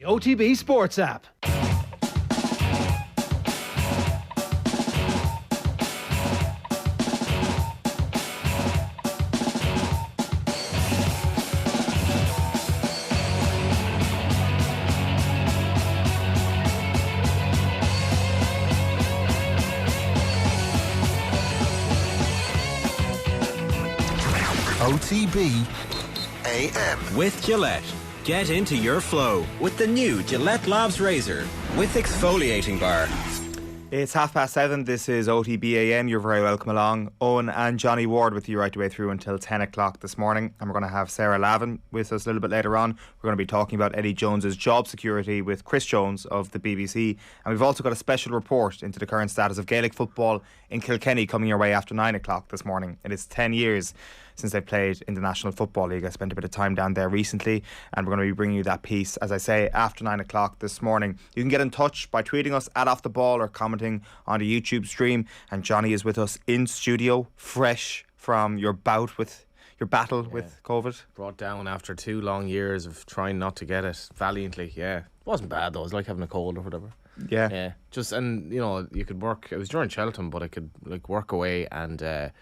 OTB Sports app. OTB AM. With Gillette. Get into your flow with the new Gillette Labs razor with exfoliating bar. It's 7:30. This is OTB AM. You're very welcome along. Eoin and Johnny Ward with you right the way through until 10 o'clock this morning. And we're going to have Sarah Lavin with us a little bit later on. We're going to be talking about Eddie Jones's job security with Chris Jones of the BBC. And we've also got a special report into the current status of Gaelic football in Kilkenny coming your way after 9 o'clock this morning. It is 10 years since they played in the National Football League. I spent a bit of time down there recently, and we're going to be bringing you that piece, as I say, after 9 o'clock this morning. You can get in touch by tweeting us at Off The Ball or commenting on the YouTube stream. And Johnny is with us in studio, fresh from your battle with COVID. Brought down after 2 long years of trying not to get it valiantly. Yeah, it wasn't bad though. It was like having a cold or whatever. Yeah. Just, and you know, you could work. It was during Cheltenham, but I could like work away and.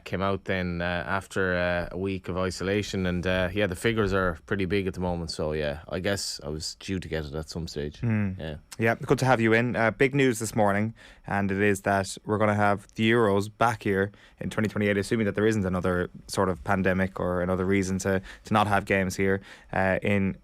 Came out then after a week of isolation, and the figures are pretty big at the moment, so I guess I was due to get it at some stage. Yeah, good to have you in. Big news this morning, and it is that we're going to have the Euros back here in 2028, assuming that there isn't another sort of pandemic or another reason to not have games here in,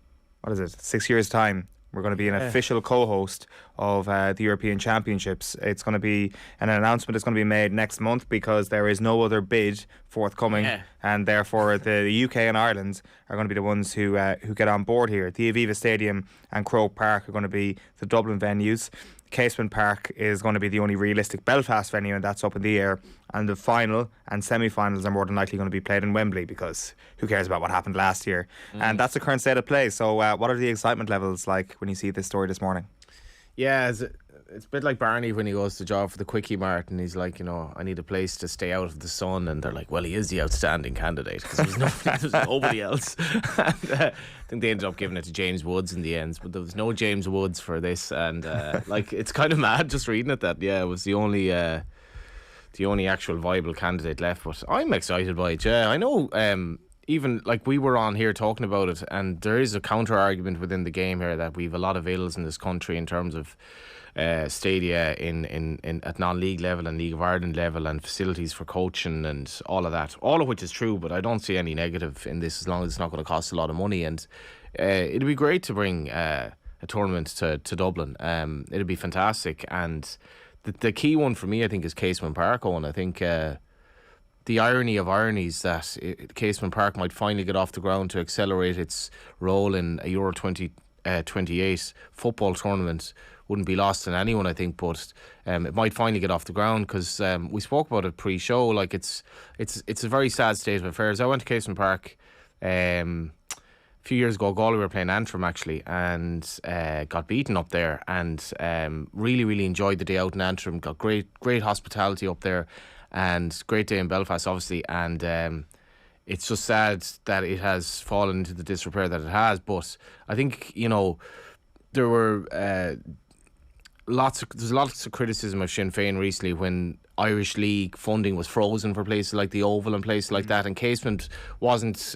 6 years' time. We're going to be an official co-host of the European Championships. It's going to be an announcement that's going to be made next month because there is no other bid forthcoming, and therefore the UK and Ireland are going to be the ones who get on board here. The Aviva Stadium and Croke Park are going to be the Dublin venues. Casement Park is going to be the only realistic Belfast venue, and that's up in the air. And the final and semi-finals are more than likely going to be played in Wembley because who cares about what happened last year? And that's the current state of play. So what are the excitement levels like when you see this story this morning? Yeah, it's a bit like Barney when he goes to job for the Quickie Mart and he's like, I need a place to stay out of the sun, and they're like, well, he is the outstanding candidate because there's nobody else. And, I think they ended up giving it to James Woods in the end, but there was no James Woods for this, and it's kind of mad just reading it that it was the only actual viable candidate left. But I'm excited by it. Yeah, I know. Even like we were on here talking about it, and there is a counter argument within the game here that we've a lot of ills in this country in terms of stadia in at non-league level and League of Ireland level and facilities for coaching and all of that, all of which is true, but I don't see any negative in this as long as it's not going to cost a lot of money. And it'd be great to bring a tournament to Dublin. It'd be fantastic, and the key one for me I think is Casement Park. And I think the irony of ironies that Casement Park might finally get off the ground to accelerate its role in a Euro 2028 football tournament wouldn't be lost on anyone, I think, but it might finally get off the ground because we spoke about it pre-show. Like it's a very sad state of affairs. I went to Casement Park a few years ago. Galway were playing Antrim actually, and got beaten up there, and really enjoyed the day out in Antrim. Got great hospitality up there, and great day in Belfast obviously, and it's just sad that it has fallen into the disrepair that it has. But I think there were there's lots of criticism of Sinn Féin recently when Irish League funding was frozen for places like the Oval and places like that, and Casement wasn't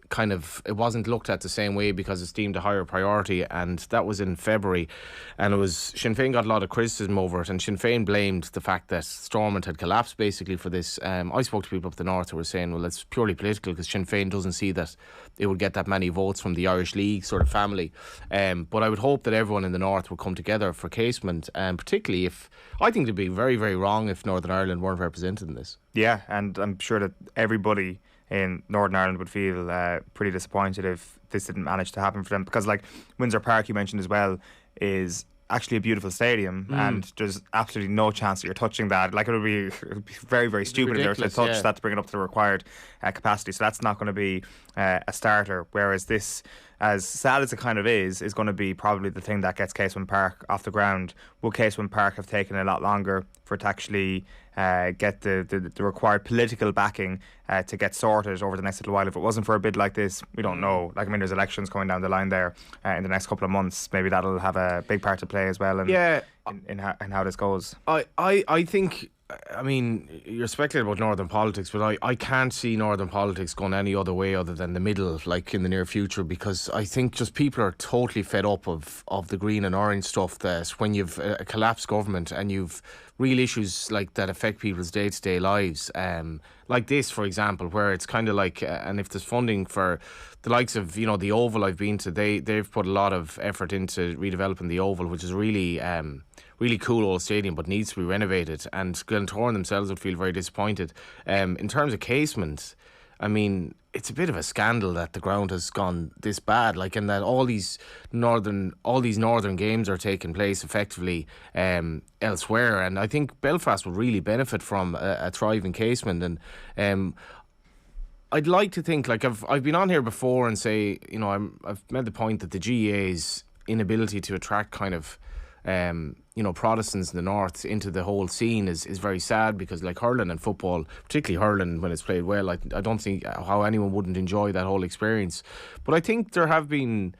it wasn't looked at the same way because it's deemed a higher priority, and that was in February, and it was Sinn Féin got a lot of criticism over it, and Sinn Féin blamed the fact that Stormont had collapsed basically for this. I spoke to people up the north who were saying, well, it's purely political because Sinn Féin doesn't see that it would get that many votes from the Irish League sort of family, but I would hope that everyone in the north would come together for Casement, and particularly if I think it'd be very, very wrong if Northern Ireland weren't represented in this. Yeah, and I'm sure that everybody in Northern Ireland would feel pretty disappointed if this didn't manage to happen for them, because like Windsor Park you mentioned as well is actually a beautiful stadium, and there's absolutely no chance that you're touching that. Like it would be very, very stupid if they were to touch that to bring it up to the required capacity, so that's not going to be a starter. Whereas this as sad as it kind of is going to be probably the thing that gets Casement Park off the ground. Will Casement Park have taken a lot longer for it to actually get the required political backing to get sorted over the next little while? If it wasn't for a bid like this, we don't know. Like, I mean, there's elections coming down the line there in the next couple of months. Maybe that'll have a big part to play as well in how this goes. I think, I mean, you're speculating about Northern politics, but I can't see Northern politics going any other way other than the middle, like in the near future, because I think just people are totally fed up of the green and orange stuff, that when you've a collapsed government and you've real issues like that affect people's day-to-day lives, like this, for example, where it's kind of like, and if there's funding for the likes of, the Oval I've been to, they've put a lot of effort into redeveloping the Oval, which is really cool old stadium, but needs to be renovated. And Glentoran themselves would feel very disappointed. In terms of Casement, I mean, it's a bit of a scandal that the ground has gone this bad, like, and that all these northern games are taking place effectively elsewhere. And I think Belfast would really benefit from a thriving Casement. And I'd like to think, like, I've been on here before and say, I've made the point that the GAA's inability to attract kind of Protestants in the north into the whole scene is very sad, because like hurling and football, particularly hurling when it's played well, I don't think how anyone wouldn't enjoy that whole experience. But I think there have been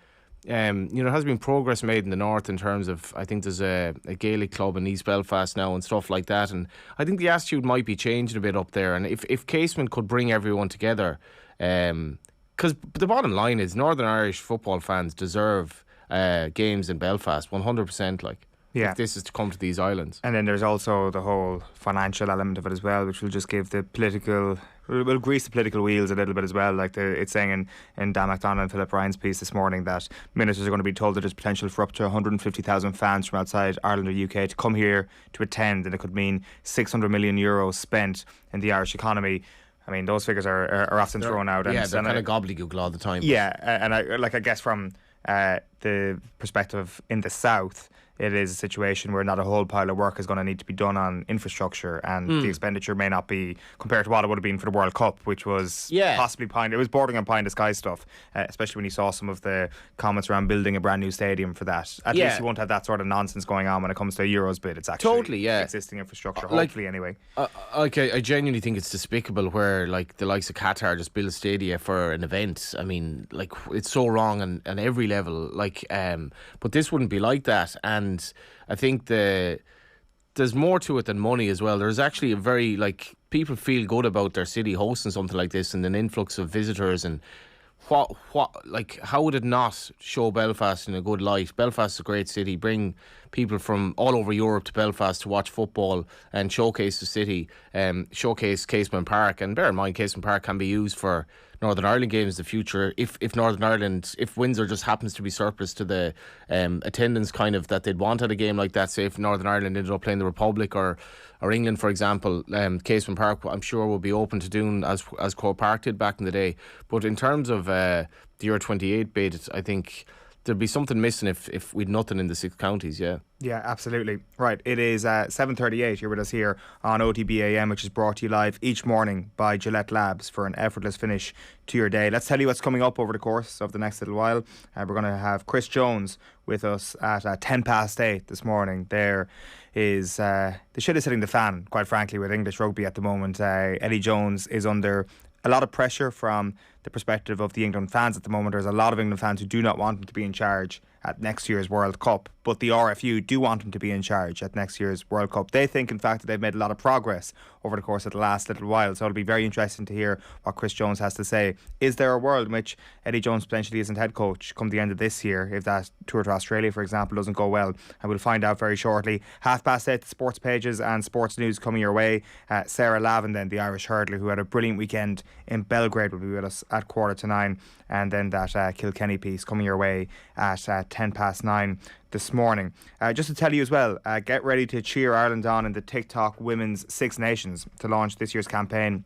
has been progress made in the north in terms of, I think there's a Gaelic club in East Belfast now and stuff like that, and I think the attitude might be changing a bit up there. And if Casement could bring everyone together, because the bottom line is Northern Irish football fans deserve games in Belfast 100%, like, if this is to come to these islands. And then there's also the whole financial element of it as well, which will just give will grease the political wheels a little bit as well. Like it's saying in Dan McDonald and Philip Ryan's piece this morning that ministers are going to be told that there's potential for up to 150,000 fans from outside Ireland or UK to come here to attend, and it could mean €600 million spent in the Irish economy. I mean, those figures are often thrown out. Yeah, they're kind of gobbledygook all the time. Yeah, and I guess from the perspective in the south, it is a situation where not a whole pile of work is going to need to be done on infrastructure, and the expenditure may not be compared to what it would have been for the World Cup, which was possibly it was bordering on pie in the sky stuff, especially when you saw some of the comments around building a brand new stadium for that. At least you won't have that sort of nonsense going on when it comes to a Euros bid. It's actually existing infrastructure, hopefully, anyway. I genuinely think it's despicable where, like, the likes of Qatar just build a stadia for an event. I mean, like, it's so wrong on every level. Like, but this wouldn't be like that. And I think there's more to it than money as well. There's actually a very, like, people feel good about their city hosting something like this and an influx of visitors, and like, how would it not show Belfast in a good light? Belfast is a great city. Bring people from all over Europe to Belfast to watch football and showcase the city, showcase Casement Park. And bear in mind, Casement Park can be used for Northern Ireland games in the future if Northern Ireland, if Windsor just happens to be surplus to the attendance kind of that they'd want at a game like that. Say if Northern Ireland ended up playing the Republic or England, for example, Casement Park, I'm sure, will be open to doing as Croke Park did back in the day. But in terms of the Euro 28 bid, I think there'd be something missing if we'd nothing in the 6 counties. Yeah, absolutely. Right, it is 7:38. You're with us here on OTB AM, which is brought to you live each morning by Gillette Labs for an effortless finish to your day. Let's tell you what's coming up over the course of the next little while. We're going to have Chris Jones with us at 8:10 this morning. There is the shit is hitting the fan, quite frankly, with English rugby at the moment. Eddie Jones is under a lot of pressure from the perspective of the England fans at the moment. There's a lot of England fans who do not want him to be in charge at next year's World Cup, but the RFU do want him to be in charge at next year's World Cup. They think, in fact, that they've made a lot of progress over the course of the last little while, so it'll be very interesting to hear what Chris Jones has to say. Is there a world in which Eddie Jones potentially isn't head coach come the end of this year, if that tour to Australia, for example, doesn't go well? And we'll find out very shortly. 8:30, the sports pages and sports news coming your way. Sarah Lavin, then, the Irish hurdler who had a brilliant weekend in Belgrade, will be with us at 9:15, and then that Kilkenny piece coming your way at 9:10 this morning. Just to tell you as well, get ready to cheer Ireland on in the TikTok Women's Six Nations to launch this year's campaign.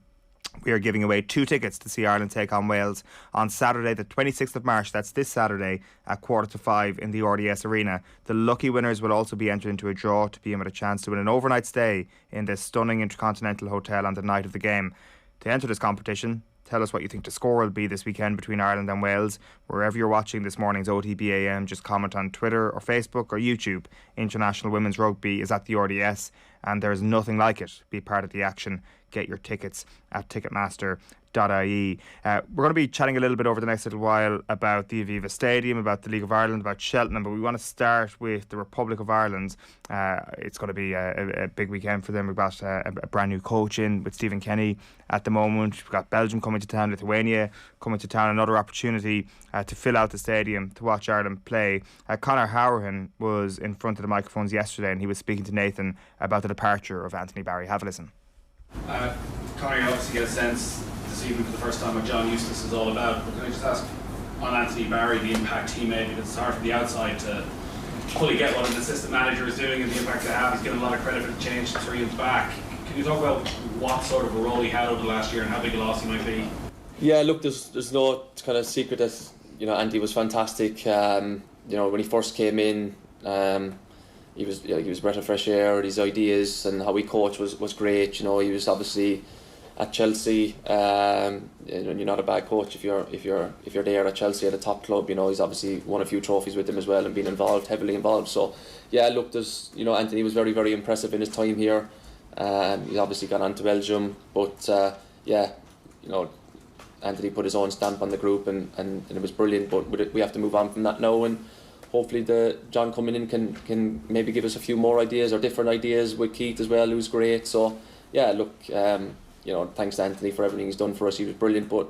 We are giving away 2 tickets to see Ireland take on Wales on Saturday the 26th of March. That's this Saturday at 4:45 in the RDS Arena. The lucky winners will also be entered into a draw to be given a chance to win an overnight stay in this stunning Intercontinental Hotel on the night of the game. To enter this competition, Tell us what you think the score will be this weekend between Ireland and Wales. Wherever you're watching this morning's OTB AM, just comment on Twitter or Facebook or YouTube. International Women's Rugby is at the RDS, and there's nothing like it. Be part of the action. Get your tickets at Ticketmaster.ie. We're going to be chatting a little bit over the next little while about the Aviva Stadium, about the League of Ireland, about Cheltenham, but we want to start with the Republic of Ireland. It's going to be a big weekend for them. We've got a brand new coach in with Stephen Kenny at the moment. We've got Belgium coming to town, Lithuania coming to town, another opportunity to fill out the stadium to watch Ireland play. Conor Hourihan was in front of the microphones yesterday, and he was speaking to Nathan about the departure of Anthony Barry. Have a listen. Conor, you obviously get a sense this evening for the first time what John Eustace is all about, but can I just ask on Anthony Barry the impact he made, because it's hard from the outside to fully get what an assistant manager is doing and the impact they have. He's getting a lot of credit for the change to 3 and back. Can you talk about what sort of a role he had over the last year and how big a loss he might be? Yeah, look, there's no kind of secret that Andy was fantastic. When he first came in, he was a breath of fresh air. His ideas and how he coached was great. He was obviously at Chelsea. You're not a bad coach if you're there at Chelsea at a top club. He's obviously won a few trophies with them as well and been heavily involved. So yeah, look, Anthony was very, very impressive in his time here. He's obviously gone on to Belgium, but Anthony put his own stamp on the group and it was brilliant. But we have to move on from that now, and hopefully John coming in can maybe give us a few more ideas or different ideas with Keith as well, who's great. So yeah, look, thanks to Anthony for everything he's done for us. He was brilliant, but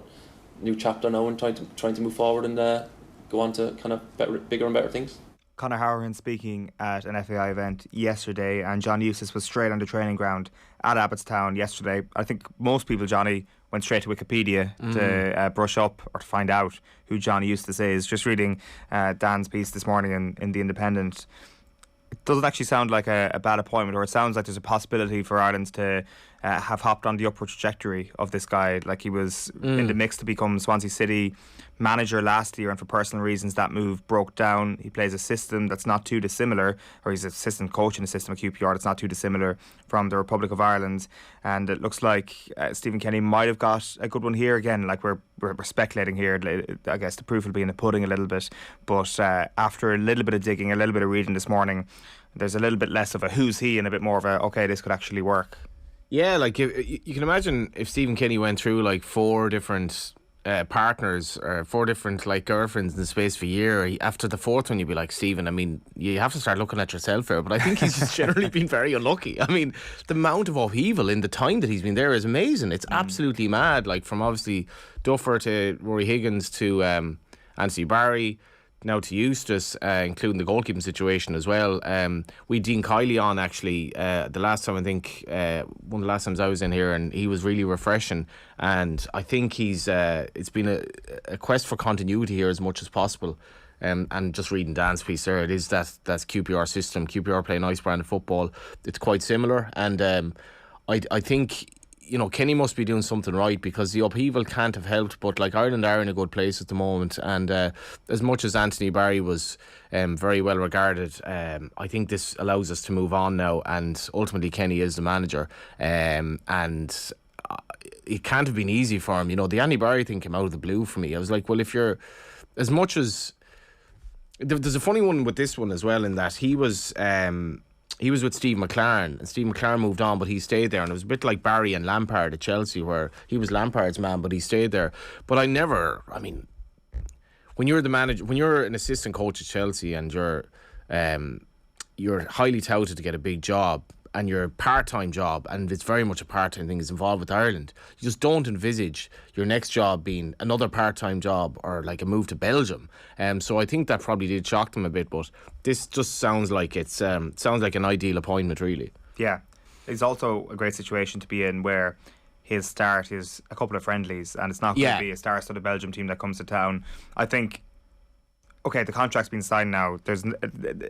new chapter now and trying to move forward and go on to kind of bigger and better things. Conor Hourihan speaking at an FAI event yesterday, and John Eustace was straight on the training ground at Abbottstown yesterday. I think most people, Johnny, went straight to Wikipedia to brush up or to find out who John Eustace is. Just reading Dan's piece this morning in The Independent, it doesn't actually sound like a bad appointment, or it sounds like there's a possibility for Ireland to have hopped on the upward trajectory of this guy. Like, he was in the mix to become Swansea City manager last year, and for personal reasons that move broke down. He plays a system that's not too dissimilar, or he's assistant coach in a system at QPR that's not too dissimilar from the Republic of Ireland, and it looks like Stephen Kenny might have got a good one here. Again, like we're speculating here, I guess the proof will be in the pudding a little bit, but after a little bit of digging, a little bit of reading this morning, there's a little bit less of a who's he and a bit more of a, okay, this could actually work. Yeah, like you can imagine if Stephen Kenny went through like 4 different partners or 4 different like girlfriends in the space of a year. After the 4th one, you'd be like, Stephen, I mean, you have to start looking at yourself here. But I think he's just generally been very unlucky. I mean, the amount of upheaval in the time that he's been there is amazing. It's absolutely mad. Like, from obviously Duffer to Rory Higgins to Anthony Barry, now to Eustace, including the goalkeeping situation as well. We had Dean Kiley on actually the last time, I think, one of the last times I was in here, and he was really refreshing. And I think it's been a quest for continuity here as much as possible. And just reading Dan's piece there, it is that's QPR system. QPR play nice brand of football. It's quite similar, and I think, Kenny must be doing something right, because the upheaval can't have helped. But like, Ireland are in a good place at the moment, and as much as Anthony Barry was very well regarded, I think this allows us to move on now, and ultimately Kenny is the manager, and it can't have been easy for him. The Anthony Barry thing came out of the blue for me. I was like, well, if you're as much as there's a funny one with this one as well, in that he was with Steve McLaren, and Steve McLaren moved on, but he stayed there. And it was a bit like Barry and Lampard at Chelsea, where he was Lampard's man, but he stayed there. But when you're the manager, when you're an assistant coach at Chelsea, and you're highly touted to get a big job, and your part-time job, and it's very much a part-time thing, is involved with Ireland, you just don't envisage your next job being another part-time job or like a move to Belgium. So I think that probably did shock them a bit, but this just sounds like sounds like an ideal appointment, really. Yeah, it's also a great situation to be in, where his start is a couple of friendlies, and it's not going to be a star-studded Belgium team that comes to town. I think, okay, the contract's been signed now.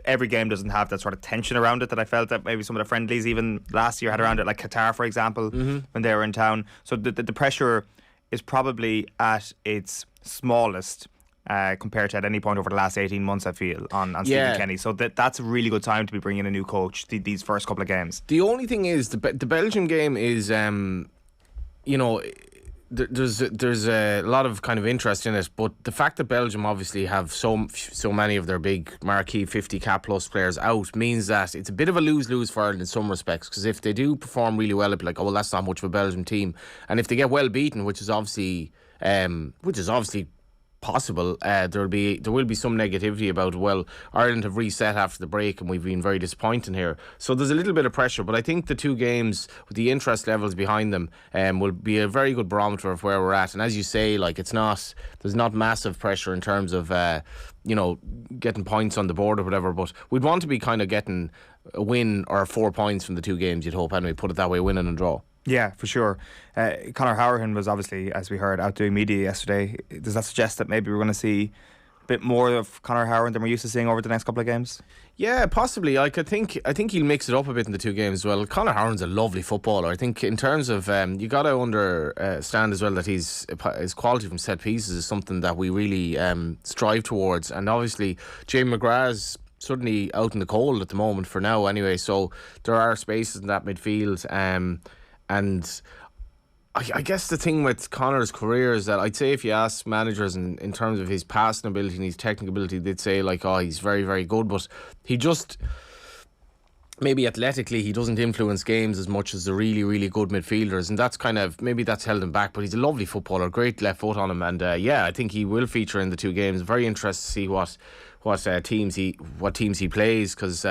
Every game doesn't have that sort of tension around it that I felt that maybe some of the friendlies even last year had around it, like Qatar, for example, when they were in town. So the pressure is probably at its smallest compared to at any point over the last 18 months, I feel, on Stephen Kenny. So that's a really good time to be bringing a new coach, these first couple of games. The only thing is, the Belgian game is, there's a lot of kind of interest in it, but the fact that Belgium obviously have so many of their big marquee 50 cap plus players out means that it's a bit of a lose for Ireland in some respects, because if they do perform really well, it'd be like, oh well, that's not much of a Belgium team, and if they get well beaten, which is obviously possible, there will be some negativity about, well, Ireland have reset after the break and we've been very disappointing here. So there's a little bit of pressure, but I think the two games with the interest levels behind them will be a very good barometer of where we're at. And as you say, like, there's not massive pressure in terms of getting points on the board or whatever, but we'd want to be kind of getting a win or 4 points from the two games, you'd hope, anyway, put it that way, winning and draw. Yeah, for sure. Conor Hourhan was obviously, as we heard, out doing media yesterday. Does that suggest that maybe we're going to see a bit more of Conor Hourhan than we're used to seeing over the next couple of games? Yeah, possibly. Like, I think he'll mix it up a bit in the two games as well. Conor Hourhan's a lovely footballer. I think in terms of you got to understand as well that his quality from set pieces is something that we really strive towards. And obviously, Jamie McGrath's suddenly out in the cold at the moment for now anyway. So there are spaces in that midfield. And I guess the thing with Conor's career is that I'd say if you ask managers in terms of his passing ability and his technical ability, they'd say like, oh, he's very, very good, but he just, maybe athletically, he doesn't influence games as much as the really, really good midfielders, and that's kind of, maybe that's held him back, but he's a lovely footballer, great left foot on him, and I think he will feature in the two games. Very interested to see what teams he plays, because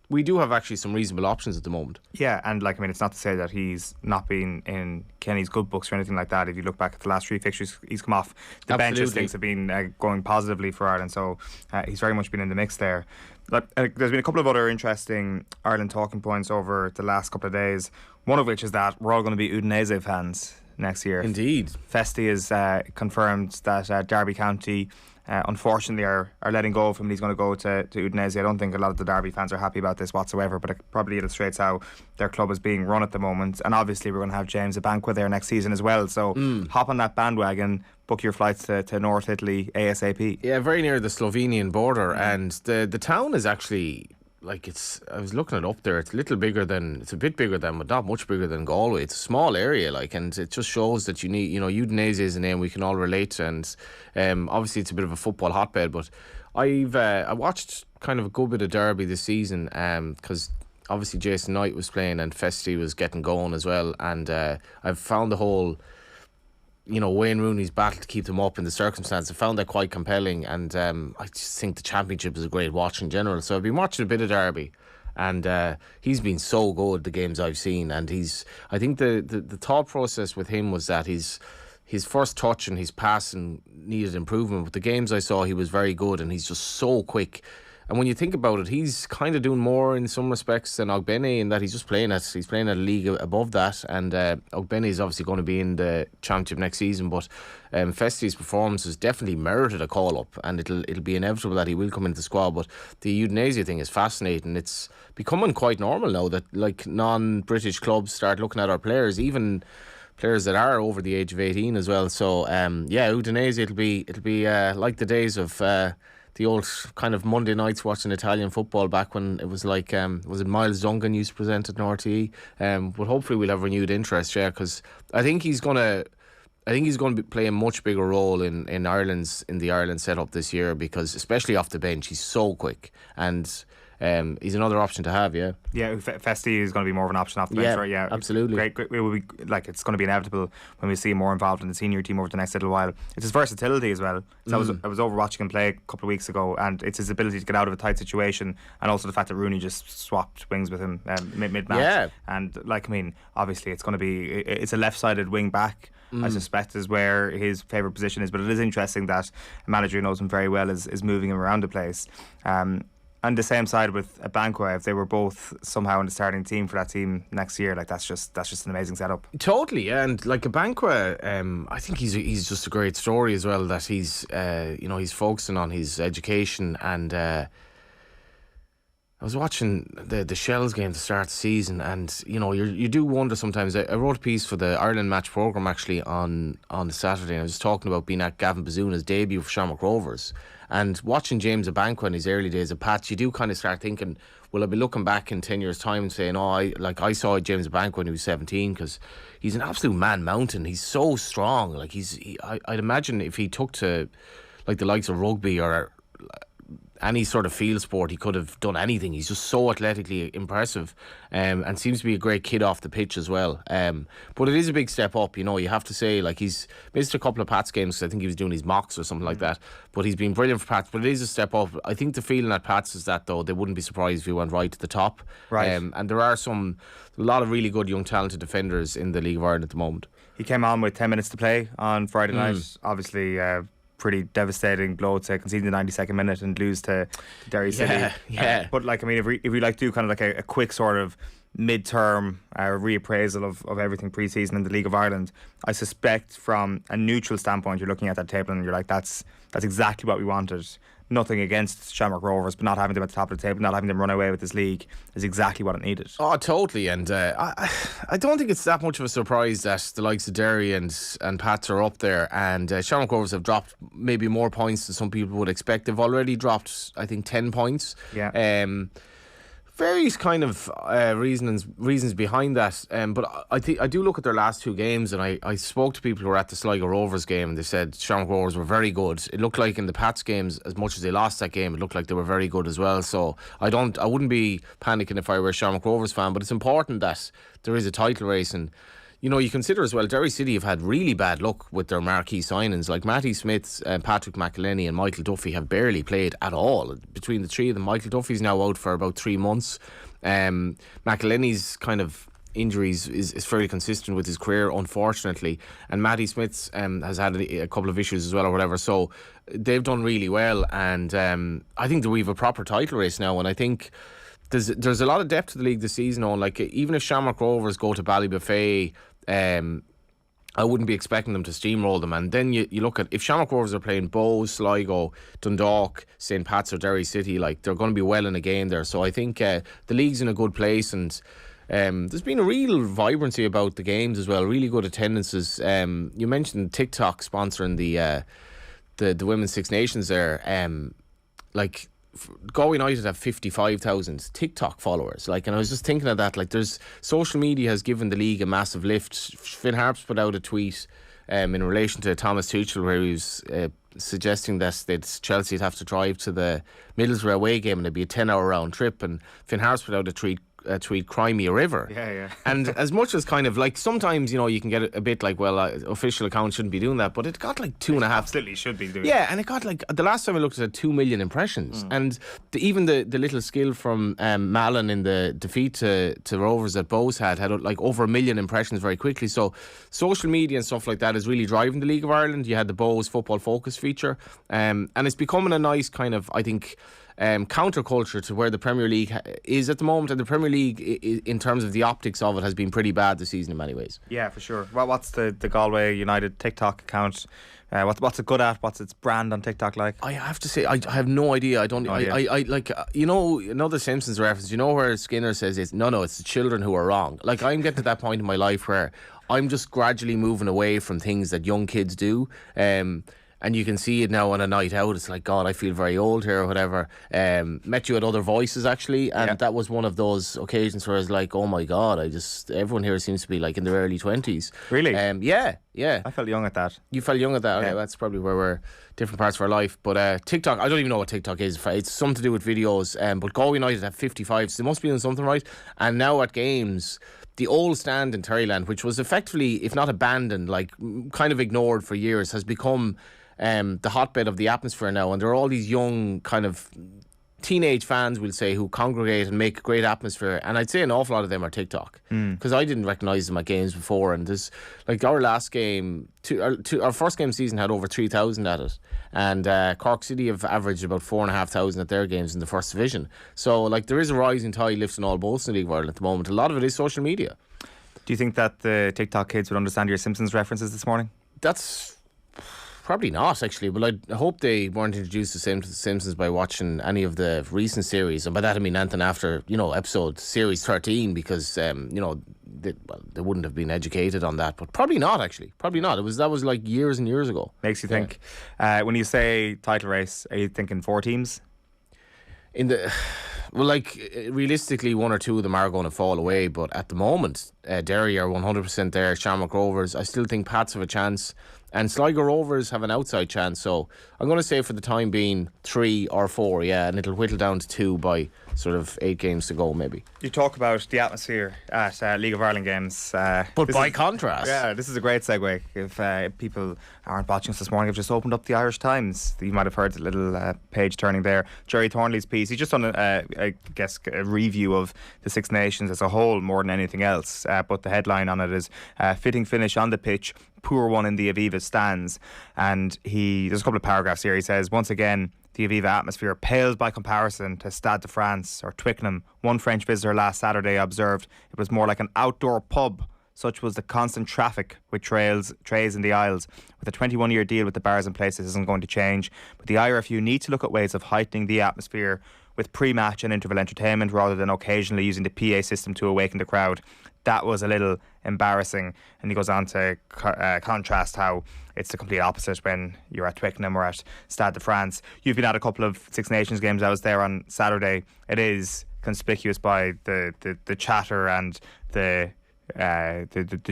we do have actually some reasonable options at the moment. Yeah, and it's not to say that he's not been in Kenny's good books or anything like that. If you look back at the last three fixtures, he's come off the bench as things have been going positively for Ireland, so he's very much been in the mix there. There's been a couple of other interesting Ireland talking points over the last couple of days, one of which is that we're all going to be Udinese fans next year. Indeed. Festi has confirmed that Derby County unfortunately are letting go of him. He's going to go to Udinese. I don't think a lot of the Derby fans are happy about this whatsoever, but it probably illustrates how their club is being run at the moment. And obviously we're going to have James Abankwah there next season as well, so hop on that bandwagon, book your flights to North Italy ASAP. Yeah, very near the Slovenian border, and the town is actually, like, I was looking it up there, it's a bit bigger than, but not much bigger than Galway. It's a small area, and it just shows that you need, Udinese is a name we can all relate to, and obviously it's a bit of a football hotbed, but I watched kind of a good bit of Derby this season, because obviously Jason Knight was playing and Festi was getting going as well, and I've found the whole, Wayne Rooney's battle to keep them up in the circumstance, I found that quite compelling, and I just think the Championship is a great watch in general. So I've been watching a bit of Derby, and he's been so good the games I've seen, and I think the thought process with him was that his first touch and his passing needed improvement, but the games I saw he was very good, and he's just so quick. And when you think about it, he's kind of doing more in some respects than Ogbene, in that he's playing at a league above that. And Ogbene is obviously going to be in the Championship next season, but Festi's performance has definitely merited a call up, and it'll be inevitable that he will come into the squad. But the Udinese thing is fascinating. It's becoming quite normal now that non-British clubs start looking at our players, even players that are over the age of 18 as well. So Udinese, it'll be like the days of the old kind of Monday nights watching Italian football back when it was like, was it Miles Dungan used to present at RTE? But hopefully we'll have renewed interest, because I think he's going to play a much bigger role in the Ireland setup this year, because especially off the bench, he's so quick, and he's another option to have. Yeah, Festi is going to be more of an option off the bench, right? Yeah, absolutely. Great. It will be it's going to be inevitable when we see him more involved in the senior team over the next little while. It's his versatility as well. So I was over watching him play a couple of weeks ago, and it's his ability to get out of a tight situation, and also the fact that Rooney just swapped wings with him mid-match. Yeah. And obviously it's a left-sided wing back. I suspect is where his favourite position is, but it is interesting that a manager who knows him very well is moving him around the place. And the same side with Abankwah, if they were both somehow in the starting team for that team next year, that's just an amazing setup. Totally, yeah. And Abankwah, I think he's just a great story as well, that he's focusing on his education, and I was watching the Shells game to start the season, and you do wonder sometimes. I wrote a piece for the Ireland match programme actually on the Saturday, and I was talking about being at Gavin Bazzuna's debut for Shamrock Rovers, and watching James Abankwah in his early days at Pats, you do kind of start thinking, will I be looking back in 10 years' time and saying, I saw James Abankwah when he was 17, because he's an absolute man mountain. He's so strong. Like I'd imagine if he took to like the likes of rugby or any sort of field sport, he could have done anything. He's just so athletically impressive, and seems to be a great kid off the pitch as well. But it is a big step up, you have to say. Like, he's missed a couple of Pats games because I think he was doing his mocks or something like that. But he's been brilliant for Pats. But it is a step up. I think the feeling at Pats is that, though, they wouldn't be surprised if he went right to the top. Right. And there are a lot of really good young talented defenders in the League of Ireland at the moment. He came on with 10 minutes to play on Friday night. Obviously, pretty devastating blow to concede the 92nd minute and lose to Derry City. Yeah. But if we do kind of like a quick sort of mid-term reappraisal of everything pre-season in the League of Ireland, I suspect from a neutral standpoint, you're looking at that table and you're like, that's exactly what we wanted. Nothing against Shamrock Rovers, but not having them at the top of the table, not having them run away with this league is exactly what it needed. Oh, totally. And I don't think it's that much of a surprise that the likes of Derry and Pats are up there. And Shamrock Rovers have dropped maybe more points than some people would expect. They've already dropped, I think, 10 points. Yeah. Various kind of reasons behind that, but I do look at their last two games, and I spoke to people who were at the Sligo Rovers game, and they said Shamrock Rovers were very good. It looked like in the Pats games, as much as they lost that game, it looked like they were very good as well. So I wouldn't be panicking if I were a Shamrock Rovers fan, but it's important that there is a title race. And you consider as well, Derry City have had really bad luck with their marquee signings. Like Matty Smith, Patrick McElhenney and Michael Duffy have barely played at all. Between the three of them, Michael Duffy's now out for about 3 months. McElhenney's kind of injuries is fairly consistent with his career, unfortunately. And Matty Smith has had a couple of issues as well or whatever. So they've done really well. And I think that we have a proper title race now. And I think there's a lot of depth to the league this season. Like, even if Shamrock Rovers go to Ballybuffet, I wouldn't be expecting them to steamroll them. And then you look at, if Shamrock Rovers are playing Bow, Sligo, Dundalk, St. Pat's or Derry City, like, they're going to be well in a game there. So I think the league's in a good place, and there's been a real vibrancy about the games as well. Really good attendances. You mentioned TikTok sponsoring the Women's Six Nations there. Galway United have 55,000 TikTok followers. And I was just thinking of that. There's social media has given the league a massive lift. Finn Harps put out a tweet in relation to Thomas Tuchel, where he was suggesting that Chelsea would have to drive to the Middlesbrough away game and it'd be a 10-hour round trip. And Finn Harps put out a tweet, Cry Me a River. Yeah. And as much as kind of sometimes, you can get a bit official accounts shouldn't be doing that, but it got 2.5. Absolutely should be doing. Yeah, and it got the last time I looked at it, 2 million impressions. And even the little skill from Malin in the defeat to Rovers that Bowes had over 1 million impressions very quickly. So social media and stuff like that is really driving the League of Ireland. You had the Bowes Football Focus feature, and it's becoming a nice kind of, I think, counterculture to where the Premier League is at the moment. And the Premier League, in terms of the optics of it, has been pretty bad this season in many ways. Yeah, for sure. What's the Galway United TikTok account? What's it good at? What's its brand on TikTok like? I have to say, I have no idea. I don't. No idea. I another Simpsons reference. Where Skinner says it's the children who are wrong. I'm getting to that point in my life where I'm just gradually moving away from things that young kids do. And you can see it now on a night out. It's like, God, I feel very old here or whatever. Met you at Other Voices, actually. And that was one of those occasions where I was like, oh my God, everyone here seems to be in their early 20s. Really? Yeah. I felt young at that. You felt young at that? Yeah. Okay, that's probably where we're different parts of our life. But TikTok, I don't even know what TikTok is. It's something to do with videos. But Galway United have 55, so they must be doing something right. And now at games, the old stand in Terryland, which was effectively, if not abandoned, kind of ignored for years, has become the hotbed of the atmosphere now. And there are all these young kind of teenage fans, we'll say, who congregate and make a great atmosphere. And I'd say an awful lot of them are TikTok, because I didn't recognise them at games before. And there's our last game, our first game season had over 3,000 at it, and Cork City have averaged about 4,500 at their games in the first division. So there is a rising tide lifting all boats in the League of Ireland at the moment. A lot of it is social media. Do you think that the TikTok kids would understand your Simpsons references this morning? That's Probably not, actually, but I hope they weren't introduced to Simpsons by watching any of the recent series, and by that I mean anything after, episode series 13, because they wouldn't have been educated on that. But probably not, actually, probably not. That was like years and years ago. Makes you think. When you say title race, are you thinking 4 teams? Realistically, 1 or 2 of them are going to fall away, but at the moment, Derry are 100% there. Shamrock Rovers, I still think Pats have a chance, and Sligo Rovers have an outside chance. So I'm going to say for the time being 3 or 4, and it'll whittle down to 2 by sort of 8 games to go, maybe. You talk about the atmosphere at League of Ireland games, but by contrast, this is a great segue. If people aren't watching us this morning, I've just opened up the Irish Times. You might have heard the little page turning there. Jerry Thornley's piece. He's just done a review of the Six Nations as a whole more than anything else. But the headline on it is fitting finish on the pitch, poor one in the Aviva stands. And there's a couple of paragraphs here. He says, once again, the Aviva atmosphere pales by comparison to Stade de France or Twickenham. One French visitor last Saturday observed it was more like an outdoor pub. Such was the constant traffic with trays in the aisles. With a 21-year deal with the bars in place, this isn't going to change. But the IRFU need to look at ways of heightening the atmosphere with pre-match and interval entertainment rather than occasionally using the PA system to awaken the crowd. That was a little embarrassing. And he goes on to contrast how it's the complete opposite when you're at Twickenham or at Stade de France. You've been at a couple of Six Nations games. I was there on Saturday. It is conspicuous by the chatter and the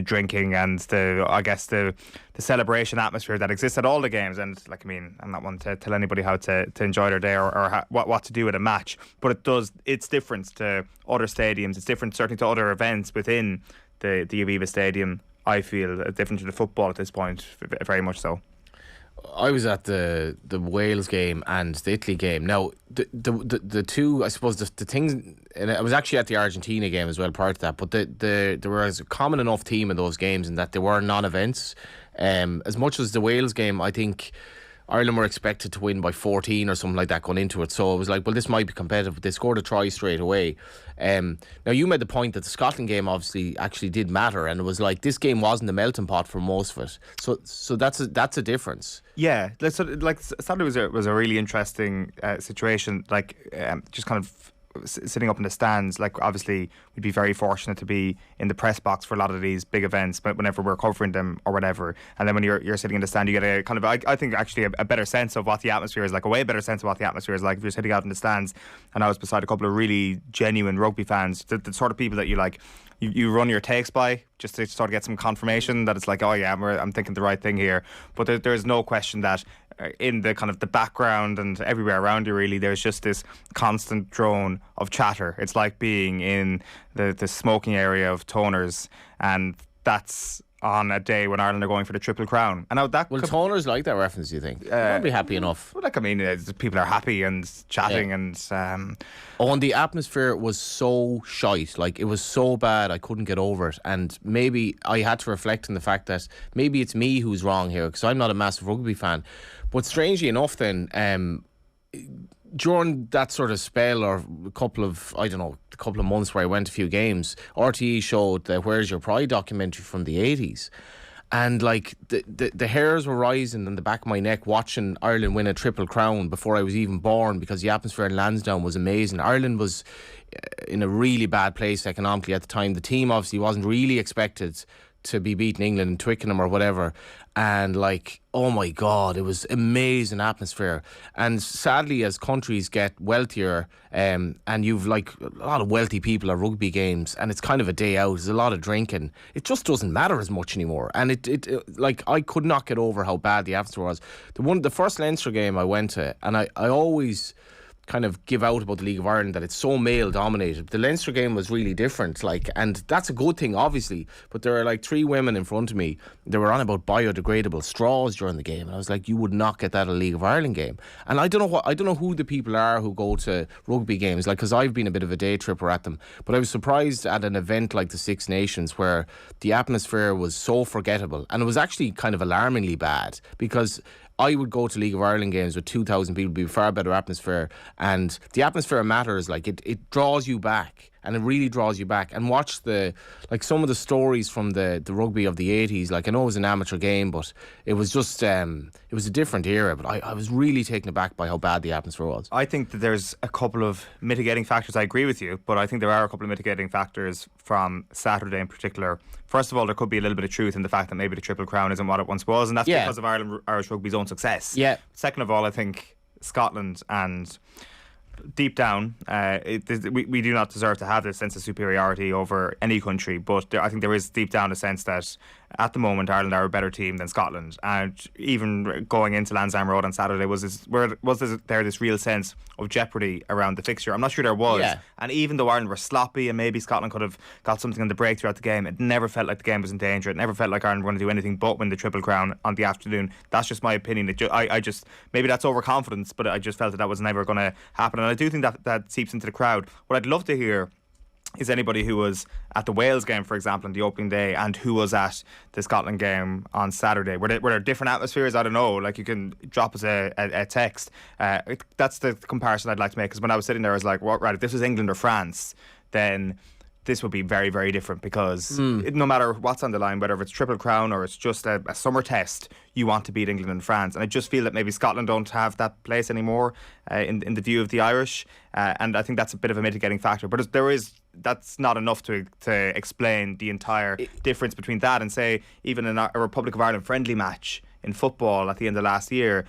drinking and the celebration atmosphere that exists at all the games. And I'm not one to tell anybody how to enjoy their day or what to do at a match, but it's different to other stadiums. It's different certainly to other events within the Aviva Stadium. I feel different to the football at this point, very much so. I was at the Wales game and the Italy game. Now, the two, I suppose, the things, and I was actually at the Argentina game as well prior to that, but there was a common enough theme in those games in that they were non-events. As much as the Wales game, I think Ireland were expected to win by 14 or something like that going into it. So it was like, well, this might be competitive, but they scored a try straight away. Now, you made the point that the Scotland game obviously actually did matter, and it was like this game wasn't a melting pot for most of it. So that's a difference. Yeah, Saturday was a really interesting situation. Just kind of sitting up in the stands. Obviously we'd be very fortunate to be in the press box for a lot of these big events, but whenever we're covering them or whatever, and then when you're sitting in the stand, you get a kind of I think actually a better sense of what the atmosphere is like, a way better sense of what the atmosphere is like if you're sitting out in the stands. And I was beside a couple of really genuine rugby fans, the sort of people that you run your takes by just to sort of get some confirmation that it's like, oh yeah, I'm thinking the right thing here. But there's no question that in the kind of the background and everywhere around you, really, there's just this constant drone of chatter. It's like being in the smoking area of toners, and that's on a day when Ireland are going for the Triple Crown. And toners like that reference, do you think? They'll be happy enough. People are happy and chatting, and and the atmosphere was so shite. It was so bad, I couldn't get over it. And maybe I had to reflect on the fact that maybe it's me who's wrong here, because I'm not a massive rugby fan. But strangely enough, then, during that sort of spell, or a couple of months where I went a few games, RTE showed the Where's Your Pride documentary from the 80s. And the hairs were rising on the back of my neck watching Ireland win a Triple Crown before I was even born, because the atmosphere in Lansdowne was amazing. Ireland was in a really bad place economically at the time. The team obviously wasn't really expected to be beating England in Twickenham or whatever, and oh my God, it was amazing atmosphere. And sadly, as countries get wealthier, and you've a lot of wealthy people at rugby games, and it's kind of a day out, there's a lot of drinking, it just doesn't matter as much anymore. And I could not get over how bad the atmosphere was. The first Leinster game I went to, and I always kind of give out about the League of Ireland that it's so male dominated. The Leinster game was really different, and that's a good thing obviously, but there are 3 women in front of me, they were on about biodegradable straws during the game, and I was like, you would not get that at a League of Ireland game. And I don't know who the people are who go to rugby games, because I've been a bit of a day tripper at them, but I was surprised at an event like the Six Nations where the atmosphere was so forgettable, and it was actually kind of alarmingly bad, because I would go to League of Ireland games with 2,000 people, be a far better atmosphere, and the atmosphere matters. It draws you back, and it really draws you back. And watch some of the stories from the rugby of the 80s. Like, I know it was an amateur game, but it was just it was a different era. But I was really taken aback by how bad the atmosphere was. I think that there's a couple of mitigating factors. I agree with you, but I think there are a couple of mitigating factors from Saturday in particular. First of all, there could be a little bit of truth in the fact that maybe the Triple Crown isn't what it once was, and that's because of Irish rugby's own success. Yeah. Second of all, I think Scotland, and deep down, we do not deserve to have this sense of superiority over any country, but I think there is deep down a sense that at the moment Ireland are a better team than Scotland. And even going into Lansdowne Road on Saturday, was there this real sense of jeopardy around the fixture? I'm not sure there was. Yeah. And even though Ireland were sloppy and maybe Scotland could have got something on the break throughout the game, it never felt like the game was in danger. It never felt like Ireland were going to do anything but win the Triple Crown on the afternoon. That's just my opinion. I just maybe that's overconfidence, but I just felt that was never going to happen. And I do think that seeps into the crowd. What I'd love to hear is anybody who was at the Wales game, for example, on the opening day, and who was at the Scotland game on Saturday. Were there different atmospheres? I don't know. Like, you can drop us a text. That's the comparison I'd like to make, because when I was sitting there, I was like, right, if this was England or France, then this would be very, very different, because no matter what's on the line, whether it's Triple Crown or it's just a summer test, you want to beat England and France. And I just feel that maybe Scotland don't have that place anymore in the view of the Irish, and I think that's a bit of a mitigating factor. But that's not enough to explain the entire difference between that and, say, even in a Republic of Ireland friendly match in football at the end of last year.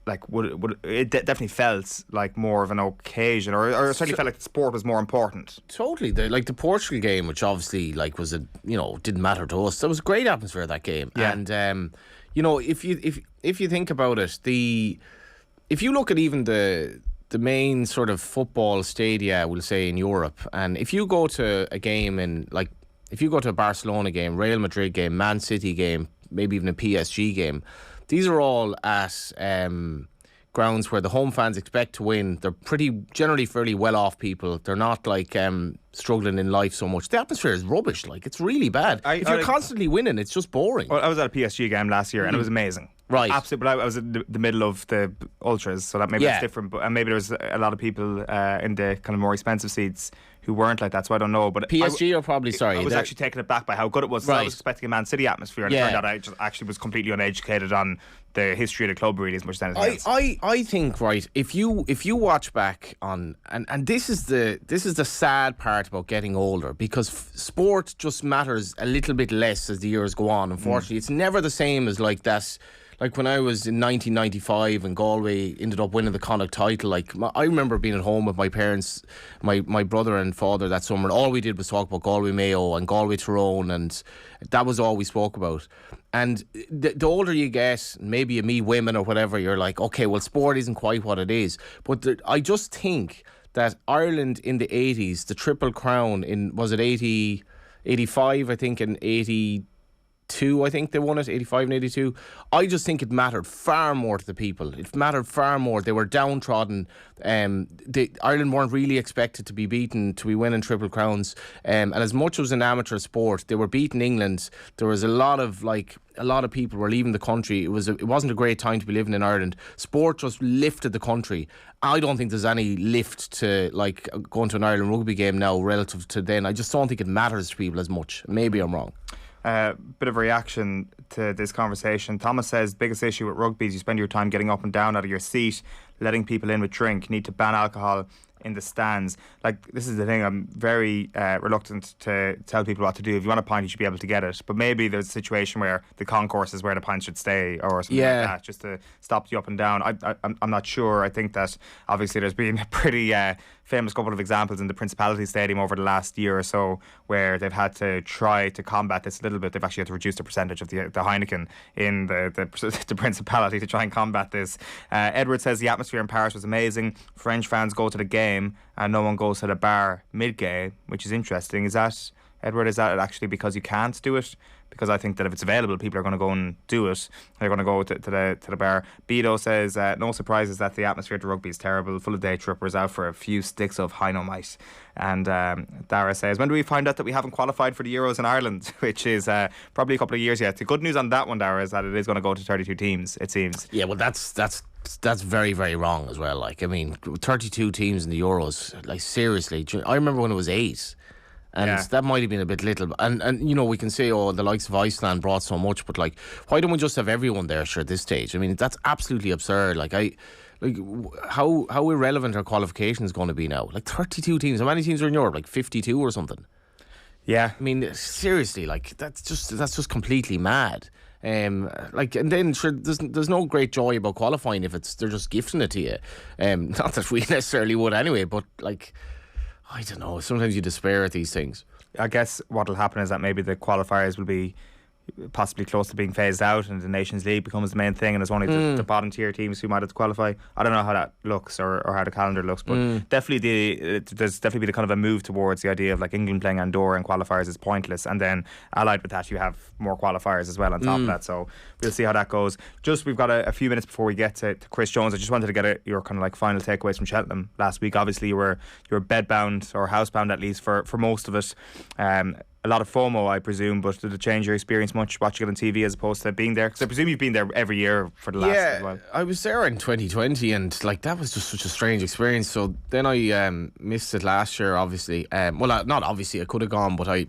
It definitely felt like more of an occasion, or it certainly felt like the sport was more important. Totally. The Portugal game, which obviously was didn't matter to us. There was a great atmosphere at that game. Yeah. And if you think about it, if you look at even the main sort of football stadia, we'll say, in Europe, and if you go to a game if you go to a Barcelona game, Real Madrid game, Man City game, maybe even a PSG game, these are all at grounds where the home fans expect to win. They're generally fairly well-off people. They're not struggling in life so much. The atmosphere is rubbish. It's really bad. If you're constantly winning, it's just boring. Well, I was at a PSG game last year and it was amazing. Right. Absolutely. But I was in the middle of the ultras, so that maybe it's different. But maybe there was a lot of people in the kind of more expensive seats who weren't like that, so I don't know. But PSG are probably sorry. I was actually taken aback by how good it was. Right. So I was expecting a Man City atmosphere, and it turned out I just actually was completely uneducated on the history of the club, really, as much as anything else. I think, right, if you watch back on, and this is the sad part about getting older, because sport just matters a little bit less as the years go on. Unfortunately, it's never the same as that. Like when I was in 1995 and Galway ended up winning the Connacht title, I remember being at home with my parents, my brother and father that summer, and all we did was talk about Galway Mayo and Galway Tyrone, and that was all we spoke about. And the older you get, maybe you meet women or whatever, you're like, okay, well, sport isn't quite what it is. But I just think that Ireland in the 80s, the Triple Crown in, was it 80, 85, I think, and 82, I think they won it, 85 and 82. I just think it mattered far more to the people. It mattered far more. They were downtrodden. Ireland weren't really expected to be beaten, to be winning Triple Crowns. And as much as it was an amateur sport, they were beating England. There was a lot of people were leaving the country. It wasn't a great time to be living in Ireland. Sport just lifted the country. I don't think there's any lift to going to an Ireland rugby game now relative to then. I just don't think it matters to people as much. Maybe I'm wrong. Bit of a reaction to this conversation. Thomas says, biggest issue with rugby is you spend your time getting up and down out of your seat, letting people in with drink. Need to ban alcohol in the stands. This is the thing, I'm very reluctant to tell people what to do. If you want a pint, you should be able to get it, but maybe there's a situation where the concourse is where the pint should stay or something like that, just to stop you up and down. I'm not sure. I think that obviously there's been a pretty famous couple of examples in the Principality Stadium over the last year or so where they've had to try to combat this a little bit. They've actually had to reduce the percentage of the Heineken in the Principality to try and combat this. Edward says the atmosphere in Paris was amazing. French fans go to the game and no one goes to the bar mid-game, which is interesting. Is that, Edward, is that actually because you can't do it? Because I think that if it's available, people are going to go and do it. They're going to go to the bar. Beto says, no surprises that the atmosphere at the rugby is terrible. Full of day trippers out for a few sticks of Heinomite. And Dara says, when do we find out that we haven't qualified for the Euros in Ireland? Which is probably a couple of years yet. The good news on that one, Dara, is that it is going to go to 32 teams, it seems. Yeah, well, that's that's very, very wrong as well. Like, I mean, 32 teams in the Euros, like, seriously. I remember when it was 8. And that might have been a bit little. And you know, we can say, oh, the likes of Iceland brought so much, but like, why don't we just have everyone there, sure, at this stage? I mean, that's absolutely absurd. How irrelevant are qualifications going to be now? Like, 32 teams. How many teams are in Europe? Like 52 or something? Yeah. I mean, seriously, like, that's just completely mad. And then sure, there's no great joy about qualifying if they're just gifting it to you. Not that we necessarily would anyway, but like, I don't know. Sometimes you despair at these things. I guess what will happen is that maybe the qualifiers will be possibly close to being phased out and the Nations League becomes the main thing, and it's only the bottom tier teams who might have to qualify. I don't know how that looks or how the calendar looks, but definitely there's definitely been a kind of a move towards the idea of like England playing Andorra and qualifiers is pointless, and then allied with that you have more qualifiers as well on top of that, so we'll see how that goes. Just we've got a few minutes before we get to Chris Jones. I just wanted to get your kind of like final takeaways from Cheltenham last week. Obviously you were bedbound or housebound at least for most of it. A lot of FOMO, I presume, but did it change your experience much watching it on TV as opposed to being there? Because I presume you've been there every year for the last while. I was there in 2020 and like that was just such a strange experience. So then I missed it last year, obviously. Not obviously, I could have gone, but I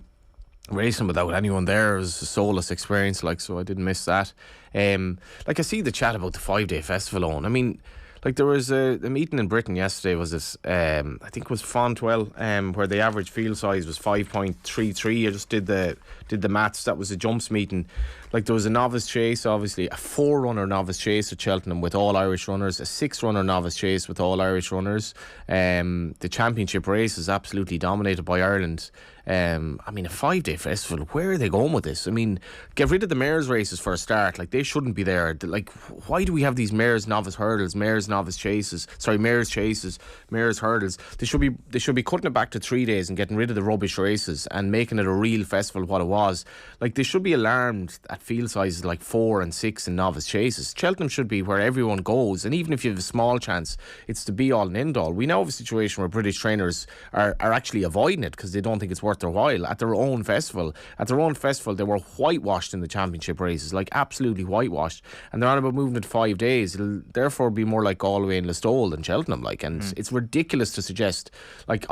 racing without anyone there. It was a soulless experience, like, so I didn't miss that. Like, I see the chat about the 5-day festival on. I mean, like, there was a meeting in Britain yesterday, was this, I think it was Fontwell, where the average field size was 5.33. I just did the maths. That was a jumps meeting. Like, there was a novice chase, obviously, a 4-runner novice chase at Cheltenham with all Irish runners, a 6-runner novice chase with all Irish runners. The championship race is absolutely dominated by Ireland. I mean, a 5-day festival, where are they going with this? I mean, get rid of the mares races for a start. Like, they shouldn't be there. Like, why do we have these mares novice hurdles, mares novice chases, mares chases, mares hurdles? They should be cutting it back to 3 days and getting rid of the rubbish races and making it a real festival, what it was. Like, they should be alarmed at field sizes like 4 and 6 in novice chases. Cheltenham should be where everyone goes, and even if you have a small chance, it's the be all and end all. We now have a situation where British trainers are actually avoiding it because they don't think it's worth their while. At their own festival, they were whitewashed in the championship races, like absolutely whitewashed, and they're on about moving it 5 days. It'll therefore be more like Galway and Listowel than Cheltenham, like, and it's ridiculous to suggest. Like,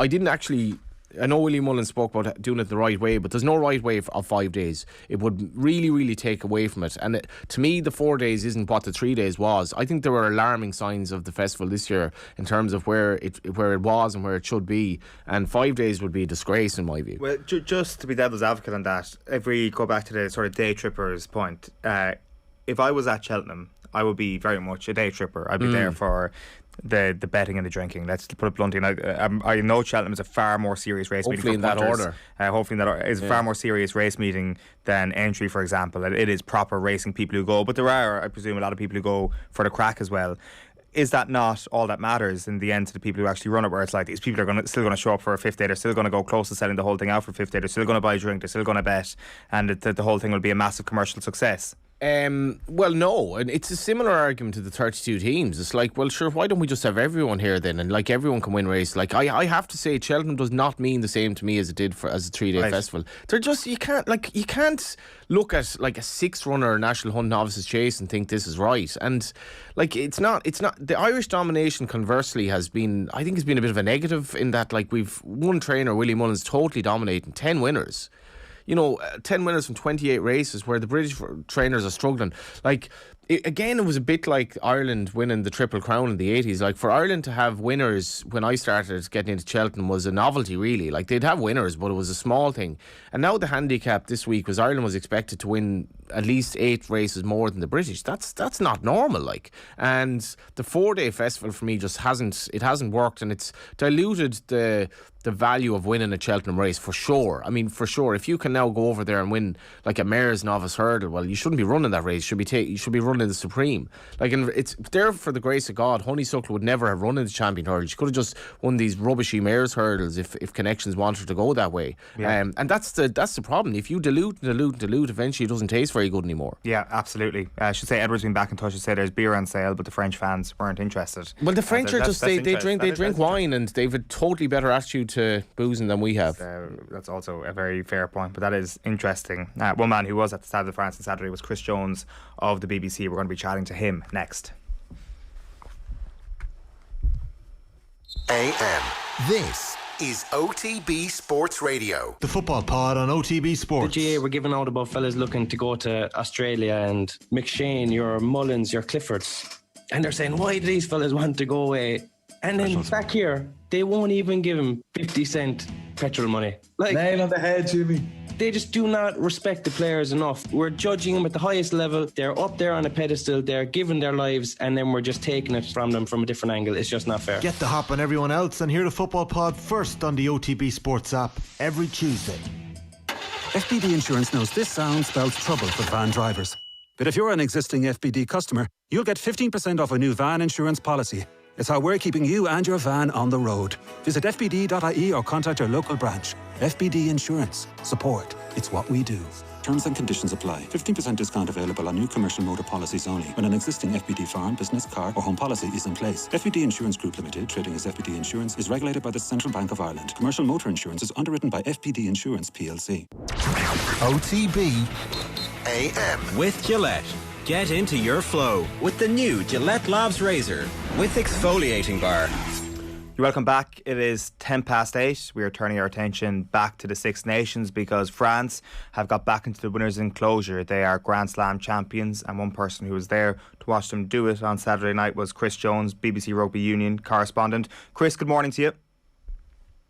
I know Willie Mullins spoke about doing it the right way, but there's no right way of 5 days. It would really, really take away from it. And to me, the 4 days isn't what the 3 days was. I think there were alarming signs of the festival this year in terms of where it was and where it should be. And 5 days would be a disgrace in my view. Well, just to be devil's advocate on that, if we go back to the sort of day trippers point, if I was at Cheltenham, I would be very much a day tripper. I'd be there for the betting and the drinking. Let's put it bluntly. I know Cheltenham is a far more serious race hopefully meeting for in punters. that order. Hopefully in that order. It's a far more serious race meeting than Aintree, for example. It is proper racing people who go, but there are, I presume, a lot of people who go for the crack as well. Is that not all that matters in the end to the people who actually run it, where it's like these people are still going to show up for a 5th day, they're still going to go close to selling the whole thing out for 5th day, they're still going to buy a drink, they're still going to bet, and the whole thing will be a massive commercial success? Well, no, and it's a similar argument to the 32 teams. It's like, well, sure, why don't we just have everyone here then, and like everyone can win race? Like, I have to say, Cheltenham does not mean the same to me as it did as a 3-day festival. They're just, you can't look at like a 6-runner National Hunt Novices Chase and think this is right. And like, it's not the Irish domination, conversely, has been a bit of a negative in that, like, we've one trainer, Willie Mullins, totally dominating 10 winners. 10 winners from 28 races, where the British trainers are struggling. Like, it was a bit like Ireland winning the Triple Crown in the 80s. Like, for Ireland to have winners when I started getting into Cheltenham was a novelty, really. Like, they'd have winners, but it was a small thing. And now the handicap this week was Ireland was expected to win at least 8 races more than the British. That's not normal, like. And the 4-day festival for me just hasn't worked, and it's diluted the value of winning a Cheltenham race, for sure. I mean, for sure, if you can now go over there and win like a mare's novice hurdle, well, you shouldn't be running that race. You should be running the Supreme. Like, and it's there for the grace of God. Honeysuckle would never have run in the champion hurdle. She could have just won these rubbishy mare's hurdles if Connections wanted to go that way. Yeah. And that's the problem. If you dilute, eventually it doesn't taste very good anymore. Yeah, absolutely. I should say Edward's been back in touch to say there's beer on sale, but the French fans weren't interested. Well, the French are just they drink wine, and they've a totally better attitude to boozing than we have. That's also a very fair point, but that is interesting. One man who was at the Stade de France on Saturday was Chris Jones of the BBC. We're going to be chatting to him next. AM. This is OTB Sports Radio. The football pod on OTB Sports. The GA were giving out about fellas looking to go to Australia and McShane, your Mullins, your Cliffords. And they're saying, why do these fellas want to go away? And then back here, they won't even give him 50-cent petrol money. Like, nail on the head, Jimmy. They just do not respect the players enough. We're judging them at the highest level. They're up there on a pedestal. They're giving their lives, and then we're just taking it from them from a different angle. It's just not fair. Get the hop on everyone else and hear the football pod first on the OTB Sports app every Tuesday. FBD Insurance knows this sound spells trouble for van drivers. But if you're an existing FBD customer, you'll get 15% off a new van insurance policy. It's how we're keeping you and your van on the road. Visit fbd.ie or contact your local branch. FBD Insurance. Support. It's what we do. Terms and conditions apply. 15% discount available on new commercial motor policies only when an existing FBD farm, business, car or home policy is in place. FBD Insurance Group Limited, trading as FBD Insurance, is regulated by the Central Bank of Ireland. Commercial motor insurance is underwritten by FBD Insurance PLC. OTB AM. With Gillette. Get into your flow with the new Gillette Labs razor with exfoliating bar. You're welcome back. It is 8:10. We are turning our attention back to the Six Nations because France have got back into the winners' enclosure. They are Grand Slam champions, and one person who was there to watch them do it on Saturday night was Chris Jones, BBC Rugby Union correspondent. Chris, good morning to you.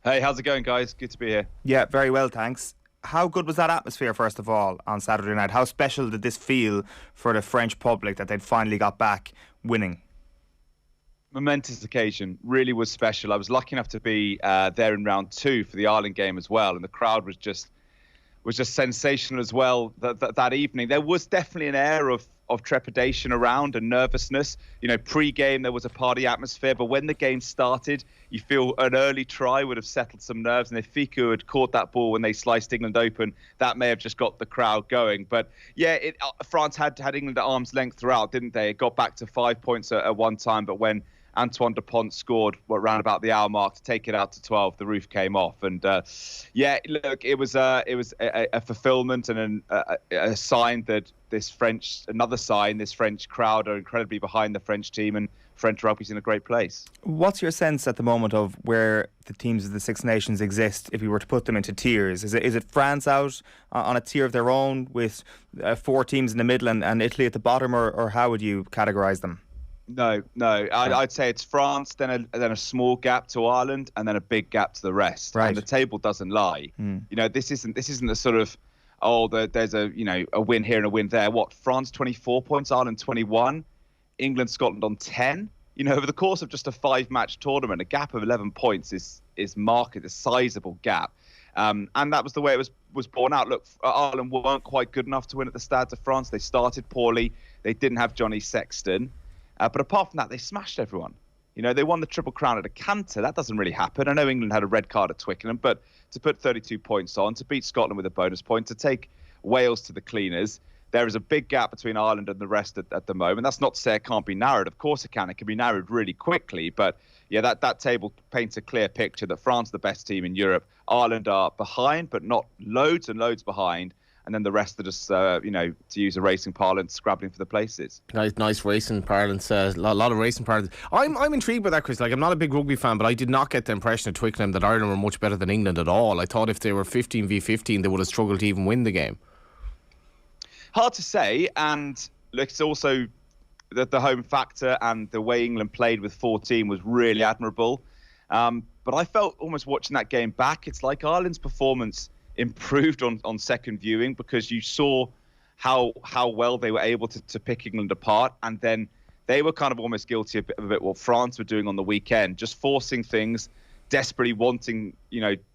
Hey, how's it going, guys? Good to be here. Yeah, very well, thanks. How good was that atmosphere, first of all, on Saturday night? How special did this feel for the French public that they'd finally got back winning? Momentous occasion, really was special. I was lucky enough to be there in round 2 for the Ireland game as well, and the crowd was just sensational as well that evening. There was definitely an air of trepidation around and nervousness. You know, pre-game there was a party atmosphere, but when the game started, you feel an early try would have settled some nerves, and if Fiku had caught that ball when they sliced England open, that may have just got the crowd going. But yeah, France had England at arm's length throughout, didn't they? It got back to 5 points at one time, but when Antoine Dupont scored around about the hour mark to take it out to 12, the roof came off. And yeah, look, it was a fulfillment and a sign that this French crowd are incredibly behind the French team, and French rugby's in a great place. What's your sense at the moment of where the teams of the Six Nations exist, if we were to put them into tiers? Is it France out on a tier of their own with 4 teams in the middle and Italy at the bottom, or how would you categorise them? No. I'd say it's France, then a small gap to Ireland, and then a big gap to the rest. Right. And the table doesn't lie. You know, this isn't the sort of there's a win here and a win there. What, France 24 points, Ireland 21, England, Scotland on 10. You know, over the course of just a 5-match tournament, a gap of 11 points is marked, a sizable gap. And that was the way it was borne out. Look, Ireland weren't quite good enough to win at the Stade de France. They started poorly. They didn't have Johnny Sexton. But apart from that, they smashed everyone. You know, they won the Triple Crown at a canter. That doesn't really happen. I know England had a red card at Twickenham, but to put 32 points on, to beat Scotland with a bonus point, to take Wales to the cleaners, there is a big gap between Ireland and the rest at the moment. That's not to say it can't be narrowed. Of course it can. It can be narrowed really quickly. But yeah, that table paints a clear picture that France are the best team in Europe. Ireland are behind, but not loads and loads behind. And then the rest are just, to use a racing parlance, scrabbling for the places. Nice racing parlance. A lot of racing parlance. I'm intrigued by that, Chris. Like, I'm not a big rugby fan, but I did not get the impression at Twickenham that Ireland were much better than England at all. I thought if they were 15v15, they would have struggled to even win the game. Hard to say, and look, it's also the home factor, and the way England played with 14 was really admirable. But I felt almost watching that game back, it's like Ireland's performance improved on second viewing, because you saw how well they were able to pick England apart, and then they were kind of almost guilty of a bit what France were doing on the weekend, just forcing things, desperately wanting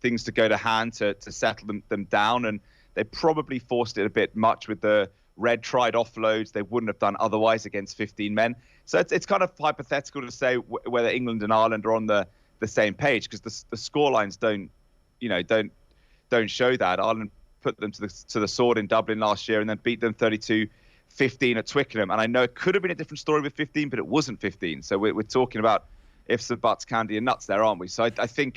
things to go to hand to settle them down, and they probably forced it a bit much with the red tried offloads they wouldn't have done otherwise against 15 men. So it's kind of hypothetical to say whether England and Ireland are on the same page, because the scorelines don't show that. Ireland put them to the sword in Dublin last year and then beat them 32-15 at Twickenham. And I know it could have been a different story with 15, but it wasn't 15. So we're talking about ifs and buts, candy and nuts there, aren't we? So I think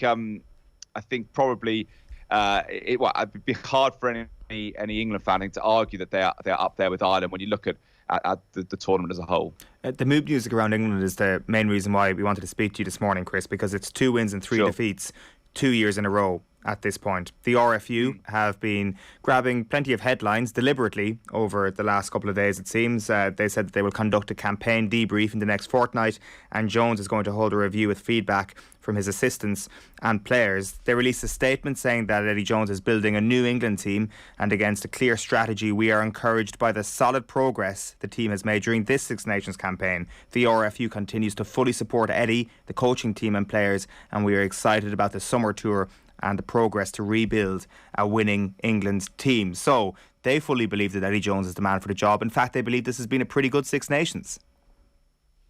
probably it'd be hard for any England fan to argue that they're up there with Ireland when you look at at the tournament as a whole. The mood music around England is the main reason why we wanted to speak to you this morning, Chris, because it's 2 wins and 3 defeats 2 years in a row at this point. The RFU have been grabbing plenty of headlines deliberately over the last couple of days, it seems. They said that they will conduct a campaign debrief in the next fortnight, and Jones is going to hold a review with feedback from his assistants and players. They released a statement saying that Eddie Jones is building a new England team, and against a clear strategy, we are encouraged by the solid progress the team has made during this Six Nations campaign. The RFU continues to fully support Eddie, the coaching team and players, and we are excited about the summer tour and the progress to rebuild a winning England team. So they fully believe that Eddie Jones is the man for the job. In fact, they believe this has been a pretty good Six Nations.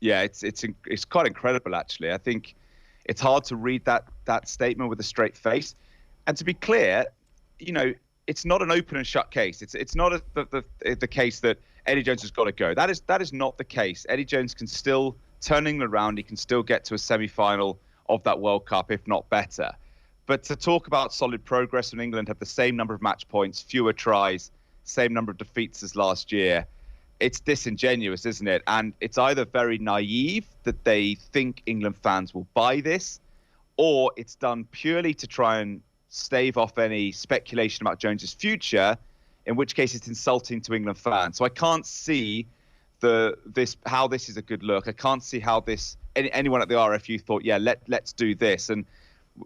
Yeah, it's quite incredible, actually. I think it's hard to read that statement with a straight face. And to be clear, it's not an open and shut case. It's not the case that Eddie Jones has got to go. That is not the case. Eddie Jones can still turn England around. He can still get to a semi-final of that World Cup, if not better. But to talk about solid progress when England have the same number of match points, fewer tries, same number of defeats as last year, it's disingenuous, isn't it? And it's either very naive that they think England fans will buy this, or it's done purely to try and stave off any speculation about Jones's future, in which case it's insulting to England fans. So I can't see how this is a good look. I can't see how anyone at the RFU thought, let's do this. And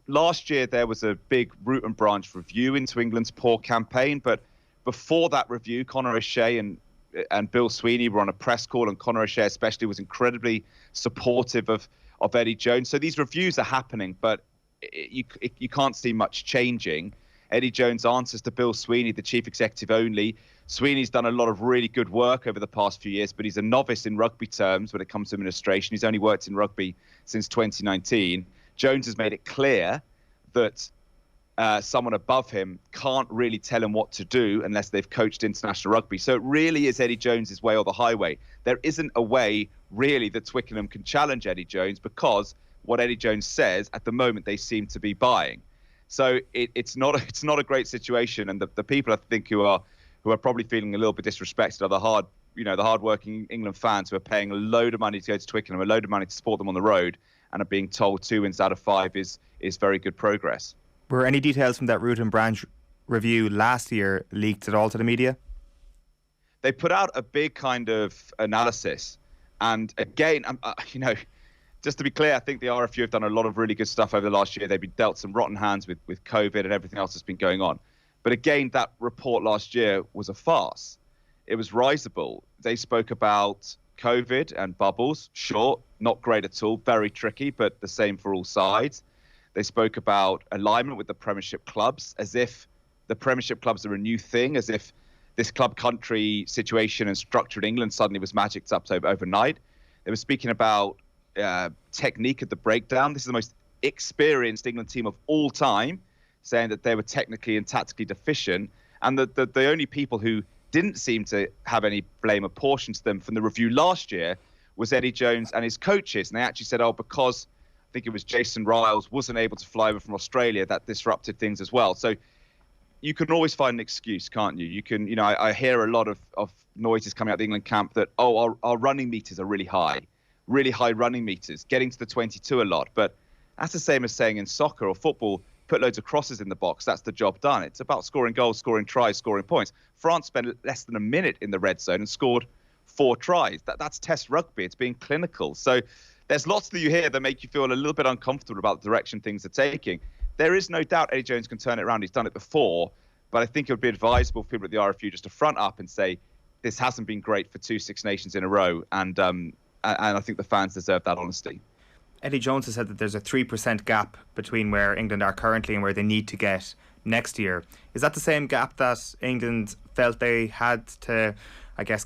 last year there was a big root and branch review into England's poor campaign, but before that review, Conor O'Shea and Bill Sweeney were on a press call, and Conor O'Shea especially was incredibly supportive of Eddie Jones. So these reviews are happening, but you can't see much changing. Eddie Jones answers to Bill Sweeney, the chief executive only. Sweeney's done a lot of really good work over the past few years, but he's a novice in rugby terms when it comes to administration. He's only worked in rugby since 2019. Jones has made it clear that someone above him can't really tell him what to do unless they've coached international rugby. So it really is Eddie Jones's way or the highway. There isn't a way really that Twickenham can challenge Eddie Jones, because what Eddie Jones says at the moment they seem to be buying. So it's not a great situation, and the people I think who are probably feeling a little bit disrespected are the hard-working England fans who are paying a load of money to go to Twickenham, a load of money to support them on the road, and are being told 2 wins out of 5 is very good progress. Were any details from that root and branch review last year leaked at all to the media? They put out a big kind of analysis, and again, just to be clear, I think the RFU have done a lot of really good stuff over the last year. They've been dealt some rotten hands with COVID and everything else that's been going on. But again, that report last year was a farce. It was risible. They spoke about COVID and bubbles. Sure, not great at all, very tricky, but the same for all sides. They spoke about alignment with the Premiership clubs, as if the Premiership clubs are a new thing, as if this club country situation and structure in England suddenly was magicked up overnight. They were speaking about technique at the breakdown. This is the most experienced England team of all time, saying that they were technically and tactically deficient, and the only people who didn't seem to have any blame apportioned to them from the review last year was Eddie Jones and his coaches. And they actually said, because I think it was Jason Riles wasn't able to fly over from Australia, that disrupted things as well. So you can always find an excuse, can't you? You can, I hear a lot of noises coming out of the England camp that, our running meters are really high running meters, getting to the 22 a lot. But that's the same as saying in soccer or football, put loads of crosses in the box, that's the job done. It's about scoring goals, scoring tries, scoring points. France spent less than a minute in the red zone and scored 4 tries. That's test rugby. It's being clinical. So there's lots that you hear that make you feel a little bit uncomfortable about the direction things are taking. There is no doubt Eddie Jones can turn it around. He's done it before, but I think it would be advisable for people at the RFU just to front up and say, this hasn't been great for 2 Six Nations in a row, and I think the fans deserve that honesty. Eddie Jones has said that there's a 3% gap between where England are currently and where they need to get next year. Is that the same gap that England felt they had to,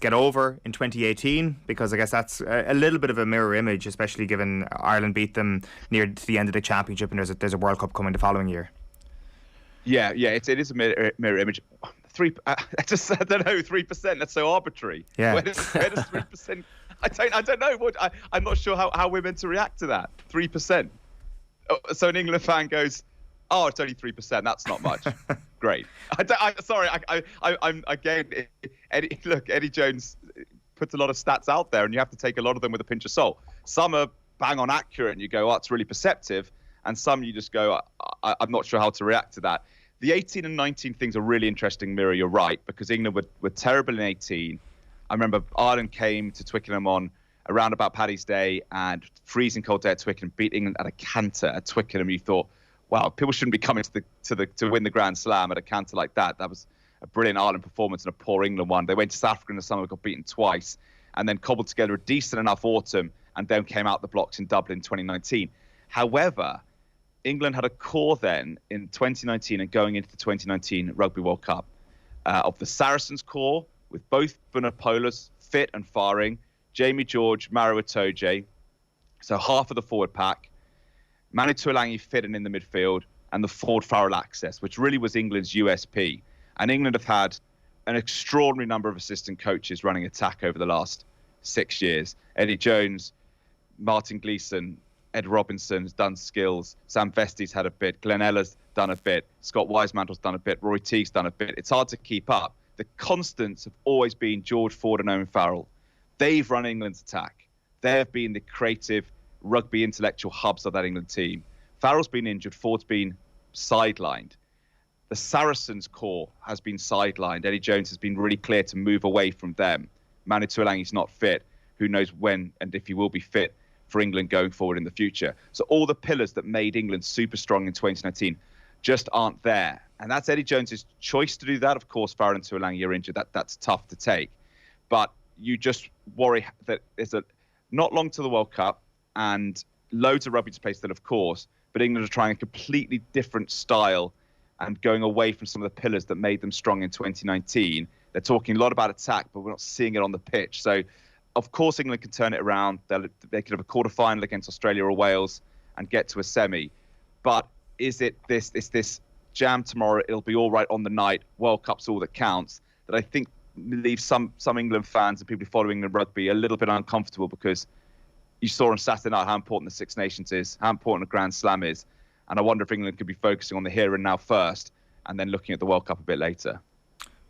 get over in 2018? Because I guess that's a little bit of a mirror image, especially given Ireland beat them near to the end of the championship, and there's a World Cup coming the following year. Yeah, it is a mirror image. I don't know, 3%. That's so arbitrary. Yeah. Where does 3%? I don't know. I'm not sure how we're meant to react to that. 3%. So an England fan goes, it's only 3%. That's not much. Great. I'm again. Eddie Jones puts a lot of stats out there, and you have to take a lot of them with a pinch of salt. Some are bang on accurate, and you go, oh, it's really perceptive. And some you just go, I'm not sure how to react to that. The 18 and 19 things are really interesting, Mira, you're right, because England were terrible in 18. I remember Ireland came to Twickenham on around about Paddy's Day, and freezing cold day at Twickenham, beat England at a canter at Twickenham. You thought, wow, people shouldn't be coming to win the Grand Slam at a canter like that. That was a brilliant Ireland performance and a poor England one. They went to South Africa in the summer, got beaten twice, and then cobbled together a decent enough autumn, and then came out the blocks in Dublin in 2019. However, England had a core then in 2019 and going into the 2019 Rugby World Cup of the Saracens core, with both Vunipolas fit and firing, Jamie George, Maro Itoje, so half of the forward pack, Manu Tuilagi fit and in the midfield, and the forward Farrell access, which really was England's USP. And England have had an extraordinary number of assistant coaches running attack over the last 6 years. Eddie Jones, Martin Gleeson, Ed Robinson's done skills, Sam Vesti's had a bit, Glenn Eller's done a bit, Scott Wisemantle's done a bit, Roy Teague's done a bit. It's hard to keep up. The constants have always been George Ford and Owen Farrell. They've run England's attack. They have been the creative rugby intellectual hubs of that England team. Farrell's been injured, Ford's been sidelined. The Saracens core has been sidelined. Eddie Jones has been really clear to move away from them. Manu Tuilagi's not fit. Who knows when and if he will be fit for England going forward in the future. So all the pillars that made England super strong in 2019 just aren't there. And that's Eddie Jones's choice to do that. Of course, Farrell and Tuilagi are injured. That's tough to take. But you just worry that there's not long to the World Cup and loads of rugby to play still, of course, but England are trying a completely different style and going away from some of the pillars that made them strong in 2019. They're talking a lot about attack, but we're not seeing it on the pitch. So, of course, England can turn it around. They could have a quarter-final against Australia or Wales and get to a semi. But is it this jam tomorrow, it'll be all right on the night, World Cup's all that counts, that I think leaves some England fans and people who follow England rugby a little bit uncomfortable, because you saw on Saturday night how important the Six Nations is, how important a Grand Slam is. And I wonder if England could be focusing on the here and now first and then looking at the World Cup a bit later.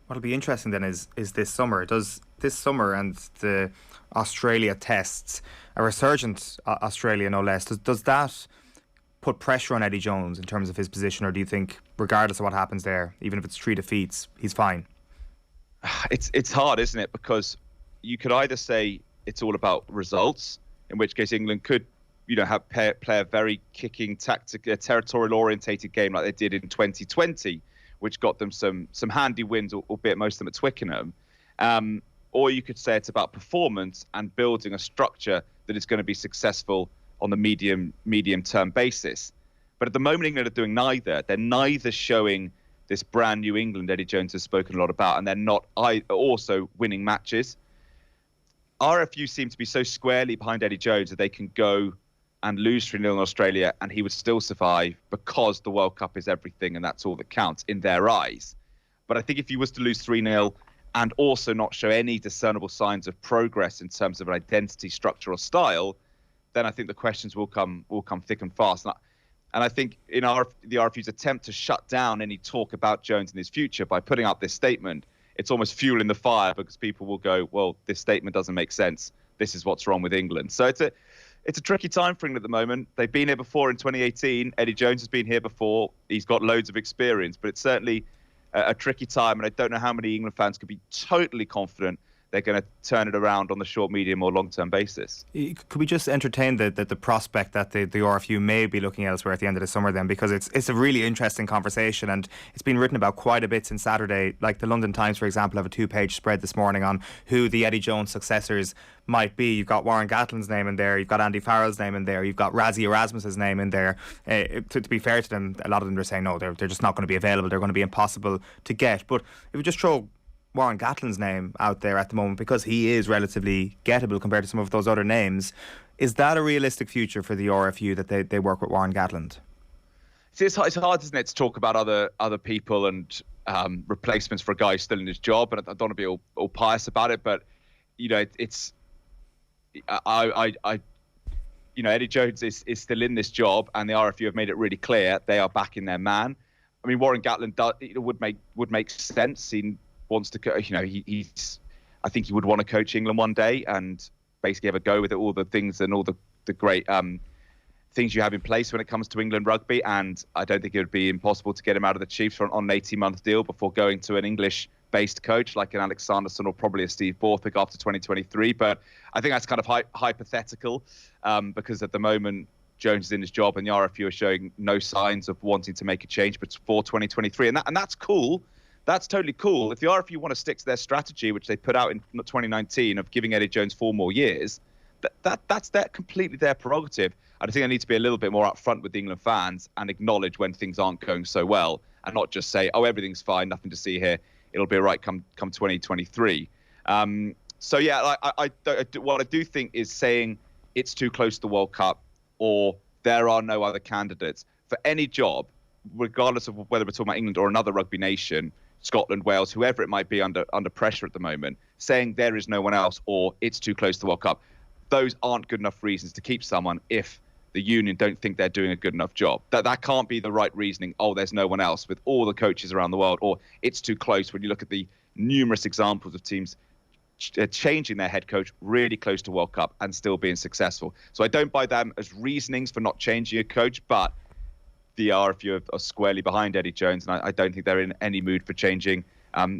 What'll be interesting then is this summer. Does this summer and the Australia tests, a resurgent Australia no less, does that put pressure on Eddie Jones in terms of his position, or do you think, regardless of what happens there, even if it's 3 defeats, he's fine? It's hard, isn't it? Because you could either say it's all about results, in which case England could, play a very kicking, territorial orientated game like they did in 2020, which got them some handy wins, albeit most of them at Twickenham. Or you could say it's about performance and building a structure that is going to be successful on the medium term basis. But at the moment, England are doing neither. They're neither showing this brand new England Eddie Jones has spoken a lot about, and they're not also winning matches. RFU seem to be so squarely behind Eddie Jones that they can go and lose 3-0 in Australia and he would still survive, because the World Cup is everything and that's all that counts in their eyes. But I think if he was to lose 3-0 and also not show any discernible signs of progress in terms of an identity, structure or style, then I think the questions will come thick and fast. And I think in the RFU's attempt to shut down any talk about Jones and his future by putting out this statement, it's almost fuel in the fire, because people will go, well, this statement doesn't make sense. This is what's wrong with England. So it's a tricky time for England at the moment. They've been here before in 2018. Eddie Jones has been here before. He's got loads of experience, but it's certainly a tricky time. And I don't know how many England fans could be totally confident they're going to turn it around on the short, medium or long-term basis. Could we just entertain the prospect that the RFU may be looking elsewhere at the end of the summer then? Because it's a really interesting conversation, and it's been written about quite a bit since Saturday. Like the London Times, for example, have a 2-page spread this morning on who the Eddie Jones successors might be. You've got Warren Gatlin's name in there, you've got Andy Farrell's name in there, you've got Razzie Erasmus's name in there. To be fair to them, a lot of them are saying no, they're just not going to be available, they're going to be impossible to get. But if we just throw Warren Gatlin's name out there at the moment, because he is relatively gettable compared to some of those other names, is that a realistic future for the RFU that they work with Warren Gatland? It's hard, isn't it, to talk about other people and replacements for a guy still in his job, and I don't want to be all pious about it, but Eddie Jones is still in this job, and the RFU have made it really clear they are backing their man. I mean, Warren Gatland would make sense. He wants to, he's I think he would want to coach England one day and basically have a go with it, all the things and all the great things you have in place when it comes to England rugby. And I don't think it would be impossible to get him out of the Chiefs on an 18-month deal before going to an English-based coach like an Alex Sanderson or probably a Steve Borthwick after 2023. But I think that's kind of hypothetical because at the moment, Jones is in his job and the RFU are showing no signs of wanting to make a change before 2023. And that's cool. That's totally cool. If the RFU want to stick to their strategy, which they put out in 2019 of giving Eddie Jones 4 more years, that's completely their prerogative. I think they need to be a little bit more upfront with the England fans and acknowledge when things aren't going so well and not just say, oh, everything's fine, nothing to see here. It'll be all right come 2023. So, yeah, what I do think is saying it's too close to the World Cup or there are no other candidates for any job, regardless of whether we're talking about England or another rugby nation, Scotland, Wales, whoever it might be under pressure at the moment, saying there is no one else or it's too close to the World Cup. Those aren't good enough reasons to keep someone if the union don't think they're doing a good enough job. That can't be the right reasoning. Oh, there's no one else with all the coaches around the world, or it's too close when you look at the numerous examples of teams changing their head coach really close to World Cup and still being successful. So I don't buy them as reasonings for not changing a coach, but the RFU are squarely behind Eddie Jones, and I don't think they're in any mood for changing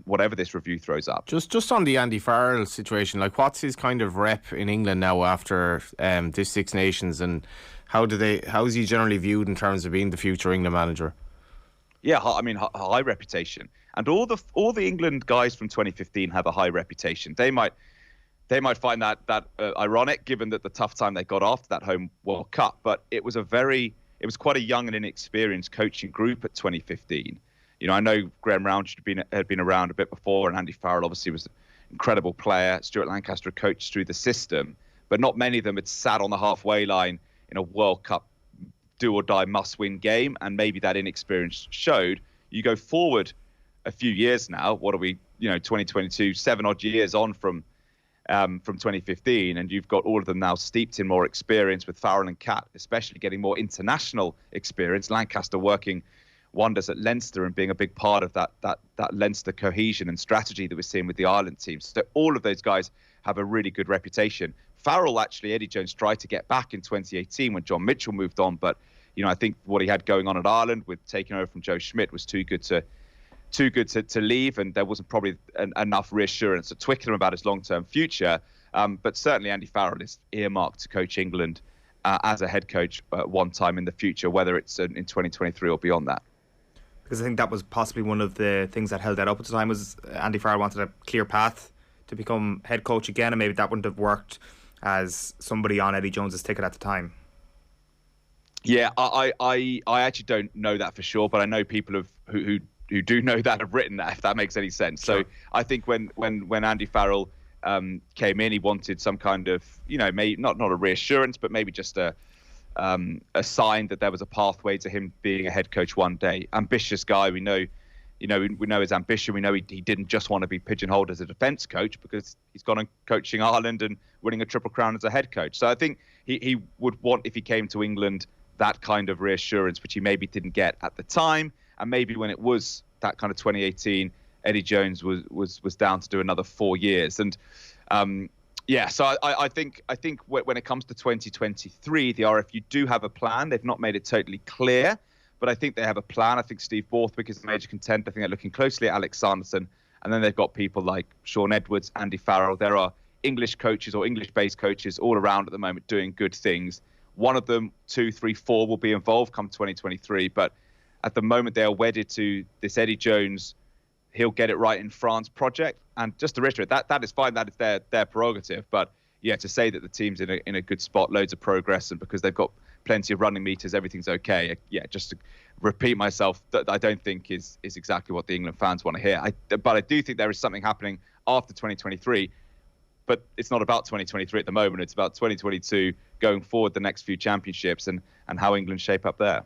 whatever this review throws up. Just on the Andy Farrell situation, like what's his kind of rep in England now after this Six Nations, and how is he generally viewed in terms of being the future England manager? Yeah, I mean, high reputation, and all the England guys from 2015 have a high reputation. They might find that ironic, given that the tough time they got after that home World Cup, but it was quite a young and inexperienced coaching group at 2015. You know, I know Graham Round had been around a bit before, and Andy Farrell obviously was an incredible player. Stuart Lancaster coached through the system, but not many of them had sat on the halfway line in a World Cup do-or-die must-win game, and maybe that inexperience showed. You go forward a few years now, what are we, 2022, 7-odd years on from 2015, and you've got all of them now steeped in more experience with Farrell and Catt, especially getting more international experience. Lancaster working wonders at Leinster and being a big part of that Leinster cohesion and strategy that we're seeing with the Ireland teams. So all of those guys have a really good reputation. Farrell, actually, Eddie Jones tried to get back in 2018 when John Mitchell moved on, but I think what he had going on at Ireland with taking over from Joe Schmidt was too good to leave, and there wasn't probably enough reassurance at Twickenham about his long-term future. But certainly Andy Farrell is earmarked to coach England as a head coach at one time in the future, whether it's in 2023 or beyond that. Because I think that was possibly one of the things that held that up at the time, was Andy Farrell wanted a clear path to become head coach again, and maybe that wouldn't have worked as somebody on Eddie Jones's ticket at the time. Yeah, I actually don't know that for sure, but I know people who do know that have written that, if that makes any sense. Sure. So I think when Andy Farrell came in, he wanted some kind of, maybe not a reassurance, but maybe just a sign that there was a pathway to him being a head coach one day. Ambitious guy, we know his ambition. We know he didn't just want to be pigeonholed as a defence coach, because he's gone on coaching Ireland and winning a Triple Crown as a head coach. So I think he would want, if he came to England, that kind of reassurance, which he maybe didn't get at the time. And maybe when it was that kind of 2018, Eddie Jones was down to do another 4 years. And so I think when it comes to 2023, the RFU do have a plan. They've not made it totally clear, but I think they have a plan. I think Steve Borthwick is a major contender. I think they're looking closely at Alex Sanderson. And then they've got people like Sean Edwards, Andy Farrell. There are English coaches or English-based coaches all around at the moment doing good things. One of them, 2, 3, 4 will be involved come 2023. But at the moment, they are wedded to this Eddie Jones, he'll get it right in France project. And just to reiterate, that is fine. That is their prerogative. But yeah, to say that the team's in a good spot, loads of progress, and because they've got plenty of running meters, everything's okay. Yeah, just to repeat myself, that I don't think is exactly what the England fans want to hear. But I do think there is something happening after 2023. But it's not about 2023 at the moment. It's about 2022 going forward, the next few championships, and how England shape up there.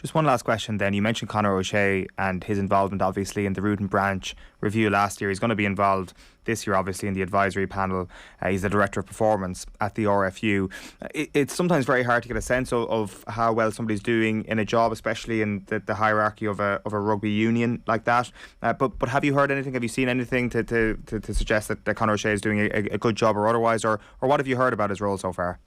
Just one last question then. You mentioned Conor O'Shea and his involvement obviously in the Root and Branch review last year. He's going to be involved this year obviously in the advisory panel. He's the Director of Performance at the RFU. It's sometimes very hard to get a sense of how well somebody's doing in a job, especially in the hierarchy of a rugby union like that. But have you heard anything? Have you seen anything to suggest that Conor O'Shea is doing a good job or otherwise? Or what have you heard about his role so far?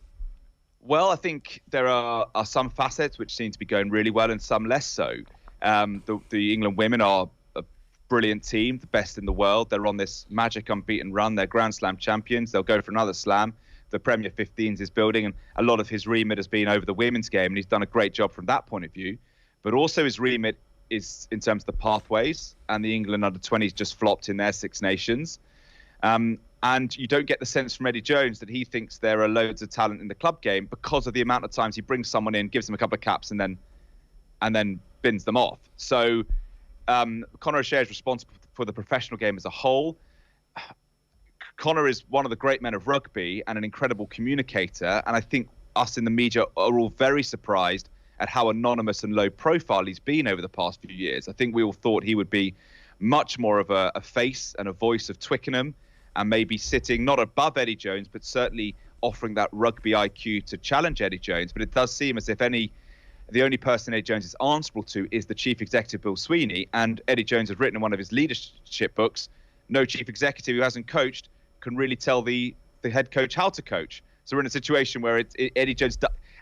Well, I think there are some facets which seem to be going really well and some less so. The England women are a brilliant team, the best in the world. They're on this magic unbeaten run. They're Grand Slam champions. They'll go for another slam. The Premier 15s is building, and a lot of his remit has been over the women's game, and he's done a great job from that point of view. But also his remit is in terms of the pathways, and the England under-20s just flopped in their Six Nations. And you don't get the sense from Eddie Jones that he thinks there are loads of talent in the club game because of the amount of times he brings someone in, gives them a couple of caps, and then bins them off. So Conor O'Shea is responsible for the professional game as a whole. Conor is one of the great men of rugby and an incredible communicator. And I think us in the media are all very surprised at how anonymous and low profile he's been over the past few years. I think we all thought he would be much more of a face and a voice of Twickenham, and maybe sitting not above Eddie Jones, but certainly offering that rugby IQ to challenge Eddie Jones. But it does seem as if the only person Eddie Jones is answerable to is the chief executive, Bill Sweeney. And Eddie Jones has written in one of his leadership books, no chief executive who hasn't coached can really tell the head coach how to coach. So we're in a situation where Eddie Jones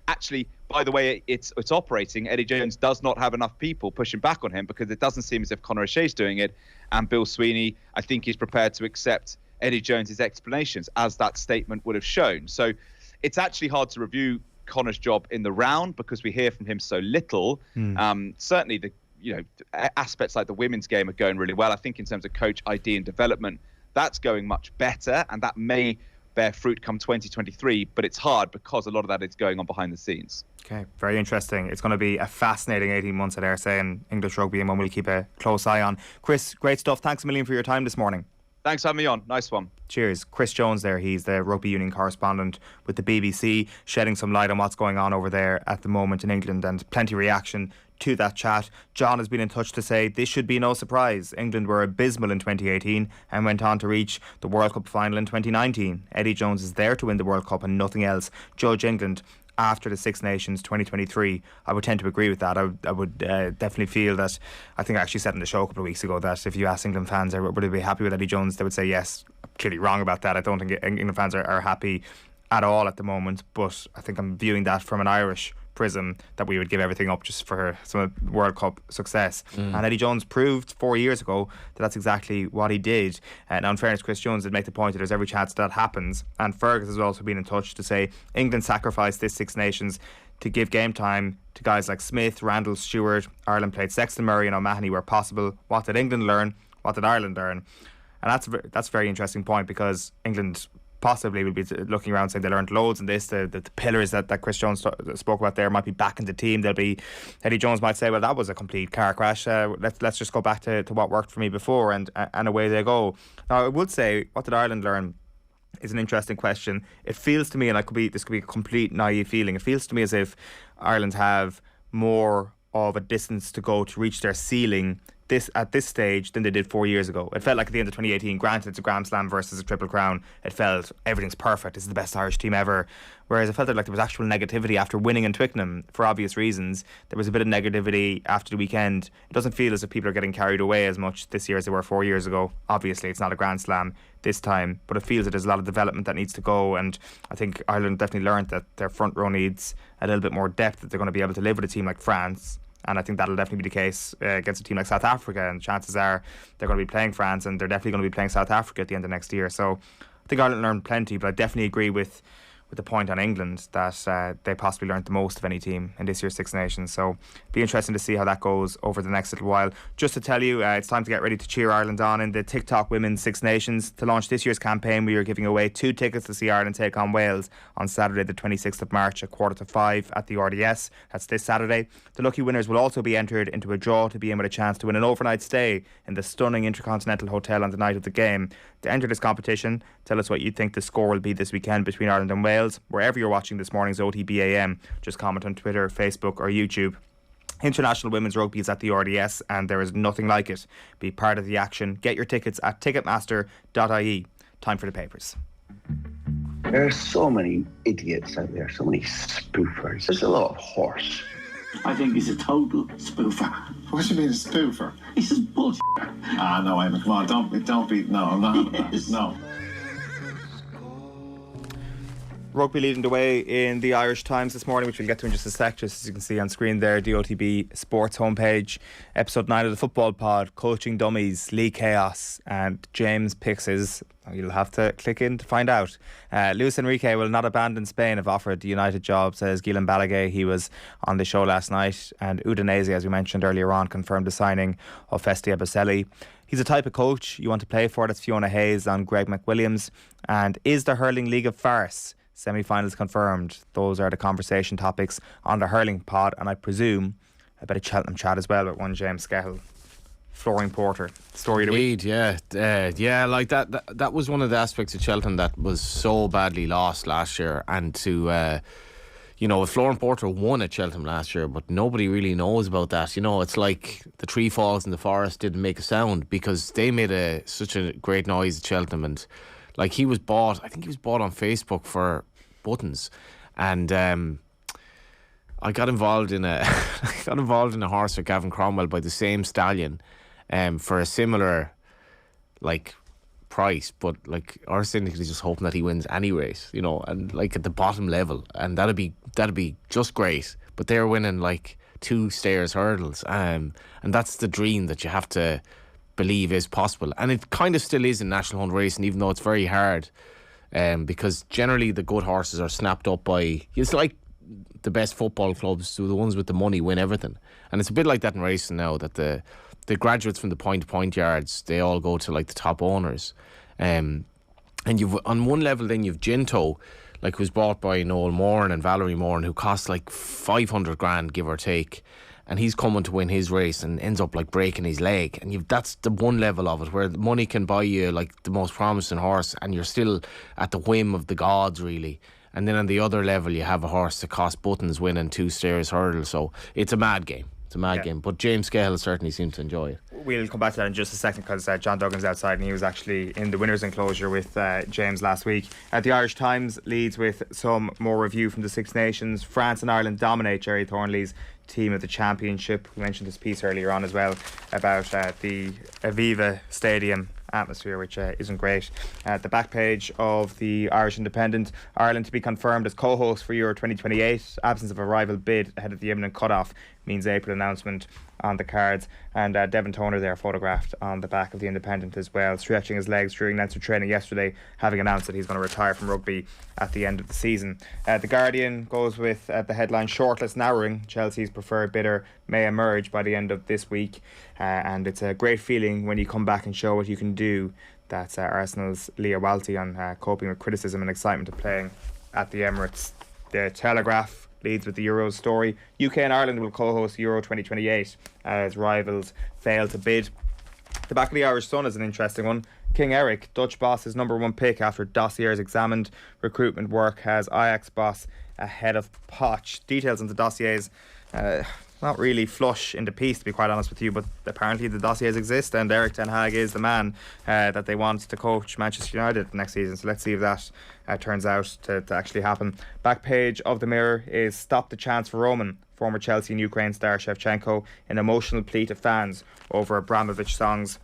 actually, by the way it's operating, Eddie Jones does not have enough people pushing back on him, because it doesn't seem as if Conor O'Shea's doing it. And Bill Sweeney, I think, is prepared to accept Eddie Jones's explanations, as that statement would have shown. So it's actually hard to review Conor's job in the round because we hear from him so little. Certainly the aspects like the women's game are going really well. I think in terms of coach ID and development, that's going much better, and that may bear fruit come 2023, but it's hard because a lot of that is going on behind the scenes. Okay, very interesting. It's going to be a fascinating 18 months, I dare say, in English rugby, and one we'll keep a close eye on. Chris, great stuff. Thanks a million for your time this morning. Thanks for having me on. Nice one. Cheers. Chris Jones there. He's the rugby union correspondent with the BBC, shedding some light on what's going on over there at the moment in England, and plenty of reaction to that chat. John has been in touch to say this should be no surprise. England were abysmal in 2018 and went on to reach the World Cup final in 2019. Eddie Jones is there to win the World Cup and nothing else. Judge England after the Six Nations 2023. I would tend to agree with that. I would definitely feel that. I think I actually said in the show a couple of weeks ago that if you ask England fans would they be happy with Eddie Jones, they would say yes. I'm clearly wrong about that. I don't think England fans are happy at all at the moment, but I think I'm viewing that from an Irish prism, that we would give everything up just for some World Cup success. And Eddie Jones proved 4 years ago that that's exactly what he did. Now, in fairness, Chris Jones did make the point that there's every chance that happens, and Fergus has also been in touch to say England sacrificed this Six Nations to give game time to guys like Smith, Randall, Stewart. Ireland played Sexton, Murray and O'Mahony where possible. What did England learn? What did Ireland learn? And that's a very interesting point, because England possibly will be looking around saying they learned loads in this. The pillars that Chris Jones spoke about there might be back in the team. Eddie Jones might say, well, that was a complete car crash. Let's just go back to what worked for me before, and away they go. Now, I would say, what did Ireland learn is an interesting question. It feels to me, and this could be a complete naive feeling, it feels to me as if Ireland have more of a distance to go to reach their ceiling at this stage than they did 4 years ago. It felt like at the end of 2018, granted it's a Grand Slam versus a Triple Crown, it felt everything's perfect, this is the best Irish team ever. Whereas I felt like there was actual negativity after winning in Twickenham for obvious reasons. There was a bit of negativity after the weekend. It doesn't feel as if people are getting carried away as much this year as they were 4 years ago. Obviously it's not a Grand Slam this time, but it feels that there's a lot of development that needs to go, and I think Ireland definitely learned that their front row needs a little bit more depth, that they're going to be able to live with a team like France. And I think that'll definitely be the case against a team like South Africa, and chances are they're going to be playing France, and they're definitely going to be playing South Africa at the end of next year. So I think Ireland learned plenty, but I definitely agree with the point on England that they possibly learned the most of any team in this year's Six Nations. So it'll be interesting to see how that goes over the next little while. Just to tell you, it's time to get ready to cheer Ireland on in the TikTok Women's Six Nations. To launch this year's campaign, we are giving away 2 tickets to see Ireland take on Wales on Saturday the 26th of March at 4:45 at the RDS. That's this Saturday. The lucky winners will also be entered into a draw to be in with a chance to win an overnight stay in the stunning Intercontinental Hotel on the night of the game. To enter this competition, tell us what you think the score will be this weekend between Ireland and Wales. Wherever you're watching this morning's OTB AM, just comment on Twitter, Facebook or YouTube International Women's Rugby is at the RDS and there is nothing like it. Be part of the action. Get your tickets at ticketmaster.ie. Time for the papers. There are so many idiots out there, so many spoofers. There's a lot of horse. I think he's a total spoofer. What do you mean a spoofer? He's just bullshit. Ah, no, Eamon, come on, don't be, no, I'm not, Yes. no. Rugby leading the way in the Irish Times this morning, which we'll get to in just a sec. Just as you can see on screen there, the OTB Sports homepage, episode 9 of the Football Pod, Coaching Dummies, League Chaos, and James picks his. You'll have to click in to find out. Luis Enrique will not abandon Spain if offered the United job, says Guillem Balaguer. He was on the show last night. And Udinese, as we mentioned earlier on, confirmed the signing of Festia Baselli. He's a type of coach you want to play for. That's Fiona Hayes on Greg McWilliams. And is the hurling league a farce? Semi-finals confirmed. Those are the conversation topics on the hurling pod, and I presume a bit of Cheltenham chat as well with one James Skehill. Flooring Porter, story of the week. Yeah, like that was one of the aspects of Cheltenham that was so badly lost last year, and to Flooring Porter won at Cheltenham last year, but nobody really knows about that. It's like the tree falls in the forest didn't make a sound because they made such a great noise at Cheltenham, and like he was bought on Facebook for buttons, and I got involved in a horse with Gavin Cromwell by the same stallion, for a similar like price, but like our syndicate is just hoping that he wins any race, and like at the bottom level, and that'd be just great. But they're winning like 2 stairs hurdles, and that's the dream that you have to believe is possible, and it kind of still is in national hunt racing, even though it's very hard. Because generally the good horses are snapped up by, it's like the best football clubs, so the ones with the money win everything, and it's a bit like that in racing now, that the graduates from the point yards, they all go to like the top owners, and you've on one level then you've Ginto, like who's bought by Noel Moran and Valerie Moran, who costs like 500 grand give or take, and he's coming to win his race and ends up like breaking his leg, and that's the one level of it where money can buy you like the most promising horse and you're still at the whim of the gods really. And then on the other level you have a horse that costs buttons winning 2 stairs hurdle, so it's a mad game. Game, but James Skehill certainly seemed to enjoy it. We'll come back to that in just a second because John Duggan's outside and he was actually in the winners' enclosure with James last week. The Irish Times leads with some more review from the Six Nations. France and Ireland dominate Jerry Thornley's team of the championship. We mentioned this piece earlier on as well about the Aviva Stadium atmosphere, which isn't great. At the back page of the Irish Independent, Ireland to be confirmed as co-host for Euro 2028. Absence of a rival bid ahead of the imminent cut-off means April announcement on the cards. And Devon Toner there photographed on the back of the Independent as well, stretching his legs during Leinster training yesterday, having announced that he's going to retire from rugby at the end of the season. The Guardian goes with the headline, shortlist narrowing, Chelsea's preferred bidder may emerge by the end of this week, and it's a great feeling when you come back and show what you can do. That's Arsenal's Leah Walty on coping with criticism and excitement of playing at the Emirates. The Telegraph leads with the Euros story. UK and Ireland will co-host Euro 2028 as rivals fail to bid. The back of the Irish Sun is an interesting one. King Eric, Dutch boss's number 1 pick after dossiers examined. Recruitment work has Ajax boss ahead of Poch. Details on the dossiers not really flush in the piece, to be quite honest with you, but apparently the dossiers exist and Eric Ten Hag is the man that they want to coach Manchester United next season. So let's see if that turns out to actually happen. Back page of the Mirror is Stop the Chance for Roman. Former Chelsea and Ukraine star Shevchenko, an emotional plea to fans over Abramovich songs.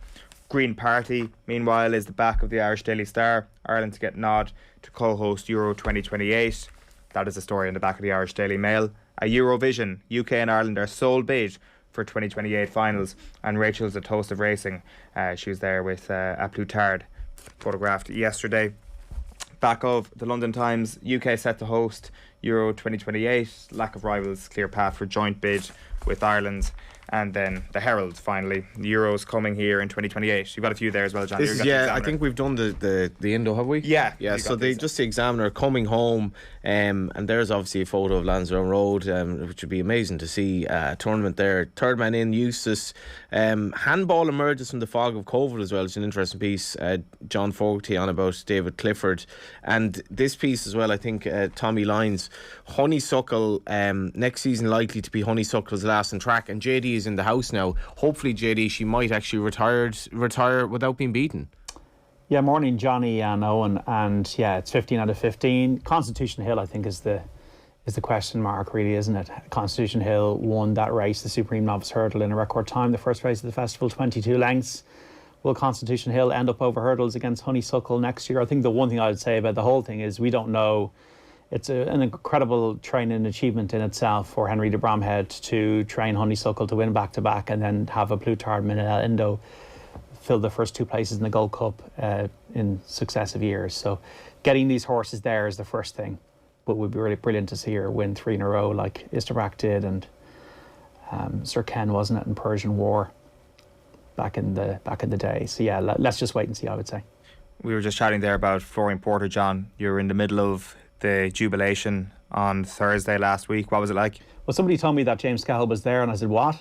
Green Party, meanwhile, is the back of the Irish Daily Star. Ireland to get nod to co-host Euro 2028. That is the story in the back of the Irish Daily Mail. A Eurovision, UK and Ireland are sole bid for 2028 finals, and Rachel's a toast of racing. She was there with a Plutard, photographed yesterday. Back of the London Times, UK set to host Euro 2028, lack of rivals, clear path for joint bid with Ireland. And then the Herald, finally, the Euros coming here in 2028. You've got a few there as well, John. I think we've done the Indo, have we? Yeah. So the Examiner coming home, and there's obviously a photo of Lansdowne Road, which would be amazing to see a tournament there. Third man in, Eustace. Handball emerges from the fog of COVID as well. It's an interesting piece. John Fogarty on about David Clifford, and this piece as well. I think Tommy Lyons, Honeysuckle, next season likely to be Honeysuckle's last class and track, and JD is in the house now. Hopefully, JD, she might actually retire without being beaten. Yeah, morning, Johnny and Eoin, and yeah, it's 15 out of 15. Constitution Hill, I think, is the question mark, really, isn't it? Constitution Hill won that race, the Supreme Novice Hurdle, in a record time. The first race of the festival, 22 lengths. Will Constitution Hill end up over hurdles against Honeysuckle next year? I think the one thing I would say about the whole thing is we don't know. It's an incredible training achievement in itself for Henry de Bromhead to train Honeysuckle to win back-to-back and then have a Plutard Minel Indo fill the first two places in the Gold Cup in successive years. So getting these horses there is the first thing. But it would be really brilliant to see her win 3 in a row like Isterbrak did, and Sir Ken, wasn't it, in Persian War back in the day. So yeah, let's just wait and see, I would say. We were just chatting there about Florian Porter, John. You were in the middle of the jubilation on Thursday last week. What was it like? Well, somebody told me that James Cahill was there, and I said, what?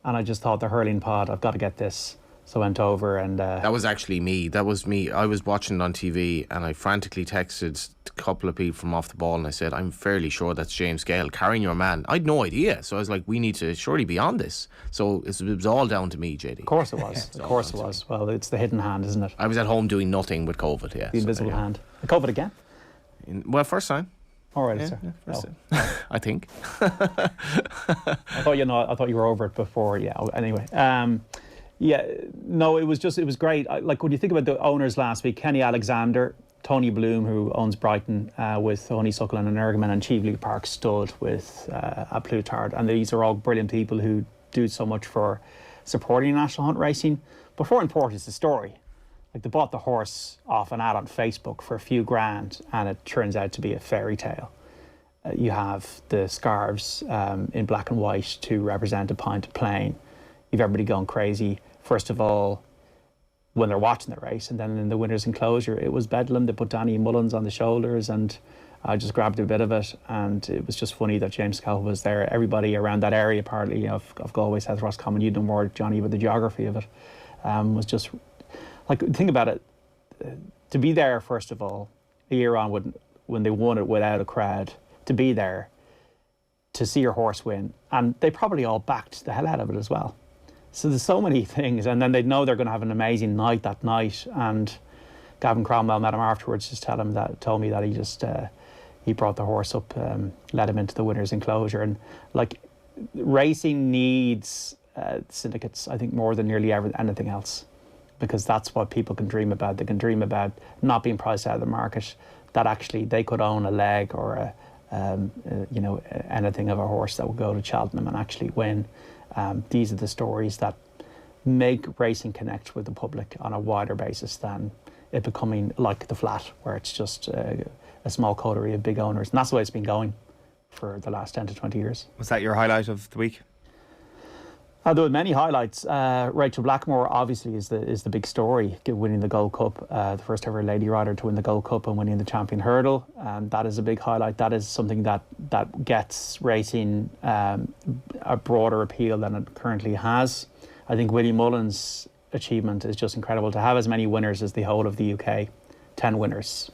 And I just thought, the hurling pod, I've got to get this. So I went over and... that was actually me. That was me. I was watching it on TV and I frantically texted a couple of people from off the ball and I said, I'm fairly sure that's James Gale carrying your man. I had no idea. So I was like, we need to surely be on this. So it was all down to me, JD. Of course it was. Of course it was. Well, it's the hidden hand, isn't it? I was at home doing nothing with COVID, yeah. The invisible hand. COVID again? Well, first time. All right, yeah, sir. I think. I thought you were over it before. Yeah. Anyway. Yeah, no, it was great. Like when you think about the owners last week, Kenny Alexander, Tony Bloom, who owns Brighton with Honeysuckle and Energman, and Cheveley Park Stud with a Plutard. And these are all brilliant people who do so much for supporting national hunt racing. But more important is the story. Like, they bought the horse off an ad on Facebook for a few grand, and it turns out to be a fairy tale. You have the scarves in black and white to represent a pint of plain. You've everybody going crazy. First of all, when they're watching the race, and then in the winner's enclosure, it was bedlam. They put Danny Mullins on the shoulders, and I just grabbed a bit of it, and it was just funny that James Cahill was there. Everybody around that area, apparently, of Galway, South Roscommon, you'd know more, Johnny, about the geography of it, was just, like, think about it, to be there, first of all, a year on when they won it without a crowd, to be there, to see your horse win, and they probably all backed the hell out of it as well. So there's so many things, and then they'd know they're going to have an amazing night that night. And Gavin Cromwell met him afterwards, just told me that he just he brought the horse up, led him into the winner's enclosure, and like, racing needs syndicates, I think, more than nearly anything else, because that's what people can dream about. They can dream about not being priced out of the market, that actually they could own a leg or anything of a horse that would go to Cheltenham and actually win. These are the stories that make racing connect with the public on a wider basis than it becoming like the flat, where it's just a small coterie of big owners. And that's the way it's been going for the last 10 to 20 years. Was that your highlight of the week? There were many highlights. Rachel Blackmore obviously is the big story, winning the Gold Cup, the first ever lady rider to win the Gold Cup and winning the Champion Hurdle. That is a big highlight. That is something that gets racing a broader appeal than it currently has. I think Willie Mullins' achievement is just incredible. To have as many winners as the whole of the UK, 10 winners,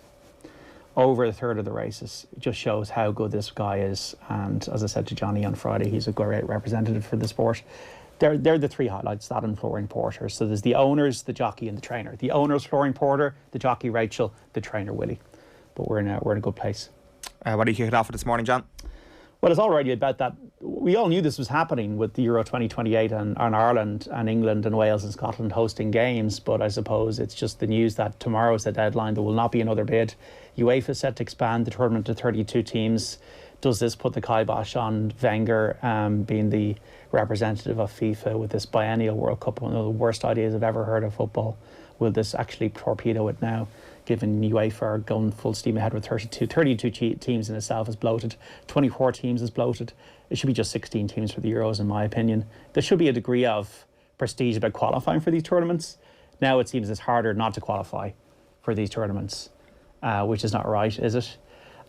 over a third of the races, it just shows how good this guy is. And as I said to Johnny on Friday, he's a great representative for the sport. They're the three highlights, that and Florian Porter. So there's the owners, the jockey, and the trainer. The owners, Florian Porter; the jockey, Rachel; the trainer, Willie. But we're in a good place. What do you kick it off with this morning, John? Well, it's already about that. We all knew this was happening with the Euro 2028 and Ireland and England and Wales and Scotland hosting games. But I suppose it's just the news that tomorrow's the deadline. There will not be another bid. UEFA is set to expand the tournament to 32 teams. Does this put the kibosh on Wenger being the representative of FIFA with this biennial World Cup? One of the worst ideas I've ever heard of football. Will this actually torpedo it now, given UEFA are going full steam ahead with 32 teams in itself is bloated. 24 teams is bloated. It should be just 16 teams for the Euros, in my opinion. There should be a degree of prestige about qualifying for these tournaments. Now it seems it's harder not to qualify for these tournaments, which is not right, is it?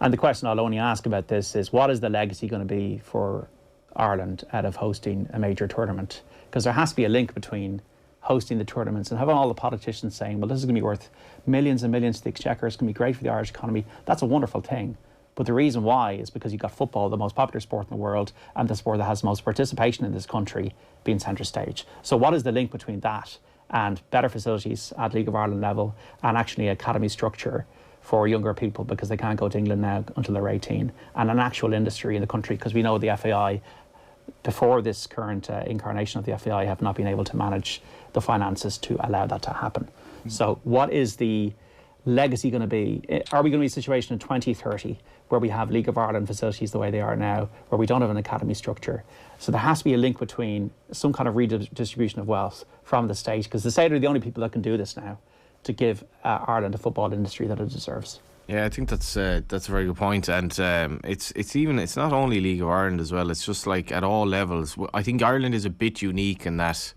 And the question I'll only ask about this is, what is the legacy going to be for Ireland out of hosting a major tournament? Because there has to be a link between hosting the tournaments and having all the politicians saying, well, this is going to be worth millions and millions to the exchequer, it's going to be great for the Irish economy. That's a wonderful thing. But the reason why is because you've got football, the most popular sport in the world, and the sport that has the most participation in this country, being centre stage. So what is the link between that and better facilities at League of Ireland level and actually academy structure for younger people, because they can't go to England now until they're 18, and an actual industry in the country, because we know the FAI, before this current incarnation of the FAI, have not been able to manage the finances to allow that to happen. So what is the legacy going to be? Are we going to be in a situation in 2030 where we have League of Ireland facilities the way they are now, where we don't have an academy structure? So there has to be a link between some kind of redistribution of wealth from the state, because the state are the only people that can do this now, to give Ireland a football industry that it deserves. Yeah, I think that's a very good point, and it's not only League of Ireland as well. It's just like at all levels. I think Ireland is a bit unique in that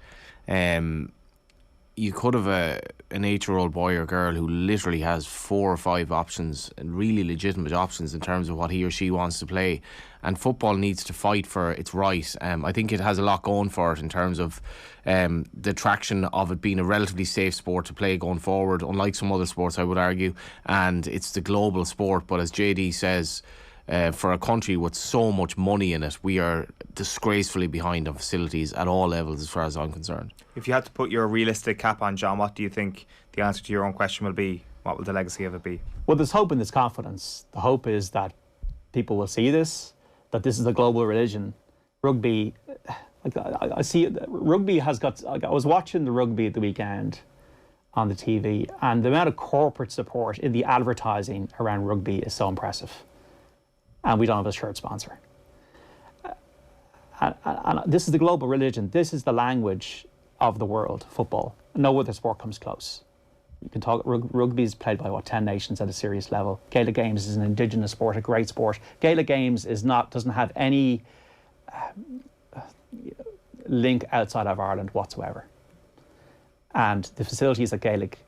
you could have an 8-year-old boy or girl who literally has 4 or 5 options, and really legitimate options in terms of what he or she wants to play. And football needs to fight for its right. I think it has a lot going for it in terms of the traction of it being a relatively safe sport to play going forward, unlike some other sports, I would argue. And it's the global sport. But as JD says, for a country with so much money in it, we are disgracefully behind on facilities at all levels, as far as I'm concerned. If you had to put your realistic cap on, John, what do you think the answer to your own question will be? What will the legacy of it be? Well, there's hope and there's confidence. The hope is that people will see this, that this is a global religion. Rugby, I see rugby has got. I was watching the rugby at the weekend on the TV, and the amount of corporate support in the advertising around rugby is so impressive. And we don't have a shirt sponsor. And this is the global religion. This is the language of the world, football. No other sport comes close. You can talk, rugby is played by 10 nations at a serious level. Gaelic games is an indigenous sport, a great sport. Gaelic games doesn't have any link outside of Ireland whatsoever. And the facilities at Gaelic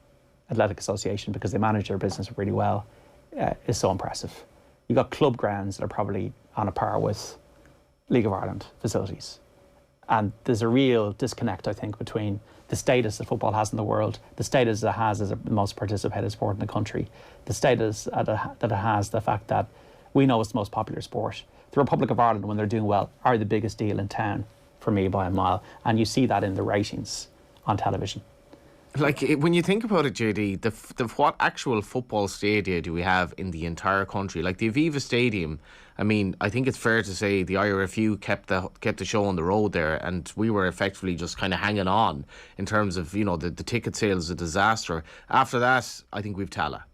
Athletic Association, because they manage their business really well, is so impressive. You've got club grounds that are probably on a par with League of Ireland facilities. And there's a real disconnect, I think, between the status that football has in the world, the status it has as the most participated sport in the country, the status that it has, the fact that we know it's the most popular sport. The Republic of Ireland, when they're doing well, are the biggest deal in town, for me, by a mile. And you see that in the ratings on television. Like, when you think about it, JD, the what actual football stadia do we have in the entire country? Like the Aviva Stadium, I mean, I think it's fair to say the IRFU kept the show on the road there, and we were effectively just kind of hanging on in terms of, you know, the ticket sales, a disaster. After that, I think we've Tala,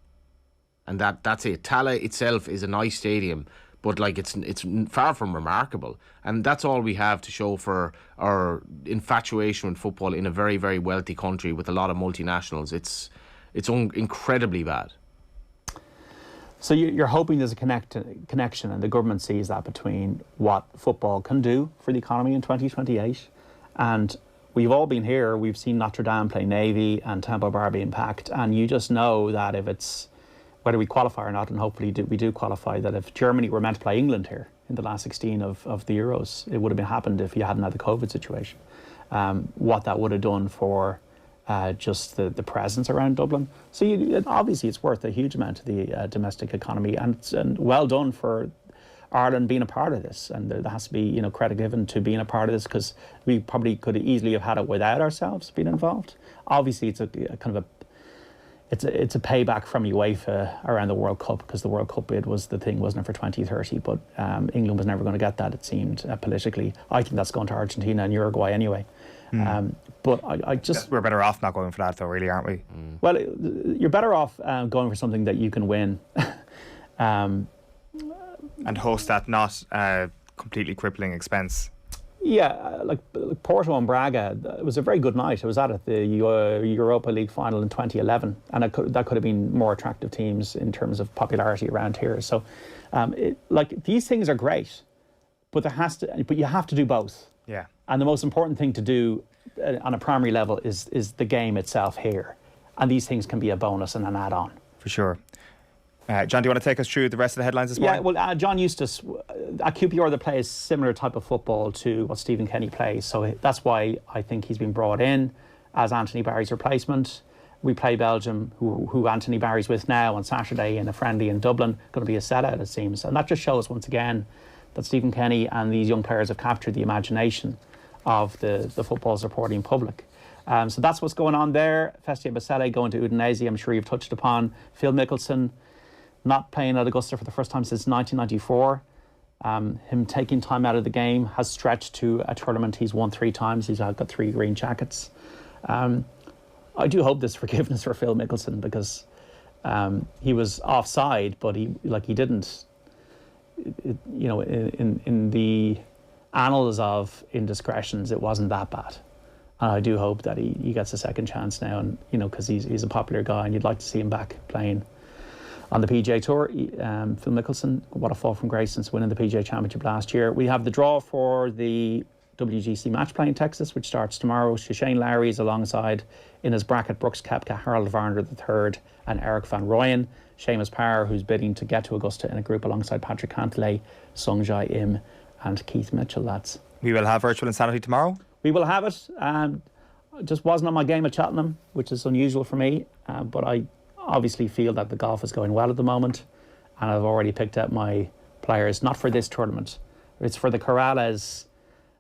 and that's it. Tala itself is a nice stadium, but like it's far from remarkable, and that's all we have to show for our infatuation with football in a very, very wealthy country with a lot of multinationals. It's incredibly bad. So you're hoping there's a connection, and the government sees that, between what football can do for the economy in 2028. And we've all been here, we've seen Notre Dame play Navy and Temple Bar being packed, and you just know that if it's, whether we qualify or not, and hopefully we do qualify, that if Germany were meant to play England here in the last 16 of the Euros, it would have happened if you hadn't had the COVID situation. What that would have done for just the presence around Dublin. So obviously it's worth a huge amount to the domestic economy, and well done for Ireland being a part of this. And there has to be, you know, credit given to being a part of this, because we probably could easily have had it without ourselves being involved. Obviously it's a kind of it's a payback from UEFA around the World Cup, because the World Cup bid was the thing, wasn't it, for 2030? But England was never going to get that, it seemed, politically. I think that's going to Argentina and Uruguay anyway. But I just... We're better off not going for that, though, really, aren't we? Well, you're better off going for something that you can win. And host that, not completely crippling expense. Yeah, like Porto and Braga, it was a very good night. I was at the Europa League final in 2011, and that could have been more attractive teams in terms of popularity around here. So, these things are great, but you have to do both. Yeah. And the most important thing to do on a primary level is the game itself here, and these things can be a bonus and an add-on. For sure. John, do you want to take us through the rest of the headlines this morning? Yeah, well, John Eustace at QPR, they play a similar type of football to what Stephen Kenny plays. So that's why I think he's been brought in as Anthony Barry's replacement. We play Belgium, who Anthony Barry's with now, on Saturday in a friendly in Dublin. Going to be a sellout, it seems. And that just shows, once again, that Stephen Kenny and these young players have captured the imagination of the football supporting public. So that's what's going on there. Festia Basele going to Udinese, I'm sure you've touched upon. Phil Mickelson not playing at Augusta for the first time since 1994. Him taking time out of the game has stretched to a tournament he's won 3 times. He's got 3 green jackets. I do hope there's forgiveness for Phil Mickelson, because he was offside, but he didn't, in the annals of indiscretions, it wasn't that bad. And I do hope that he gets a second chance now, and because he's a popular guy and you'd like to see him back playing on the PGA Tour. Phil Mickelson, what a fall from grace since winning the PGA Championship last year. We have the draw for the WGC match play in Texas, which starts tomorrow. Shane Lowry is alongside, in his bracket, Brooks Koepka, Harold Varner III and Eric Van Rooyen. Seamus Power, who's bidding to get to Augusta in a group alongside Patrick Cantlay, Sung Jae Im and Keith Mitchell, lads. We will have Virtual Insanity tomorrow? We will have it. Just wasn't on my game at Cheltenham, which is unusual for me, but I obviously feel that the golf is going well at the moment, and I've already picked out my players, not for this tournament. It's for the Corrales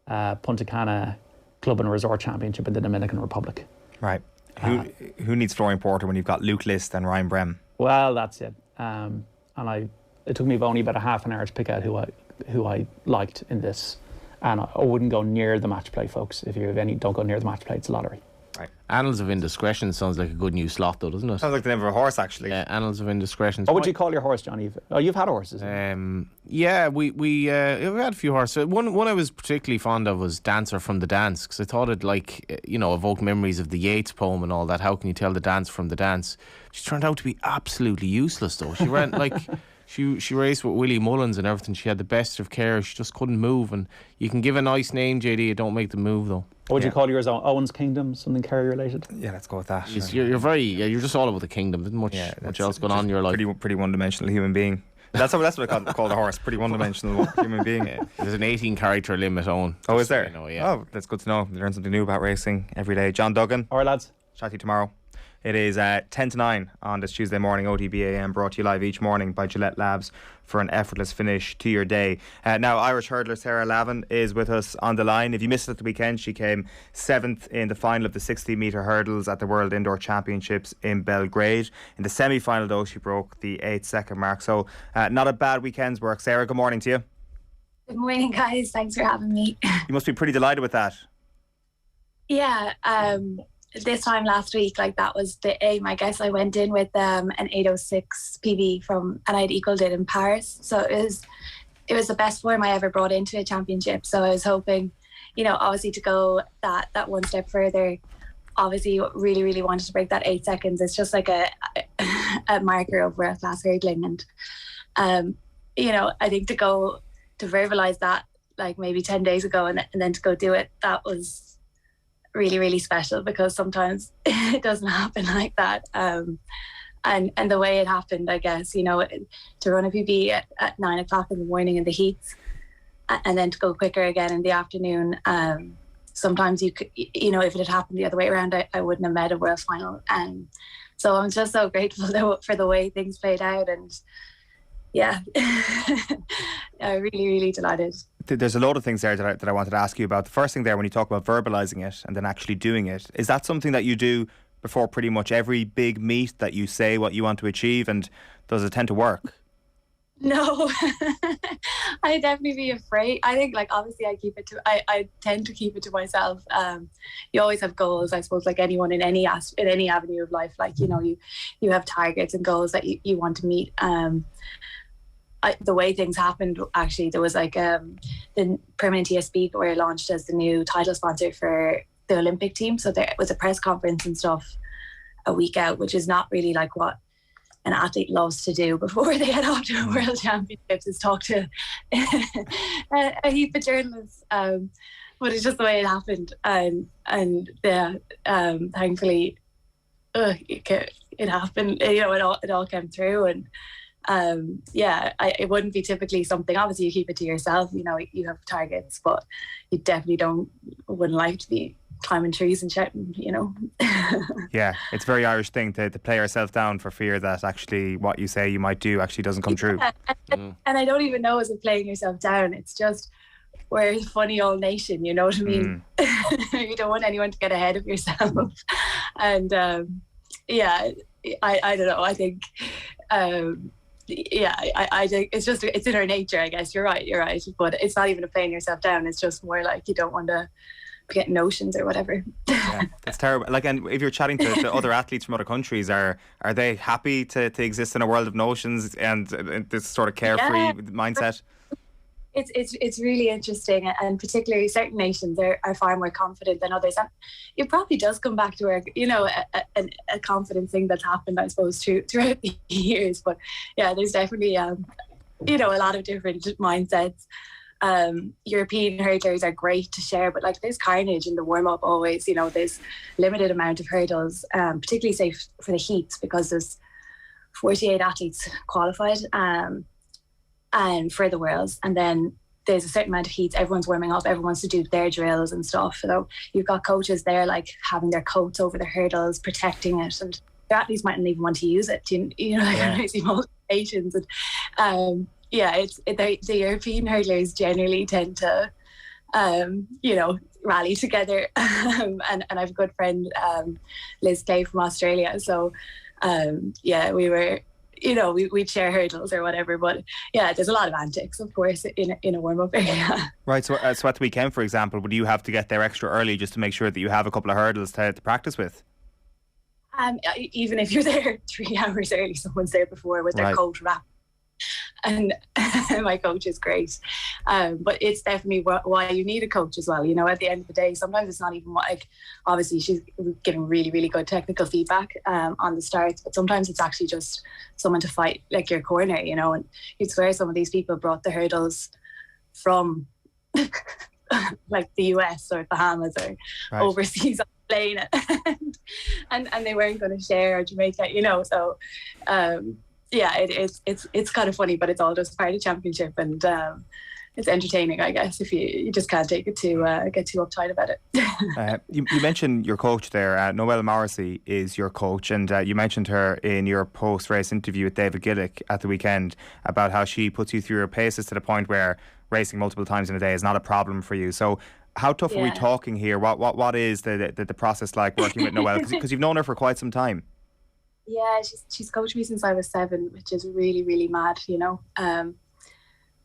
Punta Cana Club and Resort Championship in the Dominican Republic. Right. Who needs Florian Porter when you've got Luke List and Ryan Brem? Well, that's it. And it took me only about a half an hour to pick out who I liked in this. And I wouldn't go near the match play, folks. If you have any, don't go near the match play. It's a lottery. Right. Annals of Indiscretion sounds like a good new slot, though, doesn't it? Sounds like the name of a horse, actually. Yeah, Annals of Indiscretion. What would you call your horse, Johnny? You've had horses. Yeah, we had a few horses. One I was particularly fond of was Dancer from the Dance, because I thought it evoked memories of the Yeats poem and all that. How can you tell the dance from the dance? She turned out to be absolutely useless, though. She ran She raced with Willie Mullins and everything. She had the best of care. She just couldn't move. And you can give a nice name, JD. It don't make them move, though. What would you call yours? Owen's Kingdom? Something Kerry related? Yeah, let's go with that. You're just all about the kingdom. There's much else going on in your life. Pretty one-dimensional human being. That's what I call the horse. Pretty one-dimensional human being. Yeah. There's an 18-character limit, Owen. Oh, is there? Yeah. Oh, that's good to know. You learn something new about racing every day. John Duggan. All right, lads. Chat to you tomorrow. It is 10 to 9 on this Tuesday morning. OTB AM brought to you live each morning by Gillette Labs for an effortless finish to your day. Now, Irish hurdler Sarah Lavin is with us on the line. If you missed it at the weekend, she came 7th in the final of the 60-metre hurdles at the World Indoor Championships in Belgrade. In the semi-final, though, she broke the 8-second mark. So not a bad weekend's work. Sarah, good morning to you. Good morning, guys. Thanks for having me. You must be pretty delighted with that. Yeah, this time last week, that was the aim. I guess I went in with an 8:06 PB and I'd equaled it in Paris. So it was the best form I ever brought into a championship. So I was hoping, obviously to go that one step further. Obviously, really, really wanted to break that 8 seconds. It's just like a marker of world class hurdling, and I think to verbalise that maybe 10 days ago, and then to go do it, that was really, really special, because sometimes it doesn't happen like that. And the way it happened, I guess, to run a PB at 9 o'clock in the morning in the heats, and then to go quicker again in the afternoon. Sometimes you could, if it had happened the other way around, I wouldn't have made a world final. And so I'm just so grateful for the way things played out. And yeah, really, really delighted. There's a lot of things there that I wanted to ask you about. The first thing there, when you talk about verbalising it and then actually doing it, is that something that you do before pretty much every big meet, that you say what you want to achieve, and does it tend to work? No, I'd definitely be afraid. I think obviously I tend to keep it to myself. You always have goals, I suppose, like anyone in any avenue of life. You have targets and goals that you want to meet. The way things happened, actually, there was the Permanent TSB were launched as the new title sponsor for the Olympic team. So there was a press conference and stuff a week out, which is not really what an athlete loves to do before they head off to a world championships, is talk to a heap of journalists. But it's just the way it happened. And thankfully, it happened. It all came through. And it wouldn't be typically something. Obviously, you keep it to yourself. You have targets, but you definitely wouldn't like to be climbing trees and shouting, Yeah, it's a very Irish thing to play yourself down for fear that actually what you say you might do actually doesn't come true. And I don't even know is it playing yourself down. It's just we're a funny old nation, you know what I mean? You don't want anyone to get ahead of yourself. And I don't know. I think I think it's in our nature, I guess. You're right. But it's not even a playing yourself down. It's just more like you don't want to get notions or whatever. Yeah, that's terrible. Like, and if you're chatting to other athletes from other countries, are they happy to exist in a world of notions and this sort of carefree mindset? It's really interesting, and particularly certain nations are far more confident than others, and it probably does come back to a confidence thing that's happened, I suppose, throughout the years. But yeah, there's definitely a lot of different mindsets. European hurdlers are great to share, but like there's carnage in the warm-up always. There's limited amount of hurdles, particularly say for the heats, because there's 48 athletes qualified and for the Worlds, and then there's a certain amount of heats. Everyone's warming up, everyone wants to do their drills and stuff. So you've got coaches there like having their coats over the hurdles, protecting it, and the athletes mightn't even want to use it. I see multiplications. And the European hurdlers generally tend to rally together. And I have a good friend, Liz Clay from Australia. So we were, we'd share hurdles or whatever. But yeah, there's a lot of antics, of course, in a warm-up area. Right. So at the weekend, for example, would you have to get there extra early just to make sure that you have a couple of hurdles to practice with? Even if you're there 3 hours early, someone's there before with their coat wrapped. And my coach is great, but it's definitely why you need a coach as well. At the end of the day, sometimes it's not even obviously she's giving really, really good technical feedback on the start, but sometimes it's actually just someone to fight like your corner, and you'd swear some of these people brought the hurdles from like the US or Bahamas or overseas on the plane, and they weren't going to share, or Jamaica, so it's kind of funny, but it's all just part of championship, and it's entertaining, I guess, if you just can't take it get too uptight about it. You mentioned your coach there. Noelle Morrissey is your coach, and you mentioned her in your post-race interview with David Gaelic at the weekend about how she puts you through your paces to the point where racing multiple times in a day is not a problem for you. So how tough are we talking here? What is the process like working with Noelle? Because you've known her for quite some time. Yeah, she's coached me since I was 7, which is really, really mad,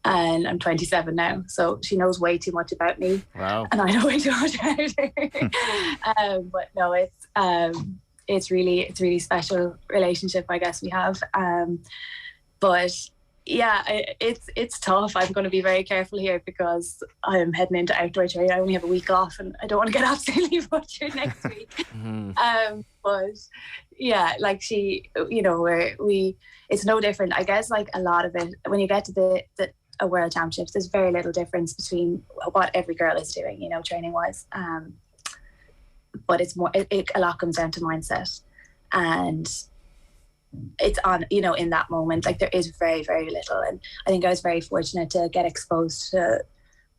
and I'm 27 now, so she knows way too much about me. Wow. And I know way too much about her. But no, it's really special relationship, I guess we have. But yeah, it's tough. I'm going to be very careful here because I'm heading into outdoor training. I only have a week off, and I don't want to get absolutely butchered next week. But yeah, like she, it's no different. I guess like a lot of it, when you get to the World Championships, there's very little difference between what every girl is doing, training wise. But it's more, a lot comes down to mindset, and it's on, in that moment, like there is very, very little. And I think I was very fortunate to get exposed to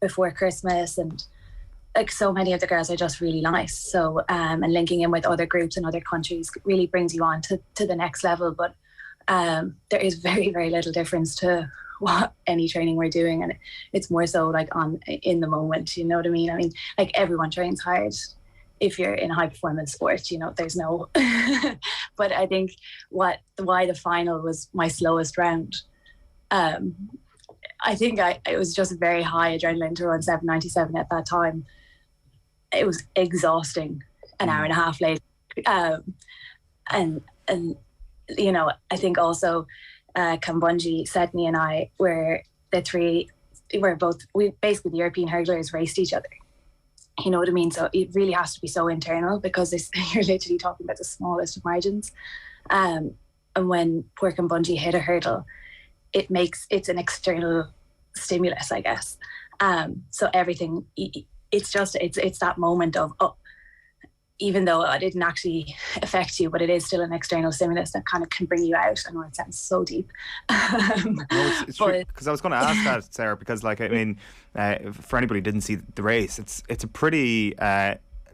before Christmas, and like so many of the girls are just really nice. So and linking in with other groups in other countries really brings you on to the next level. But there is very, very little difference to what any training we're doing, and it's more so like in the moment, you know what I mean? I mean, like everyone trains hard if you're in a high performance sport, there's no but I think why the final was my slowest round, I think it was just very high adrenaline to run 7:97 at that time. It was exhausting an hour and a half later, and I think also Kambunji, Sedney and I were basically the European hurdlers raced each other. You know what I mean? So it really has to be so internal, because you're literally talking about the smallest of margins. And when poor Kambunji hit a hurdle, it's an external stimulus, I guess. So everything, it's that moment of, even though it didn't actually affect you, but it is still an external stimulus that kind of can bring you out. I know it sounds so deep. It's true, because I was going to ask that, Sarah, because for anybody who didn't see the race, it's a pretty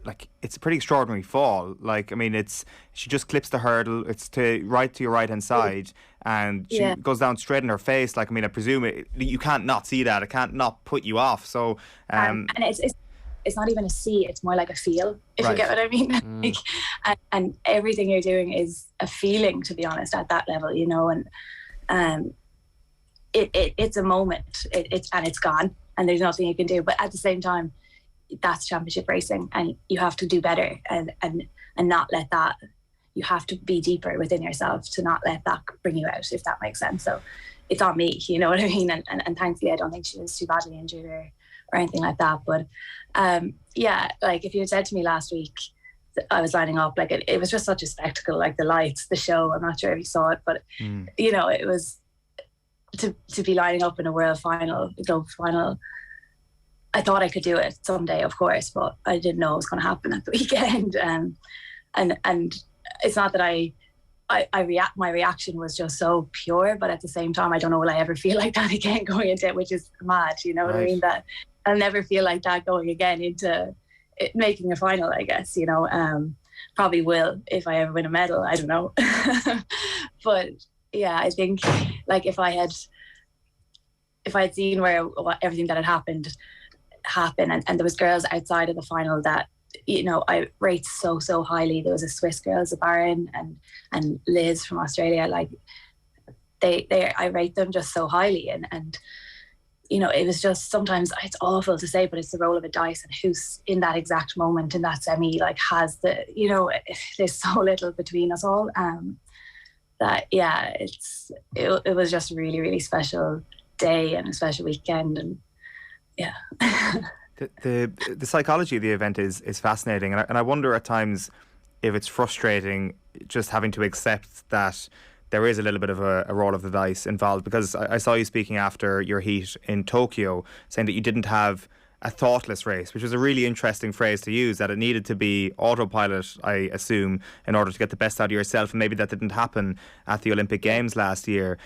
like it's a pretty extraordinary fall. Like, I mean, she just clips the hurdle. It's right to your right hand side, and she goes down straight in her face. Like, I mean, I presume you can't not see that. It can't not put you off. So, and it's not even a see. It's more like a feel, if you get what I mean. And everything you're doing is a feeling, to be honest, at that level, you know. And it's a moment. It's gone, and there's nothing you can do. But at the same time, that's championship racing, and you have to do better and not let that. You have to be deeper within yourself to not let that bring you out, if that makes sense. So it's on me, you know what I mean? And thankfully I don't think she was too badly injured or anything like that. But like if you had said to me last week that I was lining up, like it was just such a spectacle, like the lights, the show. I'm not sure if you saw it, but you know, it was to be lining up in a world final, global final. I thought I could do it someday, of course, but I didn't know it was going to happen at the weekend. And it's not that my reaction was just so pure, but at the same time, I don't know, will I ever feel like that again going into it, which is mad, you know what I mean? That I'll never feel like that going again into it, making a final, I guess, you know. Probably will if I ever win a medal, I don't know. But yeah, I think like if I had seen everything that had happened happen, and there was girls outside of the final that, you know, I rate so highly. There was a Swiss girl, Zabarin, and Liz from Australia. Like I rate them just so highly, and you know, it was just, sometimes it's awful to say, but it's the roll of a dice, and who's in that exact moment in that semi, like has the, you know, there's so little between us all. That it was just a really, really special day and a special weekend, and yeah. The psychology of the event is fascinating, and I wonder at times if it's frustrating just having to accept that there is a little bit of a roll of the dice involved, because I saw you speaking after your heat in Tokyo saying that you didn't have a thoughtless race, which was a really interesting phrase to use, that it needed to be autopilot, I assume, in order to get the best out of yourself, and maybe that didn't happen at the Olympic Games last year.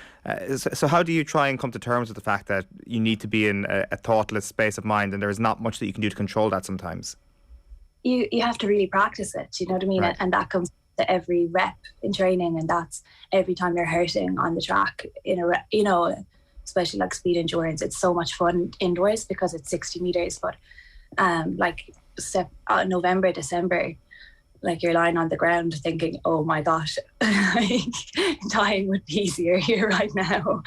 So how do you try and come to terms with the fact that you need to be in a thoughtless space of mind, and there is not much that you can do to control that sometimes? You have to really practice it, you know what I mean? Right. And that comes to every rep in training, and that's every time you're hurting on the track, you know, especially like speed endurance. It's so much fun indoors because it's 60 meters, but like November, December, like you're lying on the ground thinking, oh my gosh, dying would be easier here right now,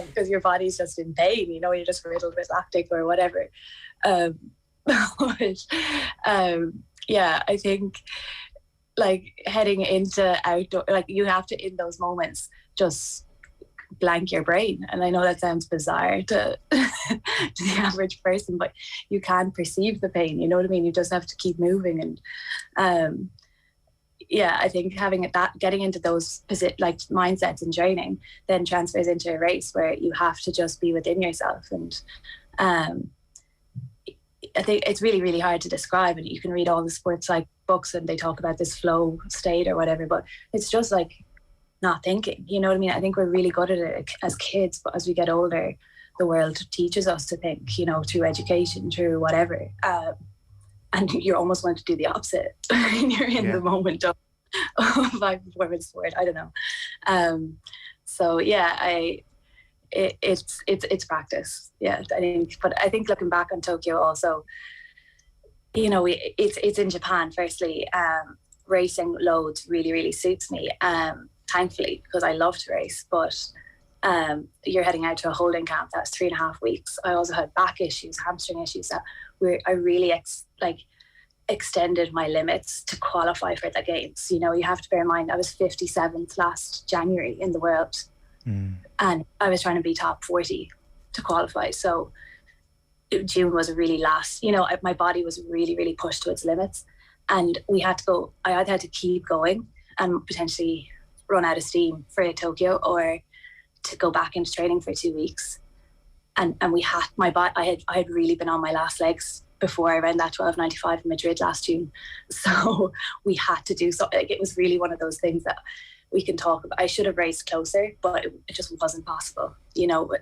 because your body's just in pain, you know, you're just riddled with lactic or whatever. Yeah, I think like heading into outdoor, like you have to, in those moments, just blank your brain. And I know that sounds bizarre to the average person, but you can perceive the pain, you know what I mean? You just have to keep moving. And yeah, I think getting into those like mindsets in training then transfers into a race where you have to just be within yourself. And I think it's really, really hard to describe, and you can read all the sports like books and they talk about this flow state or whatever, but it's just like not thinking, you know what I mean? I think we're really good at it as kids, but as we get older, the world teaches us to think, you know, through education, through whatever, and you're almost going to do the opposite when you're in the moment of high performance sport. I don't know. So yeah, it's practice. Yeah, I think looking back on Tokyo also, you know, it's in Japan. Firstly, racing loads really, really suits me. Thankfully, because I love to race, but you're heading out to a holding camp that's 3.5 weeks. I also had back issues, hamstring issues that I really extended my limits to qualify for the games. You know, you have to bear in mind I was 57th last January in the world, and I was trying to be top 40 to qualify. So June was a really last, you know, my body was really, really pushed to its limits, and we had to go. I either had to keep going and potentially run out of steam for Tokyo, or to go back into training for 2 weeks. And we had I had really been on my last legs before I ran that 12:95 in Madrid last June. So we had to do something. Like, it was really one of those things that we can talk about. I should have raced closer, but it just wasn't possible, you know.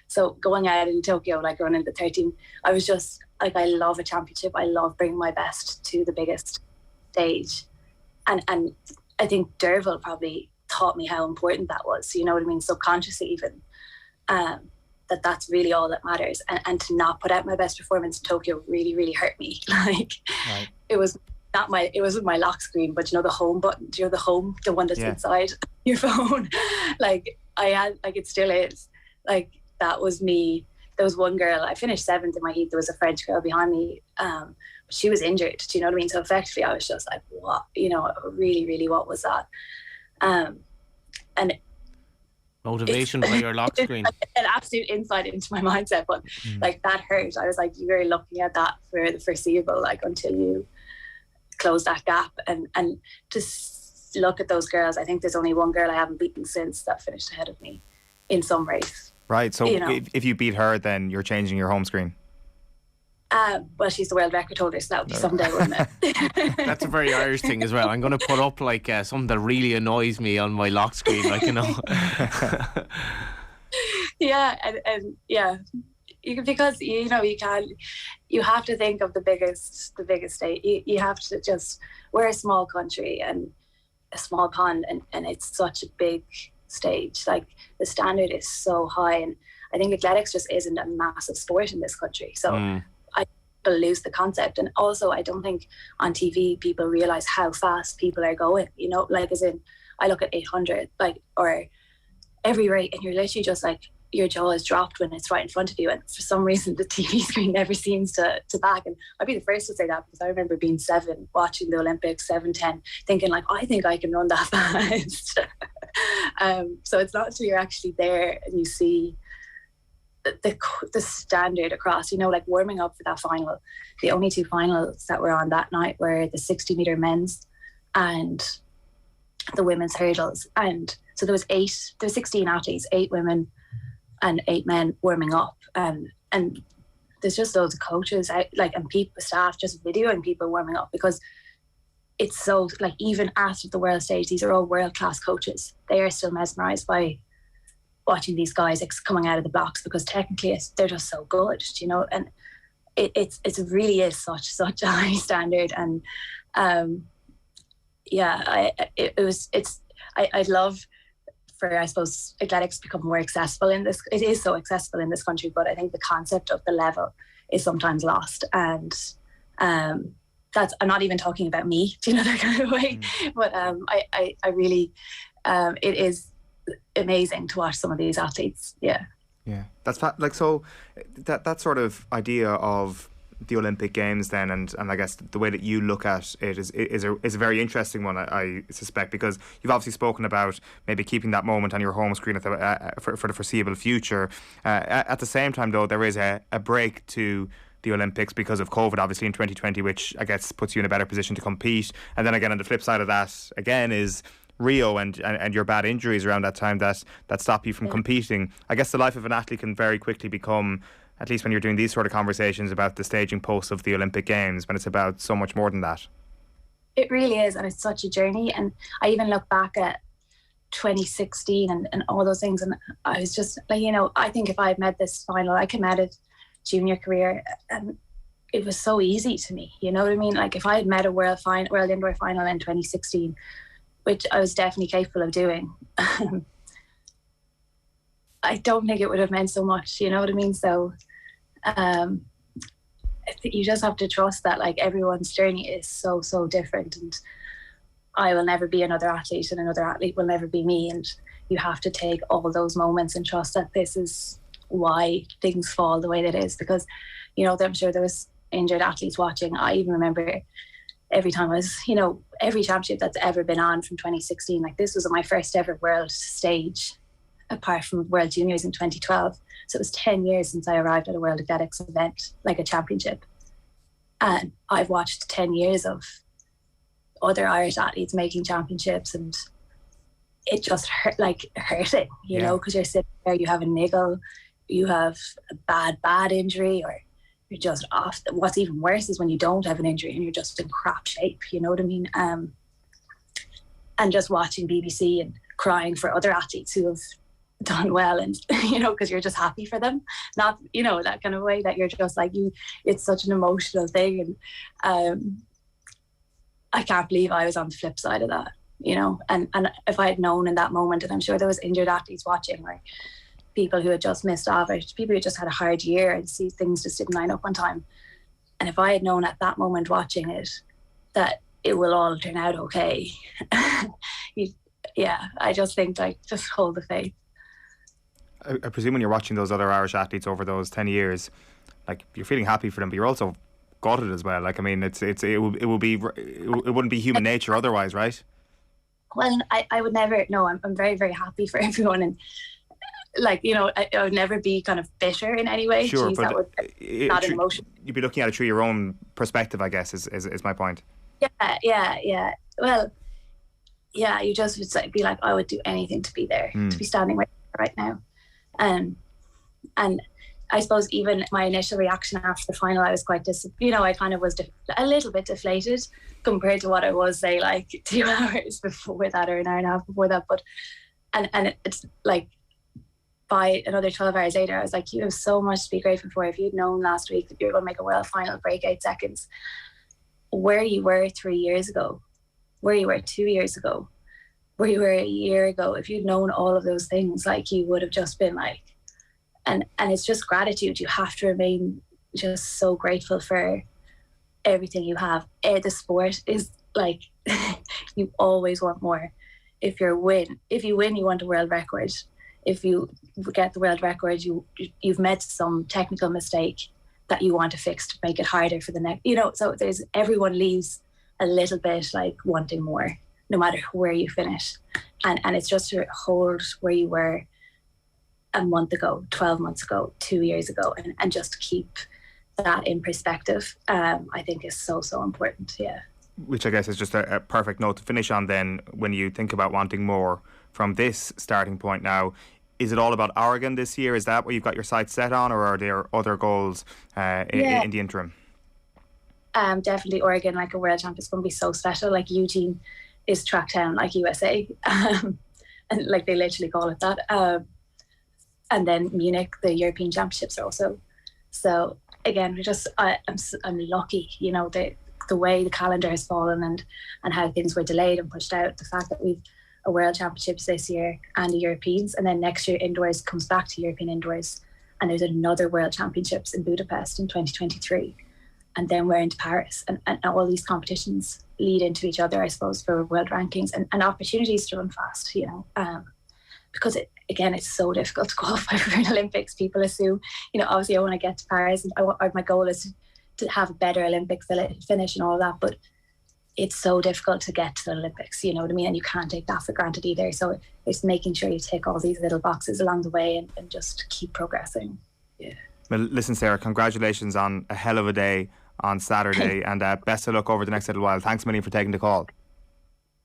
So going out in Tokyo, like running the 13, I was just like, I love a championship. I love bringing my best to the biggest stage. And I think Derval probably taught me how important that was, you know what I mean? Subconsciously even, that's really all that matters. And to not put out my best performance in Tokyo really, really hurt me. Like, right. It wasn't my lock screen, but you know, the home button, you know, the one that's inside your phone. Like I had, like it still is. Like that was me. There was one girl, I finished 7th in my heat. There was a French girl behind me. But she was injured. Do you know what I mean? So effectively I was just like, what, you know, really, really, what was that? And motivation by your lock screen. An absolute insight into my mindset, but like that hurt. I was like, you're looking at that for the foreseeable, like until you close that gap. And just look at those girls. I think there's only one girl I haven't beaten since that finished ahead of me in some race. Right. So you know, if you beat her, then you're changing your home screen. Well, she's the world record holder, so that would be someday, wouldn't it? That's a very Irish thing as well. I'm going to put up like something that really annoys me on my lock screen, like, you know. Yeah, and yeah, because you know you have to think of the biggest state. You have to just, we're a small country and a small pond, and it's such a big stage. Like the standard is so high, and I think athletics just isn't a massive sport in this country. So people lose the concept. And also I don't think on TV people realize how fast people are going, you know, like as in I look at 800 like or every rate and you're literally just like your jaw is dropped when it's right in front of you, and for some reason the TV screen never seems to back. And I'd be the first to say that, because I remember being 7 watching the Olympics, 7-10, thinking like, I think I can run that fast. So it's not until you're actually there and you see the standard across, you know, like warming up for that final. The only 2 finals that were on that night were the 60-meter men's and the women's hurdles. And so there was 16 athletes, 8 women and 8 men warming up. And there's just loads of coaches out, like, and people, staff just videoing people warming up, because it's so, like, even after the world stage, these are all world-class coaches. They are still mesmerised by watching these guys coming out of the blocks, because technically they're just so good, you know. And it really is such a high standard. And I'd love for, I suppose, athletics to become more accessible in this. It is so accessible in this country, but I think the concept of the level is sometimes lost. And that's, I'm not even talking about me, do you know, that kind of way. But I really, it is amazing to watch some of these athletes. Yeah. That's like, so that sort of idea of the Olympic Games then, and I guess the way that you look at it is a very interesting one, I suspect, because you've obviously spoken about maybe keeping that moment on your home screen for the foreseeable future. At the same time, though, there is a break to the Olympics because of COVID, obviously, in 2020, which I guess puts you in a better position to compete. And then again, on the flip side of that, again, is Rio and your bad injuries around that time that stop you from competing. I guess the life of an athlete can very quickly become, at least when you're doing these sort of conversations about the staging posts of the Olympic Games, when it's about so much more than that. It really is, and it's such a journey. And I even look back at 2016 and all those things, and I was just like, you know, I think if I had made this final, I could have made a junior career, and it was so easy to me, you know what I mean? Like if I had made a world indoor final in 2016, which I was definitely capable of doing, I don't think it would have meant so much, you know what I mean? So you just have to trust that, like, everyone's journey is so different, and I will never be another athlete and another athlete will never be me, and you have to take all those moments and trust that this is why things fall the way that it is. Because, you know, I'm sure there was injured athletes watching. I even remember every time I was, you know, every championship that's ever been on from 2016, like this was my first ever world stage, apart from World Juniors in 2012. So it was 10 years since I arrived at a World Athletics event, like a championship. And I've watched 10 years of other Irish athletes making championships, and it just hurting, you know, because you're sitting there, you have a niggle, you have a bad injury, or you're just off. What's even worse is when you don't have an injury and you're just in crap shape, you know what I mean? And just watching BBC and crying for other athletes who have done well, and because you're just happy for them, not that kind of way that you're just like it's such an emotional thing. And I can't believe I was on the flip side of that, and if I had known in that moment, and I'm sure there was injured athletes watching, or people who had just missed off, or people who just had a hard year and see things just didn't line up on time, and if I had known at that moment watching it that it will all turn out okay, I just think just hold the faith. I presume when you're watching those other Irish athletes over those 10 years, you're feeling happy for them, but you're also gutted as well. I mean, it wouldn't be human nature otherwise, right? Well, I would never. No, I'm very, very happy for everyone, and I would never be kind of bitter in any way. Sure, Jeez, but that would not an emotion. You'd be looking at it through your own perspective, I guess, is my point. Yeah. Well, yeah, you just would be like, I would do anything to be there, to be standing right now. And I suppose even my initial reaction after the final, I was quite I kind of was a little bit deflated compared to what I was, say, 2 hours before that, or an hour and a half before that. But and it's by another 12 hours later, I was like, you have so much to be grateful for. If you'd known last week that you were going to make a world final, break 8 seconds, where you were 3 years ago, where you were 2 years ago, where you were a year ago, if you'd known all of those things, you would have just been and it's just gratitude. You have to remain just so grateful for everything you have. The sport is you always want more. If you win, you want a world record. If you get the world record, you've made some technical mistake that you want to fix to make it harder for the next. So everyone leaves a little bit wanting more, no matter where you finish. And it's just to hold where you were a month ago, 12 months ago, 2 years ago, and just keep that in perspective, I think is so, so important, yeah. Which I guess is just a perfect note to finish on then. When you think about wanting more from this starting point now, is it all about Oregon this year? Is that what you've got your sights set on, or are there other goals in the interim? Definitely Oregon, a world champ is going to be so special. Eugene is track town like USA, and they literally call it that. And then Munich, the European Championships also. So again, I'm lucky, the way the calendar has fallen and how things were delayed and pushed out. The fact that we've a World Championships this year and the Europeans, and then next year indoors comes back to European indoors, and there's another World Championships in Budapest in 2023, and then we're into Paris, and all these competitions lead into each other, I suppose, for world rankings and opportunities to run fast, because it's so difficult to qualify for an Olympics. People assume, obviously I want to get to Paris, and my goal is to have a better Olympics finish and all that, but it's so difficult to get to the Olympics, you know what I mean? And you can't take that for granted either. So it's making sure you tick all these little boxes along the way and just keep progressing. Yeah. Well, listen, Sarah, congratulations on a hell of a day on Saturday, and best of luck over the next little while. Thanks, Minnie, for taking the call.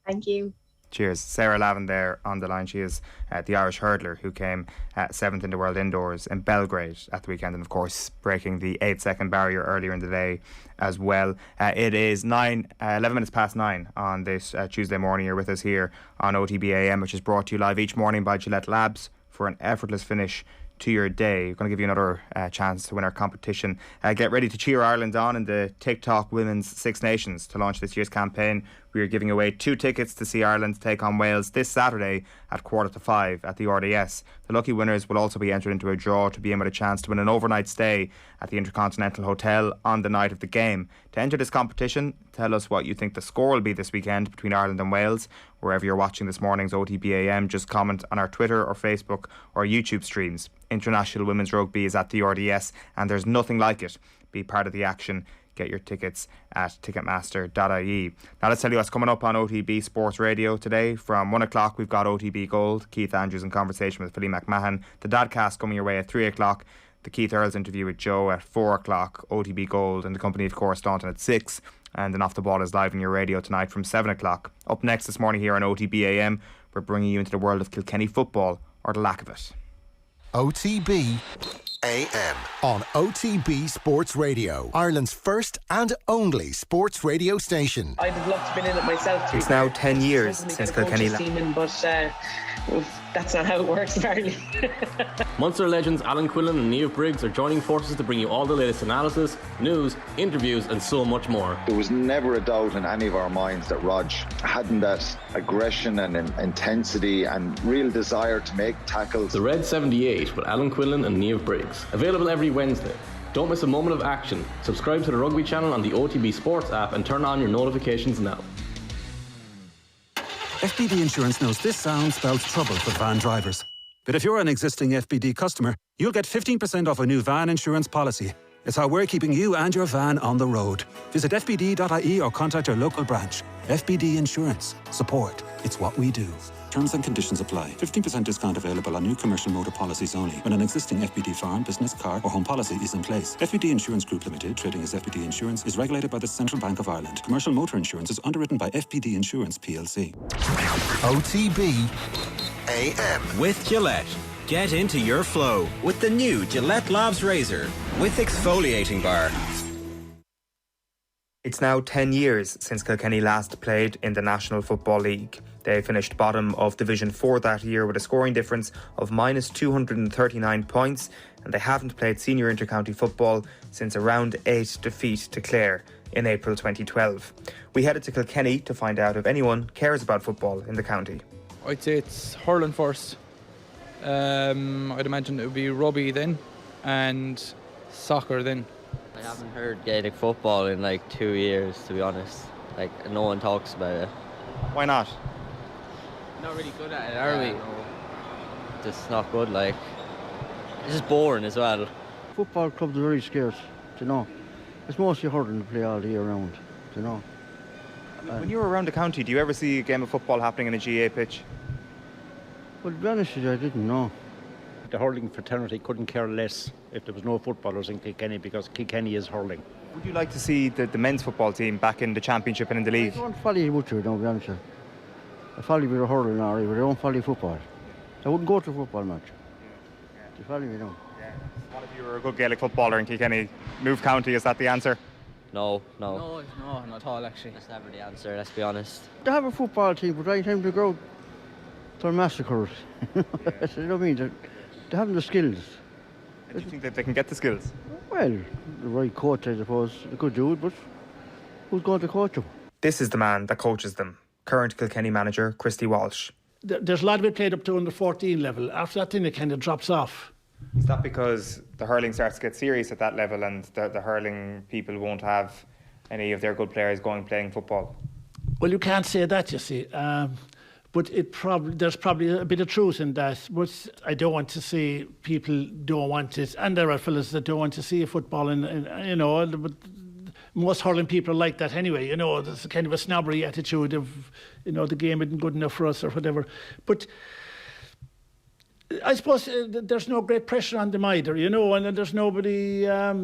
Thank you. Cheers. Sarah Lavin there on the line. She is the Irish hurdler who came 7th in the world indoors in Belgrade at the weekend, and of course breaking the 8-second barrier earlier in the day as well. It is 11 minutes past 9 on this Tuesday morning. You're with us here on OTB AM, which is brought to you live each morning by Gillette Labs for an effortless finish to your day. We're going to give you another chance to win our competition. Get ready to cheer Ireland on in the TikTok Women's Six Nations. To launch this year's campaign, we are giving away 2 tickets to see Ireland take on Wales this Saturday at 5:15 at the RDS. The lucky winners will also be entered into a draw to be in with a chance to win an overnight stay at the Intercontinental Hotel on the night of the game. To enter this competition, tell us what you think the score will be this weekend between Ireland and Wales. Wherever you're watching this morning's OTB AM, just comment on our Twitter or Facebook or YouTube streams. International Women's Rugby is at the RDS, and there's nothing like it. Be part of the action. Get your tickets at ticketmaster.ie. Now let's tell you what's coming up on OTB Sports Radio today. From 1 o'clock we've got OTB Gold, Keith Andrews in conversation with Philly McMahon. The Dadcast coming your way at 3 o'clock. The Keith Earls interview with Joe at 4 o'clock. OTB Gold and the company of Cora Staunton at 6. And then Off the Ball is live on your radio tonight from 7 o'clock. Up next this morning here on OTB AM, we're bringing you into the world of Kilkenny football, or the lack of it. OTB AM on OTB Sports Radio, Ireland's first and only sports radio station. I'd have loved to have been in it myself. It's now 10 years since Kilkenny. But we've That's not how it works, apparently. Munster legends Alan Quillan and Niamh Briggs are joining forces to bring you all the latest analysis, news, interviews and so much more. There was never a doubt in any of our minds that Rog hadn't that aggression and intensity and real desire to make tackles. The Red 78 with Alan Quillan and Niamh Briggs. Available every Wednesday. Don't miss a moment of action. Subscribe to the Rugby channel on the OTB Sports app and turn on your notifications now. FBD Insurance knows this sound spells trouble for van drivers. But if you're an existing FBD customer, you'll get 15% off a new van insurance policy. It's how we're keeping you and your van on the road. Visit fbd.ie or contact your local branch. FBD Insurance. Support. It's what we do. Terms and conditions apply. 15% discount available on new commercial motor policies only when an existing FBD farm, business, car or home policy is in place. FBD Insurance Group Limited, trading as FBD Insurance, is regulated by the Central Bank of Ireland. Commercial motor insurance is underwritten by FBD Insurance PLC. OTB AM. With Gillette. Get into your flow with the new Gillette Labs razor with exfoliating bar. It's now 10 years since Kilkenny last played in the National Football League. They finished bottom of Division 4 that year with a scoring difference of minus 239 points, and they haven't played senior intercounty football since a round 8 defeat to Clare in April 2012. We headed to Kilkenny to find out if anyone cares about football in the county. I'd say it's hurling first. I'd imagine it would be rugby then and soccer then. I haven't heard Gaelic football in like 2 years, to be honest. Like, no one talks about it. Why not? Not really good at it, are we? No. Just not good, like. It's just boring as well. Football clubs are very scarce, you know. It's mostly hurling to play all the year round, you know. When you were around the county, do you ever see a game of football happening in a GA pitch? Well, to be honest with you, I didn't know. The hurling fraternity couldn't care less if there was no footballers in Kilkenny because Kilkenny is hurling. Would you like to see the men's football team back in the championship and in the league? I don't follow much of it, to be honest with you. I follow a bit of hurling already, but I don't follow football. I wouldn't go to a football match. Do you follow me now? Yeah. What if you were a good Gaelic footballer in Kilkenny? Move county, is that the answer? No. No, not at all, actually. That's never the answer, let's be honest. They have a football team, but right time to go, they're massacres. You know what I mean? They haven't the skills. And do you think that they can get the skills? Well, the right coach, I suppose, they could do it, but who's going to coach them? This is the man that coaches them. Current Kilkenny manager, Christy Walsh. There's a lot of it played up to under 14 level. After that, then it kind of drops off. Is that because the hurling starts to get serious at that level and the hurling people won't have any of their good players playing football? Well, you can't say that, you see. But there's probably a bit of truth in that. But I don't want to see people don't want it. And there are fellas that don't want to see football. And you know, but most hurling people are like that anyway. You know, there's a kind of a snobbery attitude of, you know, the game isn't good enough for us or whatever. But I suppose there's no great pressure on them either, you know, and there's nobody. I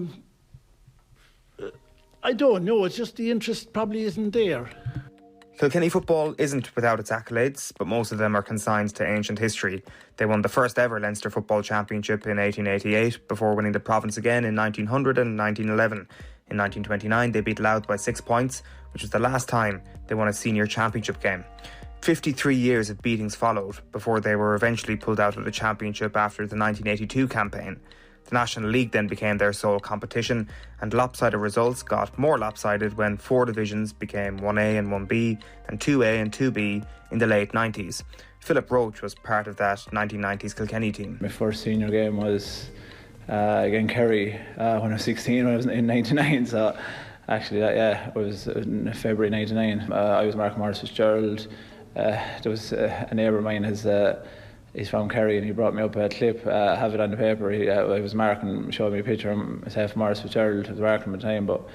don't know. It's just the interest probably isn't there. Kilkenny football isn't without its accolades, but most of them are consigned to ancient history. They won the first ever Leinster Football Championship in 1888 before winning the province again in 1900 and 1911. In 1929 they beat Louth by 6 points, which was the last time they won a senior championship game. 53 years of beatings followed before they were eventually pulled out of the championship after the 1982 campaign. The National League then became their sole competition, and lopsided results got more lopsided when 4 divisions became 1A and 1B and 2A and 2B in the late 90s. Philip Roach was part of that 1990s Kilkenny team. My first senior game was against Kerry when I was 16, when I was in 99, so actually it was in February 99. I was marking Morris Fitzgerald. There was a neighbour of mine, he's from Kerry, and he brought me up a clip, have it on the paper. I was marking, showed me a picture of myself, Morris Fitzgerald. I was marking at the time, but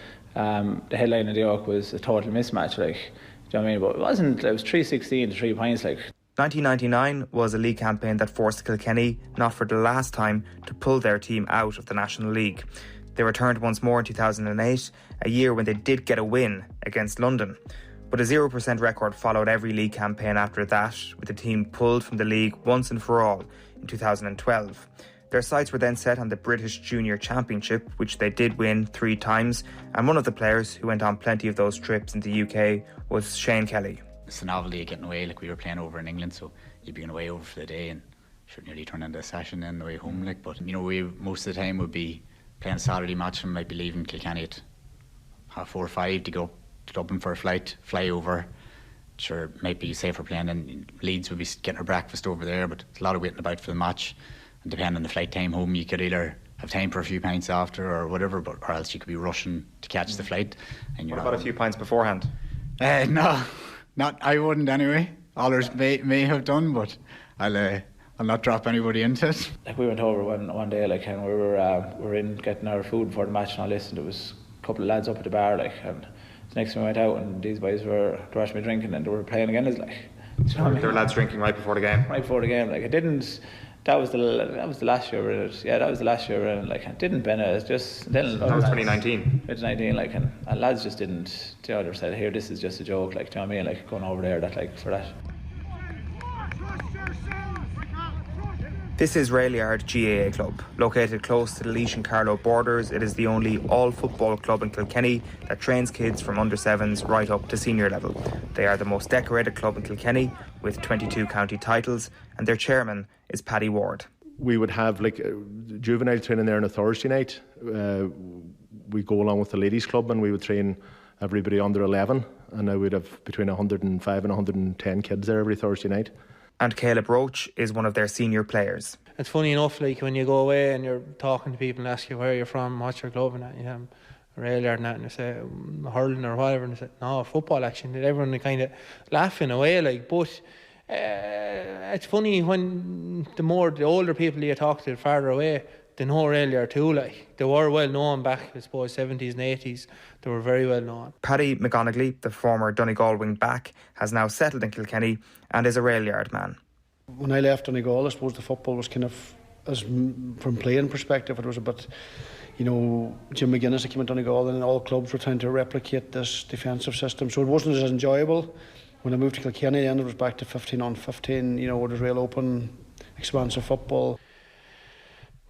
the headline of the Oak was a total mismatch, like, do you know what I mean? But it was 3-16 to 3 points, like. 1999 was a league campaign that forced Kilkenny, not for the last time, to pull their team out of the National League. They returned once more in 2008, a year when they did get a win against London. But a 0% record followed every league campaign after that, with the team pulled from the league once and for all in 2012. Their sights were then set on the British Junior Championship, which they did win 3 times, and one of the players who went on plenty of those trips in the UK was Shane Kelly. It's a novelty of getting away, like we were playing over in England, so you'd be going away over for the day and should nearly turn into a session then the way home. Like, but we most of the time would be playing a Saturday match and might be leaving Kilkenny at 4:30 or 5 to go to Dublin for a fly over. Sure, might be safer playing, and Leeds would be getting her breakfast over there, but there's a lot of waiting about for the match, and depending on the flight time home, you could either have time for a few pints after or whatever, or else you could be rushing to catch the flight. And what about a few pints beforehand? No, I wouldn't anyway. Others may have done, but I'll not drop anybody into it. Like, we went over one day, like, and we were in getting our food before the match, and I listened. There was a couple of lads up at the bar, like, and the next time we went out, and these boys were watching me drinking, and they were playing again. It's like, there were lads drinking right before the game. Right before the game, like, it didn't. That was the last year we were in it. Yeah, that was the last year we were in it. Like, it didn't benefit. It's just then. That was 2019. 2019, like, and lads just didn't. The other said, "Here, this is just a joke." Like, do you know what I mean? Like, going over there, that, like, for that. This is Railyard GAA Club. Located close to the Laois and Carlow borders, it is the only all-football club in Kilkenny that trains kids from under-7s right up to senior level. They are the most decorated club in Kilkenny, with 22 county titles, and their chairman is Paddy Ward. We would have like juvenile training there on a Thursday night. We go along with the ladies club and we would train everybody under 11, and we'd have between 105 and 110 kids there every Thursday night. And Caleb Roach is one of their senior players. It's funny enough, like, when you go away and you're talking to people and ask you where you're from, what's your club, and that, you have Railyard and that, and they say hurling or whatever, and they say no, football, actually. And everyone kind of laughing away, like. But it's funny when the older people you talk to, the farther away, they know Railyard too. Like, they were well known back, I suppose, 70s and 80s. They were very well known. Paddy McGonigal, the former Donegal wing back, has now settled in Kilkenny and is a Railyard man. When I left Donegal, I suppose the football was kind of, as from playing perspective, it was a bit, Jim McGuinness came in Donegal, and all clubs were trying to replicate this defensive system, so it wasn't as enjoyable. When I moved to Kilkenny, then it was back to 15 on 15. It was real open, expansive football.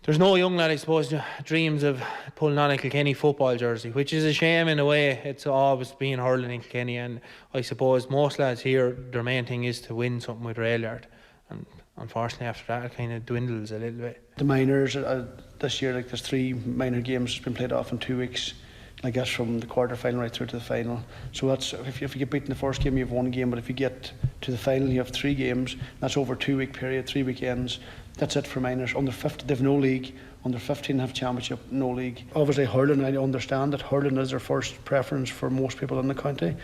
There's no young lad, I suppose, dreams of pulling on a Kilkenny football jersey, which is a shame in a way. It's always been hurling in Kilkenny, and I suppose most lads here, their main thing is to win something with Railyard. And unfortunately, after that, it kind of dwindles a little bit. The minors, this year, like, there's 3 minor games that's been played off in 2 weeks. I guess from the quarter-final right through to the final. So that's, if you get beaten the first game, you have 1 game, but if you get to the final, you have 3 games. That's over a 2-week period, 3 weekends. That's it for minors. Under 15, they've no league. Under 15 have championship, no league. Obviously hurling, I understand that hurling is their first preference for most people in the county,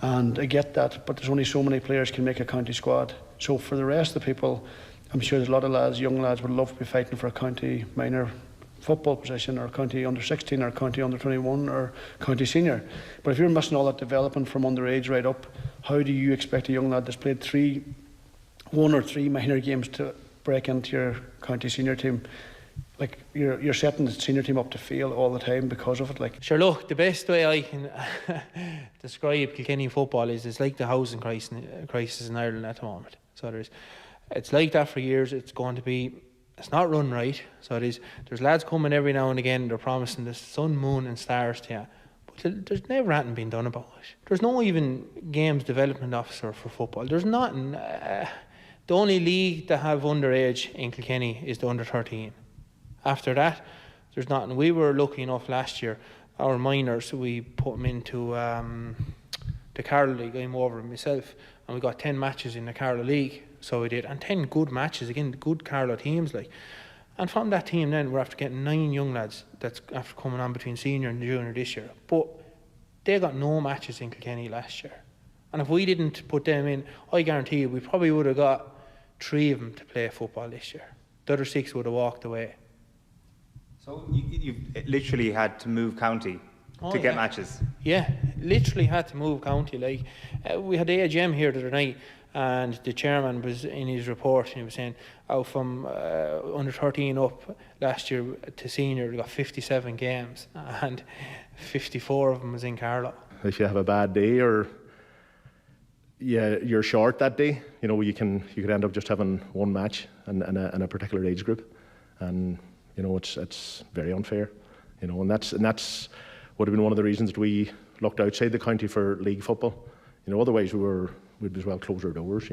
and I get that, but there's only so many players can make a county squad. So for the rest of the people, I'm sure there's a lot of lads, young lads, would love to be fighting for a county minor football position, or county under 16, or county under 21, or county senior. But if you're missing all that development from underage right up, how do you expect a young lad that's played 1 or 3 minor games to break into your county senior team? Like, you're setting the senior team up to fail all the time because of it. Like, sure, look, the best way I can describe Kilkenny football is it's like the housing crisis in Ireland at the moment. So it's like that for years. It's going to be, it's not run right. So there's lads coming every now and again, they're promising the sun, moon and stars to you, but there's never anything been done about it. There's no even games development officer for football. There's nothing. The only league that have underage in Kilkenny is the under 13. After that, there's nothing. We were lucky enough last year, our minors, we put them into the Carlow League. I'm over myself, and we got 10 matches in the Carlow League. So we did, and 10 good matches, again, good Carlow teams, like. And from that team then, we're after getting 9 young lads that's after coming on between senior and junior this year. But they got no matches in Kilkenny last year. And if we didn't put them in, I guarantee you, we probably would have got 3 of them to play football this year. The other 6 would have walked away. So you've literally had to move county to get matches? Yeah, literally had to move county. Like, we had the AGM here the other night, and the chairman was in his report, and he was saying, from under 13 up last year to senior, we got 57 games, and 54 of them was in Carlow. If you have a bad day, or you're short that day, you could end up just having 1 match in a particular age group, and it's very unfair, and that's would have been one of the reasons that we looked outside the county for league football. Otherwise we'd as well close our doors,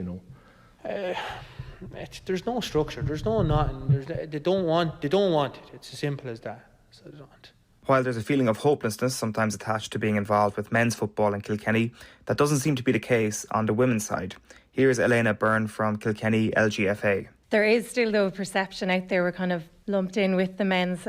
There's no structure. There's no nothing. They don't want it. It's as simple as that. So they don't. While there's a feeling of hopelessness sometimes attached to being involved with men's football in Kilkenny, that doesn't seem to be the case on the women's side. Here's Elena Byrne from Kilkenny LGFA. There is still, though, a perception out there. We're kind of lumped in with the men's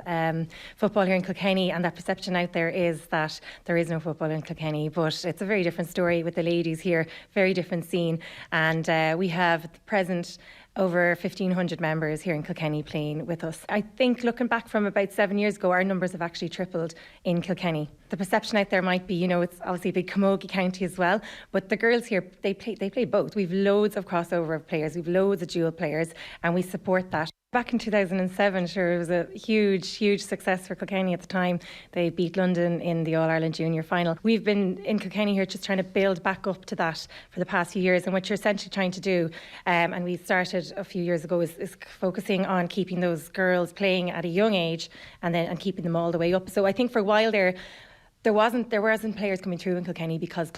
football here in Kilkenny, and that perception out there is that there is no football in Kilkenny, but it's a very different story with the ladies here, very different scene, and we have at the present over 1,500 members here in Kilkenny playing with us. I think looking back from about 7 years ago, our numbers have actually tripled in Kilkenny. The perception out there might be, it's obviously a big camogie county as well, but the girls here, they play both. We've loads of crossover of players, we've loads of dual players, and we support that. Back in 2007, sure, it was a huge, huge success for Kilkenny at the time. They beat London in the All-Ireland Junior Final. We've been in Kilkenny here just trying to build back up to that for the past few years, and what you're essentially trying to do, and we started a few years ago, is focusing on keeping those girls playing at a young age and keeping them all the way up. So I think for a while there wasn't players coming through in Kilkenny because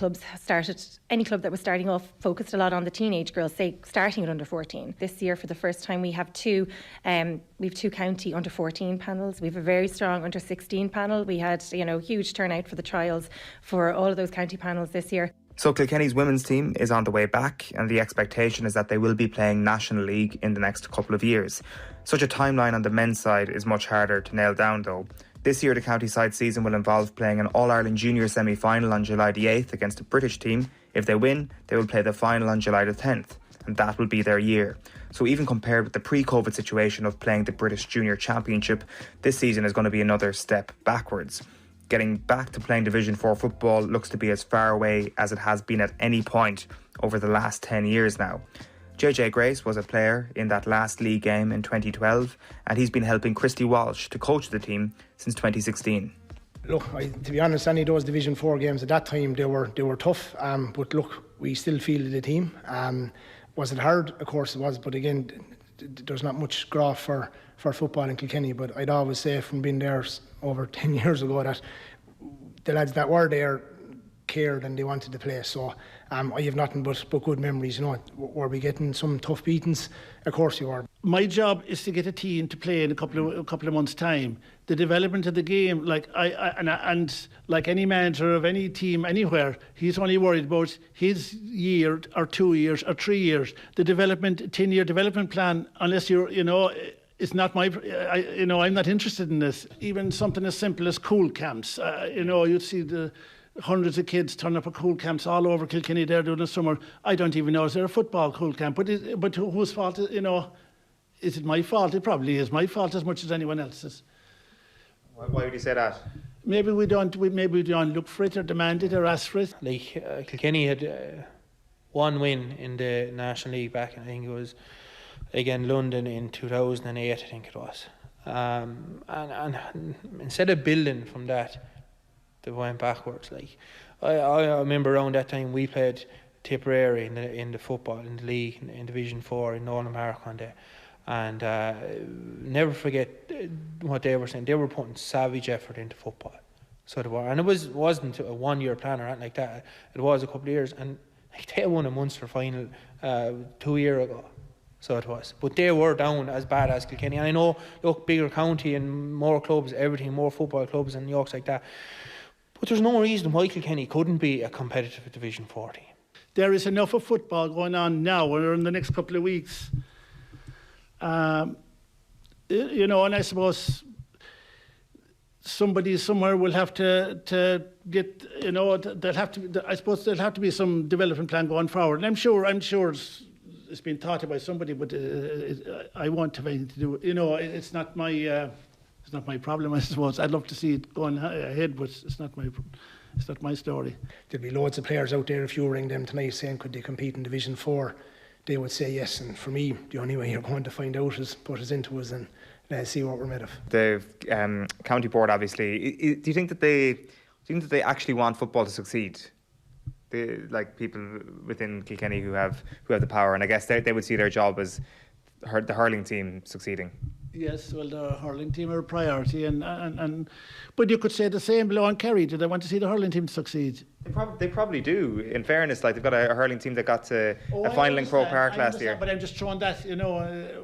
any club that was starting off focused a lot on the teenage girls, say starting at under 14. This year, for the first time, we have two county under 14 panels. We have a very strong under 16 panel. We had huge turnout for the trials for all of those county panels this year. So Kilkenny's women's team is on the way back, and the expectation is that they will be playing National League in the next couple of years. Such a timeline on the men's side is much harder to nail down, though. This year, the county side season will involve playing an All-Ireland Junior semi-final on July the 8th against a British team. If they win, they will play the final on July the 10th, and that will be their year. So even compared with the pre-COVID situation of playing the British Junior Championship, this season is going to be another step backwards. Getting back to playing Division 4 football looks to be as far away as it has been at any point over the last 10 years now. JJ Grace was a player in that last league game in 2012, and he's been helping Christy Walsh to coach the team since 2016. Look, to be honest, any of those Division 4 games at that time, they were tough. But look, we still fielded the team. Was it hard? Of course it was. But again, there's not much graph for football in Kilkenny. But I'd always say from being there over 10 years ago that the lads that were there cared and they wanted to play. So I have nothing but good memories. Were we getting some tough beatings? Of course you were. My job is to get a team to play in a couple of months' time. The development of the game, like like any manager of any team anywhere, he's only worried about his year or 2 years or 3 years. The 10-year development plan, unless it's not I'm not interested in this. Even something as simple as cool camps. You'd see the hundreds of kids turn up at cool camps all over Kilkenny there during the summer. I don't even know, is there a football cool camp? But whose fault, is it my fault? It probably is my fault as much as anyone else's. Why would you say that? Maybe we don't look for it or demand it or ask for it. Kilkenny had one win in the National League back, I think it was again London in 2008, I think it was. And instead of building from that, they went backwards. I remember around that time we played Tipperary in the football in the league in Division 4 in Northern America on there, and never forget what they were saying. They were putting savage effort into football, so they were, and it wasn't a 1 year plan or anything like that. It was a couple of years, and they won a Munster final 2 years ago. So it was. But they were down as bad as Kilkenny. And I know, look, bigger county and more clubs, everything, more football clubs and Yorks like that. But there's no reason why Kilkenny couldn't be a competitive Division 4 team. There is enough of football going on now or in the next couple of weeks. And I suppose somebody somewhere will have to get, I suppose there'll have to be some development plan going forward. And I'm sure it's been thought about somebody, but I won't have anything to do with it. It's not my problem, I suppose. I'd love to see it going ahead, but it's not my story. There'll be loads of players out there if you ring them tonight saying could they compete in Division 4, they would say yes. And for me, the only way you're going to find out is put us into us and let's see what we're made of. The county board, obviously. Do you think that they actually want football to succeed? Like people within Kilkenny who have the power, and I guess they would see their job as the hurling team succeeding. Yes, well, the hurling team are a priority, but you could say the same below on Kerry. Do they want to see the hurling team succeed? They probably do. In fairness, like they've got a hurling team that got to a final in Croke Park last year. But I'm just throwing that,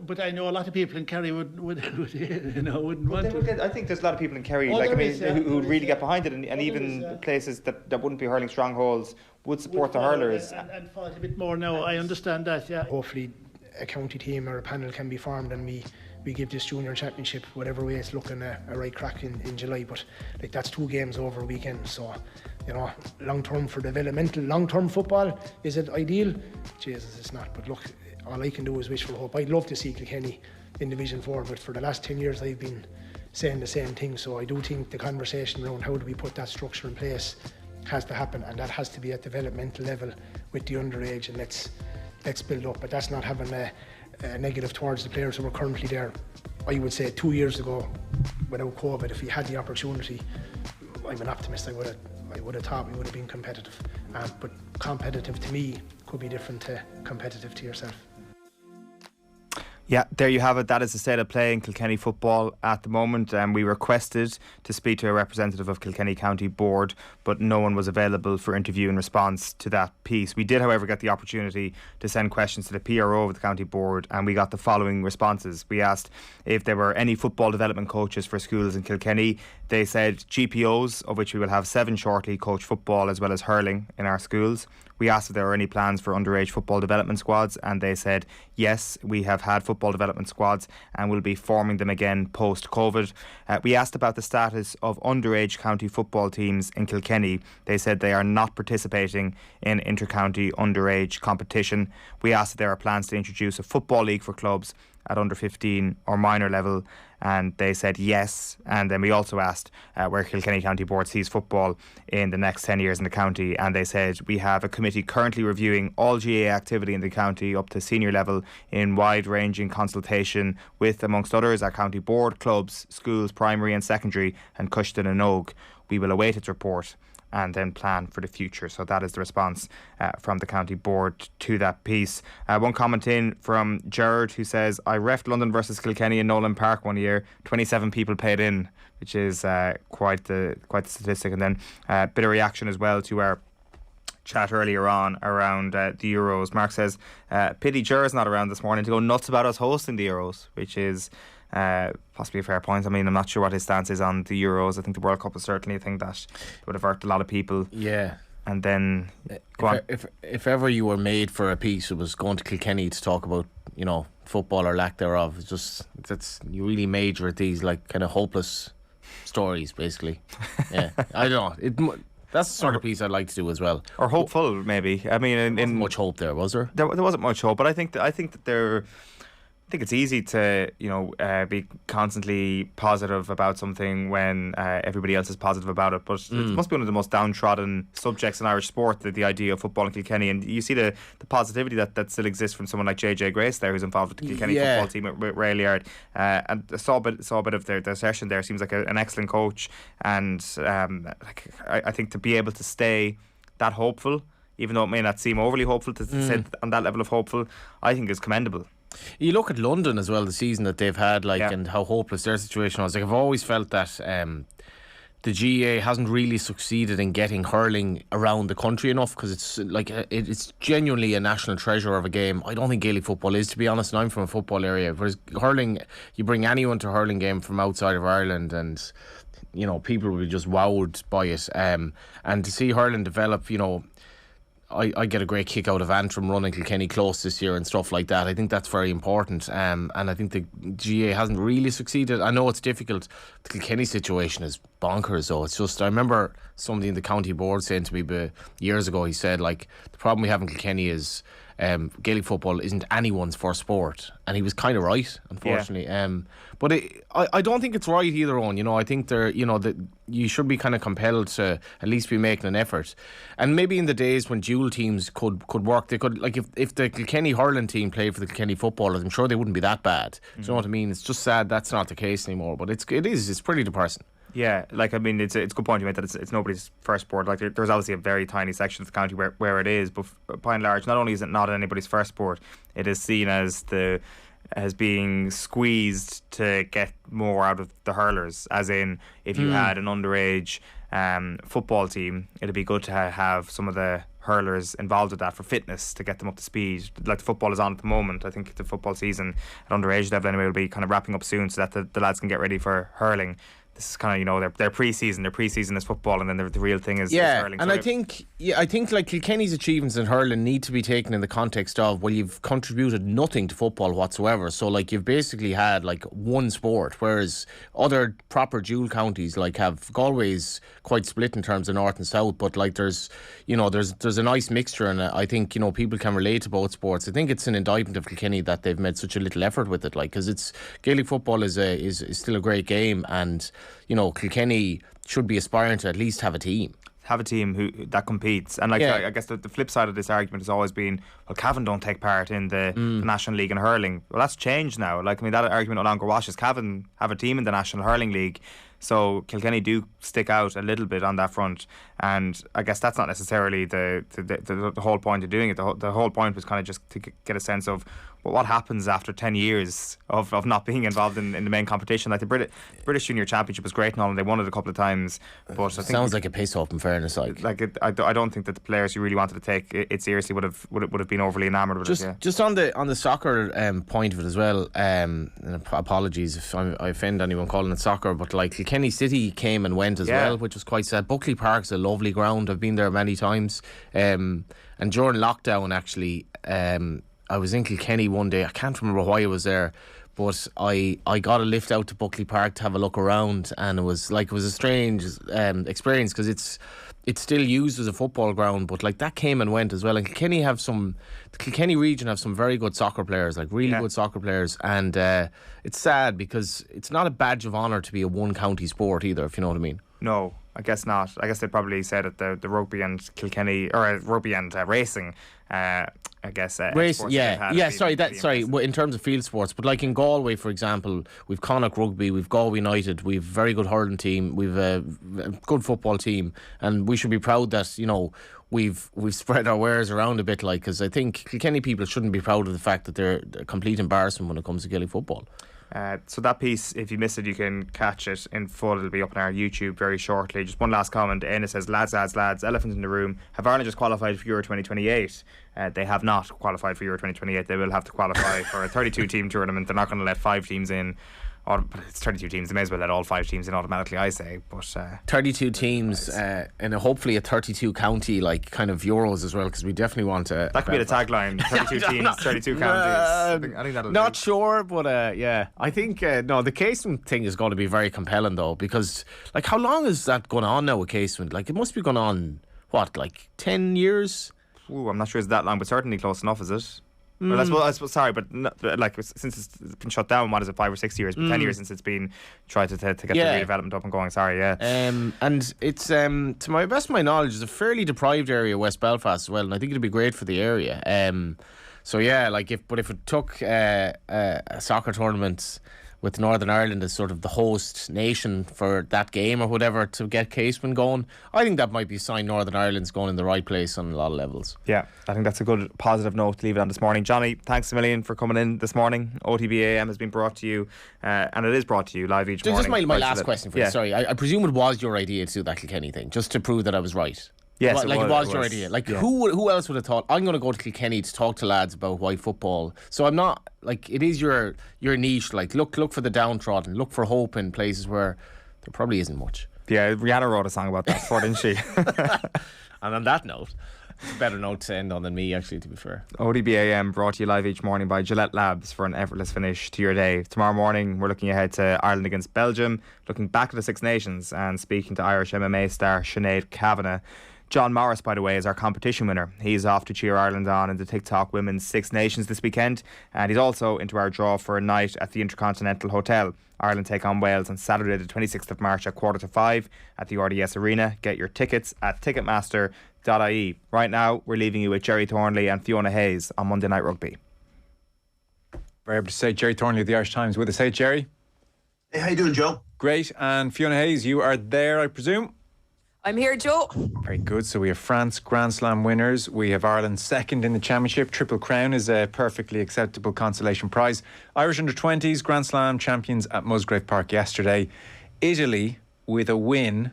but I know a lot of people in Kerry wouldn't want to. I think there's a lot of people in Kerry, who would really get behind it, and even places that wouldn't be hurling strongholds would support the hurlers. And fight a bit more now. I understand that. Yeah. Hopefully, a county team or a panel can be formed, and we give this junior championship, whatever way it's looking, a right crack in July. But like, that's 2 games over a weekend, so long term for developmental, long term football, is it ideal? Jesus, it's not. But look, all I can do is wish for hope. I'd love to see Kilkenny in Division 4, but for the last 10 years I've been saying the same thing. So I do think the conversation around how do we put that structure in place has to happen, and that has to be at developmental level with the underage, and let's build up. But that's not having a negative towards the players who are currently there. I would say 2 years ago, without COVID, if we had the opportunity, I'm an optimist. I would have thought we would have been competitive. But competitive to me could be different to competitive to yourself. Yeah, there you have it. That is the state of play in Kilkenny football at the moment. We requested to speak to a representative of Kilkenny County Board, but no one was available for interview in response to that piece. We did, however, get the opportunity to send questions to the PRO of the County Board, and we got the following responses. We asked if there were any football development coaches for schools in Kilkenny. They said GPOs, of which we will have 7 shortly, coach football as well as hurling in our schools. We asked if there were any plans for underage football development squads, and they said yes, we have had football development squads and will be forming them again post-COVID. We asked about the status of underage county football teams in Kilkenny. They said they are not participating in inter-county underage competition. We asked if there are plans to introduce a football league for clubs at under 15 or minor level, and they said yes. And then we also asked where Kilkenny County Board sees football in the next 10 years in the county, and they said we have a committee currently reviewing all GA activity in the county up to senior level in wide-ranging consultation with, amongst others, our county board, clubs, schools, primary and secondary, and Cushton and Ogue. We will await its report and then plan for the future. So that is the response from the county board to that piece. One comment in from Gerard, who says, I reffed London versus Kilkenny in Nolan Park one year. 27 people paid in, which is quite the statistic. And then a bit of reaction as well to our chat earlier on around the Euros. Mark says, pity Gerard's not around this morning to go nuts about us hosting the Euros, which is possibly a fair point. I mean, I'm not sure what his stance is on the Euros. I think the World Cup is certainly a thing that would have hurt a lot of people. Yeah. And then, if ever you were made for a piece, it was going to Kilkenny to talk about, football or lack thereof. It's just, you really major at these like kind of hopeless stories, basically. Yeah, I don't know. That's the sort of piece I'd like to do as well. Or hopeful, maybe. I mean, there wasn't much hope there, was there? There wasn't much hope, but I think that I think it's easy to, be constantly positive about something when everybody else is positive about it. But it must be one of the most downtrodden subjects in Irish sport, the idea of football in Kilkenny. And you see the positivity that still exists from someone like JJ Grace there, who's involved with the Kilkenny football team at Rayliard. And I saw a bit of their session there. Seems like an excellent coach. And I think to be able to stay that hopeful, even though it may not seem overly hopeful to sit on that level of hopeful, I think is commendable. You look at London as well, the season that they've had, and how hopeless their situation was. I've always felt that the GAA hasn't really succeeded in getting hurling around the country enough, because it's genuinely a national treasure of a game. I don't think Gaelic football is, to be honest, and I'm from a football area. Whereas hurling, you bring anyone to a hurling game from outside of Ireland and people will be just wowed by it. And to see hurling develop, I get a great kick out of Antrim running Kilkenny Close this year and stuff like that. I think that's very important, and I think the GA hasn't really succeeded. I know it's difficult. The Kilkenny situation is bonkers, though. It's just, I remember somebody in the county board saying to me years ago, he said, the problem we have in Kilkenny is Gaelic football isn't anyone's first sport, and he was kind of right, unfortunately. Yeah. But I don't think it's right either on. I think that you should be kind of compelled to at least be making an effort. And maybe in the days when dual teams could work, they could, if the Kilkenny hurling team played for the Kilkenny footballers, I'm sure they wouldn't be that bad. Mm-hmm. Do you know what I mean? It's just sad that's not the case anymore. But it's pretty depressing. Yeah, it's a good point you made that it's nobody's first sport. There's obviously a very tiny section of the county where it is, but by and large, not only is it not anybody's first sport, it is seen as the as being squeezed to get more out of the hurlers, as in if you had an underage football team, it'd be good to have some of the hurlers involved with that for fitness, to get them up to speed like the football is on at the moment. I think the football season at underage level anyway will be kind of wrapping up soon, so that the lads can get ready for hurling. This is kind of, you know, their pre-season. Their pre-season is football, and then the real thing is hurling. And so I think like Kilkenny's achievements in hurling need to be taken in the context of, well, you've contributed nothing to football whatsoever. So like you've basically had like one sport, whereas other proper dual counties like have Galway's quite split in terms of north and south. But like there's a nice mixture, and I think, you know, people can relate to both sports. I think it's an indictment of Kilkenny that they've made such a little effort with it, like, because it's Gaelic football is still a great game, and you know, Kilkenny should be aspiring to at least have a team that competes. And like I guess the flip side of this argument has always been, well, Cavan don't take part in the National League in hurling. Well, that's changed now. Like, I mean, that argument no longer washes. Cavan have a team in the National Hurling League, so Kilkenny do stick out a little bit on that front. And I guess that's not necessarily the whole point of doing it. The whole point was kind of just to get a sense of what happens after 10 years of not being involved in the main competition. Like the British Junior Championship was great and all, and they won it a couple of times, but I think sounds like a piss off, in fairness. I don't think that the players who really wanted to take it seriously would have been overly enamoured with it. Just on the soccer point of it as well, and apologies if I offend anyone calling it soccer, but like Kilkenny City came and went as well, which was quite sad. Buckley Park's a lovely ground. I've been there many times, and during lockdown actually, I was in Kilkenny one day. I can't remember why I was there, but I got a lift out to Buckley Park to have a look around, and it was a strange experience, because it's still used as a football ground, but like that came and went as well. And the Kilkenny region have some very good soccer players, like really good soccer players, and it's sad because it's not a badge of honour to be a one county sport either, if you know what I mean. No, I guess not. I guess they probably said at the rugby and Kilkenny, or rugby and racing, I guess. Sorry. In terms of field sports, but like in Galway, for example, we've Connacht Rugby, we've Galway United, we've a very good hurling team, we've a good football team, and we should be proud that, you know, we've spread our wares around a bit, like, because I think Kilkenny people shouldn't be proud of the fact that they're a complete embarrassment when it comes to Gaelic football. So that piece, if you missed it, you can catch it in full. It'll be up on our YouTube very shortly. Just one last comment. Anna says, lads, elephant in the room. Have Ireland just qualified for Euro 2028? They have not qualified for Euro 2028. They will have to qualify for a 32-team tournament. They're not going to let 5 teams in. But it's 32 teams. They may as well let all 5 teams in automatically, I say. But 32 teams, and hopefully a 32 county, like, kind of Euros as well, because we definitely want to. That could be the tagline: 32 teams, 32 counties. I think that'll not do. Sure, but yeah, I think the Casement thing is going to be very compelling though, because like, how long is that going on now with Casement? Like, it must be going on like 10 years. Ooh, I'm not sure it's that long, but certainly close enough, is it? Well, I suppose, sorry, but like, since it's been shut down, what is it, 5 or 6 years? But 10 years since it's been tried to get the redevelopment up and going. Sorry, and it's to my best of my knowledge, it's a fairly deprived area, West Belfast as well, and I think it'd be great for the area. So yeah, like if it took a soccer tournament with Northern Ireland as sort of the host nation for that game or whatever to get Casement going, I think that might be a sign Northern Ireland's going in the right place on a lot of levels. Yeah, I think that's a good positive note to leave it on this morning. Johnny, thanks a million for coming in this morning. OTB AM has been brought to you, and it is brought to you live each morning. Just my last question for you. Sorry, I presume it was your idea to do that Kilkenny thing, just to prove that I was right. Yes, it was your idea. Like, who else would have thought, I'm going to go to Kilkenny to talk to lads about why football? So I'm not, like, it is your niche. Like, look for the downtrodden, look for hope in places where there probably isn't much. Yeah, Rihanna wrote a song about that before, didn't she? And on that note, it's a better note to end on than me, actually, to be fair. OTB AM brought to you live each morning by Gillette Labs for an effortless finish to your day. Tomorrow morning, we're looking ahead to Ireland against Belgium, looking back at the Six Nations and speaking to Irish MMA star Sinead Kavanagh. John Morris, by the way, is our competition winner. He's off to cheer Ireland on in the TikTok Women's Six Nations this weekend, and he's also into our draw for a night at the Intercontinental Hotel. Ireland take on Wales on Saturday the 26th of March at 4:45 at the RDS Arena. Get your tickets at ticketmaster.ie. Right now, we're leaving you with Jerry Thornley and Fiona Hayes on Monday Night Rugby. Very able to say Jerry Thornley of the Irish Times with us. Hey, Jerry. Hey, how you doing, Joe? Great. And Fiona Hayes, you are there, I presume? I'm here, Joe. Very good. So we have France Grand Slam winners. We have Ireland second in the championship. Triple Crown is a perfectly acceptable consolation prize. Irish under-20s Grand Slam champions at Musgrave Park yesterday. Italy with a win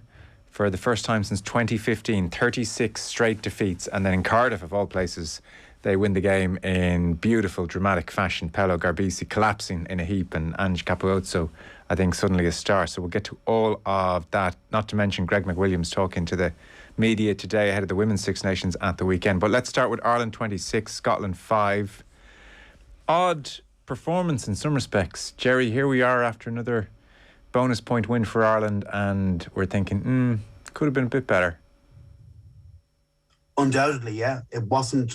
for the first time since 2015. 36 straight defeats. And then in Cardiff, of all places, they win the game in beautiful, dramatic fashion. Paolo Garbisi collapsing in a heap and Ange Capuozzo, I think, suddenly a star. So we'll get to all of that, not to mention Greg McWilliams talking to the media today ahead of the Women's Six Nations at the weekend. But let's start with Ireland 26, Scotland 5. Odd performance in some respects. Jerry, here we are after another bonus point win for Ireland, and we're thinking, could have been a bit better. Undoubtedly, yeah. It wasn't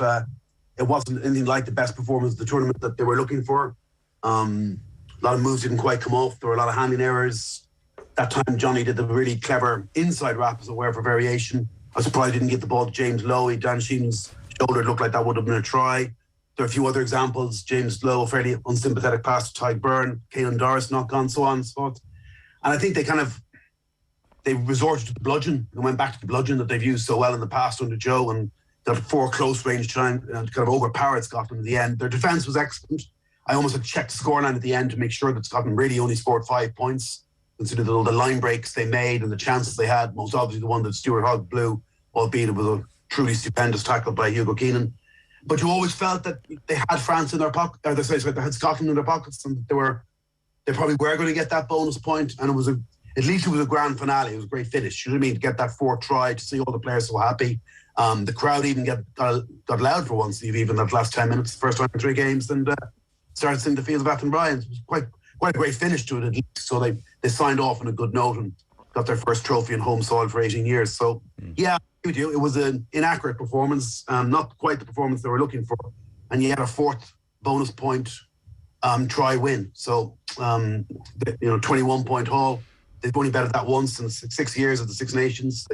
anything like the best performance of the tournament that they were looking for. A lot of moves didn't quite come off. There were a lot of handling errors. That time Johnny did the really clever inside wrap, as it were, for variation. I was surprised he didn't get the ball to James Lowe. Dan Sheehan's shoulder looked like that would have been a try. There are a few other examples. James Lowe, a fairly unsympathetic pass to Tyke Byrne. Caelan Doris knock on, so on and so forth. And I think they resorted to the bludgeon and went back to the bludgeon that they've used so well in the past under Joe, and got 4 close range time and kind of overpowered Scotland in the end. Their defence was excellent. I almost had checked the scoreline at the end to make sure that Scotland really only scored 5 points, considering the line breaks they made and the chances they had. Most obviously the one that Stuart Hogg blew, albeit it was a truly stupendous tackle by Hugo Keenan. But you always felt that they had France in their pocket, they had Scotland in their pockets, and they probably were going to get that bonus point. And at least it was a grand finale. It was a great finish. You know what I mean? To get that 4th try, to see all the players so happy. The crowd even got loud for once, even that last 10 minutes, the first time in 3 games, and started singing the Fields of Athenbryan. It was quite a great finish to it, at least. So they signed off on a good note and got their first trophy in home soil for 18 years. So, yeah, it was an inaccurate performance, not quite the performance they were looking for. And you had a 4th bonus point try win. So, 21-point haul. They've only betted that once in 6 years of the Six Nations.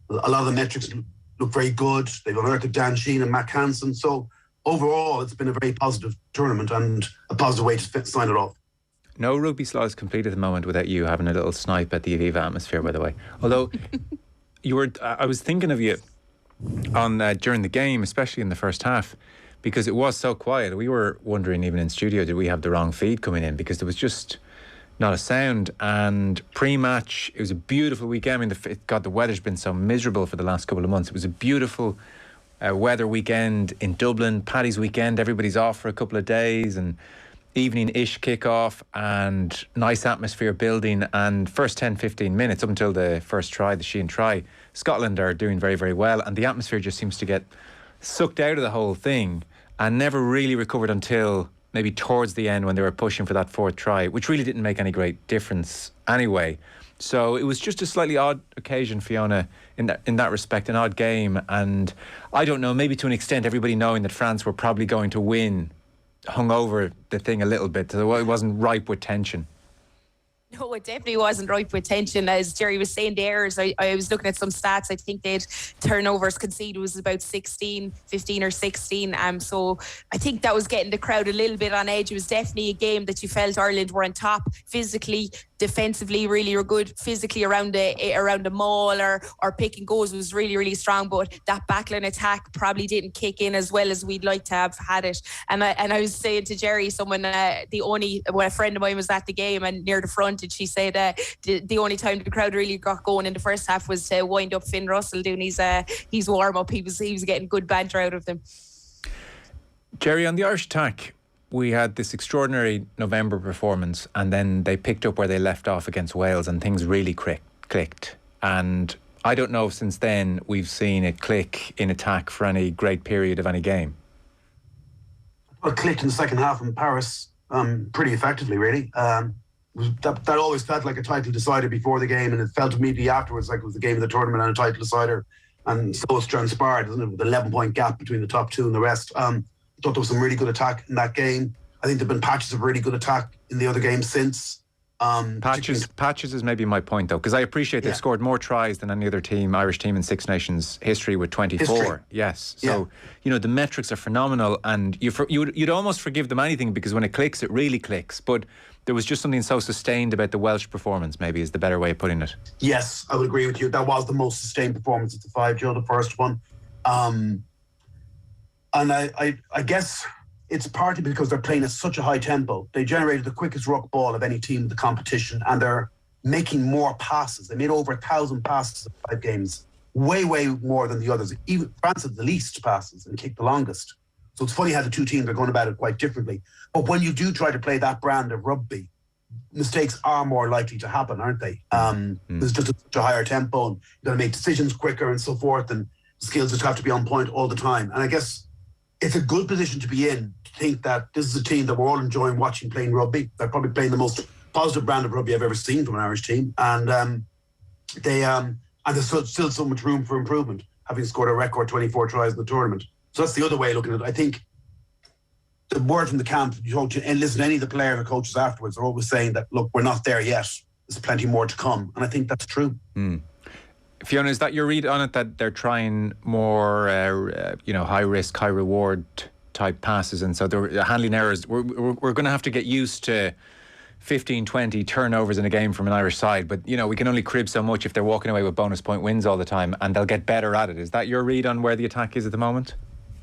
A lot of the metrics look very good. They've alerted Dan Sheehan and Matt Hansen. So overall, it's been a very positive tournament and a positive way to sign it off. No rugby slaw is complete at the moment without you having a little snipe at the Aviva atmosphere, by the way. Although I was thinking of you on during the game, especially in the first half, because it was so quiet. We were wondering, even in studio, did we have the wrong feed coming in, because there was just not a sound. And pre-match, it was a beautiful weekend. I mean, the weather's been so miserable for the last couple of months. It was a beautiful weather weekend in Dublin. Paddy's weekend, everybody's off for a couple of days, and evening-ish kickoff and nice atmosphere building. And first 10-15 minutes up until the first try, the Sheahan try, Scotland are doing very, very well, and the atmosphere just seems to get sucked out of the whole thing and never really recovered until maybe towards the end when they were pushing for that 4th try, which really didn't make any great difference anyway. So it was just a slightly odd occasion, Fiona, in that respect, an odd game. And I don't know, maybe to an extent, everybody knowing that France were probably going to win hung over the thing a little bit, so it wasn't ripe with tension. No, it definitely wasn't ripe with tension. As Jerry was saying, the errors, I was looking at some stats. I think they'd turnovers conceded was about 15 or 16. So I think that was getting the crowd a little bit on edge. It was definitely a game that you felt Ireland were on top physically, defensively, really were good physically around the maul or pick and goes was really, really strong. But that backline attack probably didn't kick in as well as we'd like to have had it. And I was saying to Jerry, when a friend of mine was at the game and near the front, and she said the only time the crowd really got going in the first half was to wind up Finn Russell doing his warm up. He was getting good banter out of them. Jerry, on the Irish attack, we had this extraordinary November performance, and then they picked up where they left off against Wales, and things really clicked. And I don't know if since then we've seen it click in attack for any great period of any game. Well, it clicked in the second half in Paris pretty effectively, really. That always felt like a title decider before the game, and it felt immediately afterwards like it was the game of the tournament and a title decider. And so it's transpired, isn't it, with an 11-point gap between the top 2 and the rest. I thought there was some really good attack in that game. I think there have been patches of really good attack in the other games since. Patches is maybe my point, though, because I appreciate they've scored more tries than any other team, Irish team in Six Nations history with 24. Yes. So, the metrics are phenomenal, and you'd almost forgive them anything, because when it clicks, it really clicks. But there was just something so sustained about the Welsh performance, maybe is the better way of putting it. Yes, I would agree with you. That was the most sustained performance of the five, Joe, the first one. And I guess it's partly because they're playing at such a high tempo. They generated the quickest ruck ball of any team in the competition, and they're making more passes. They made over 1,000 passes in 5 games, way more than the others. Even France had the least passes and kicked the longest. So it's funny how the two teams are going about it quite differently. But when you do try to play that brand of rugby, mistakes are more likely to happen, aren't they? There's just such a higher tempo, and you've got to make decisions quicker and so forth, and skills just have to be on point all the time. And I guess it's a good position to be in, to think that this is a team that we're all enjoying watching playing rugby. They're probably playing the most positive brand of rugby I've ever seen from an Irish team. And there's still so much room for improvement, having scored a record 24 tries in the tournament. So that's the other way of looking at it. I think the word from the camp, you talk to and listen to any of the players or coaches afterwards, are always saying that, look, we're not there yet. There's plenty more to come. And I think that's true. Fiona, is that your read on it, that they're trying more, high risk, high reward type passes, and so they're handling errors? We're going to have to get used to 15, 20 turnovers in a game from an Irish side, but we can only crib so much if they're walking away with bonus point wins all the time, and they'll get better at it. Is that your read on where the attack is at the moment?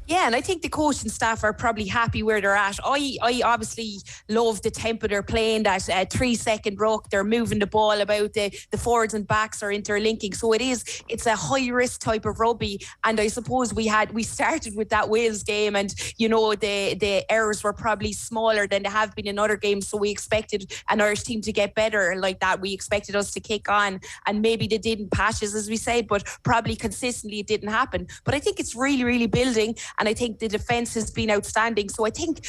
Yeah, and I think the coach and staff are probably happy where they're at. I obviously love the tempo they're playing, that 3-second ruck. They're moving the ball about. The forwards and backs are interlinking. So it's a high risk type of rugby. And I suppose we started with that Wales game, and the errors were probably smaller than they have been in other games. So we expected an Irish team to get better like that. We expected us to kick on, and maybe they did in patches, as we said, but probably consistently it didn't happen. But I think it's really, really building. And I think the defence has been outstanding. So I think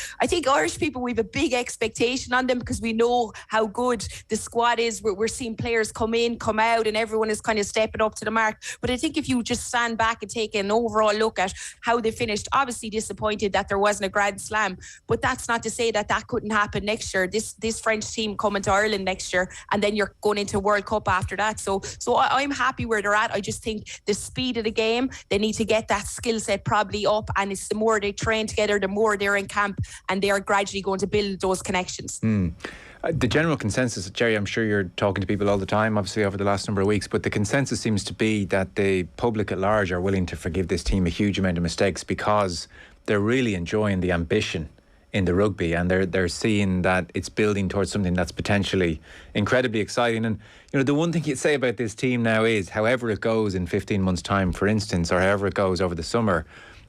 Irish people, we have a big expectation on them because we know how good the squad is. We're seeing players come in, come out, and everyone is kind of stepping up to the mark. But I think if you just stand back and take an overall look at how they finished, obviously disappointed that there wasn't a Grand Slam, but that's not to say that couldn't happen next year. This French team coming to Ireland next year, and then you're going into World Cup after that. So I'm happy where they're at. I just think the speed of the game, they need to get that skill set probably up, and it's the more they train together, the more they're in camp, and they are gradually going to build those connections. The general consensus, Jerry, I'm sure you're talking to people all the time, obviously over the last number of weeks, but the consensus seems to be that the public at large are willing to forgive this team a huge amount of mistakes because they're really enjoying the ambition in the rugby, and they're seeing that it's building towards something that's potentially incredibly exciting. And the one thing you'd say about this team now is, however it goes in 15 months' time, for instance, or however it goes over the summer,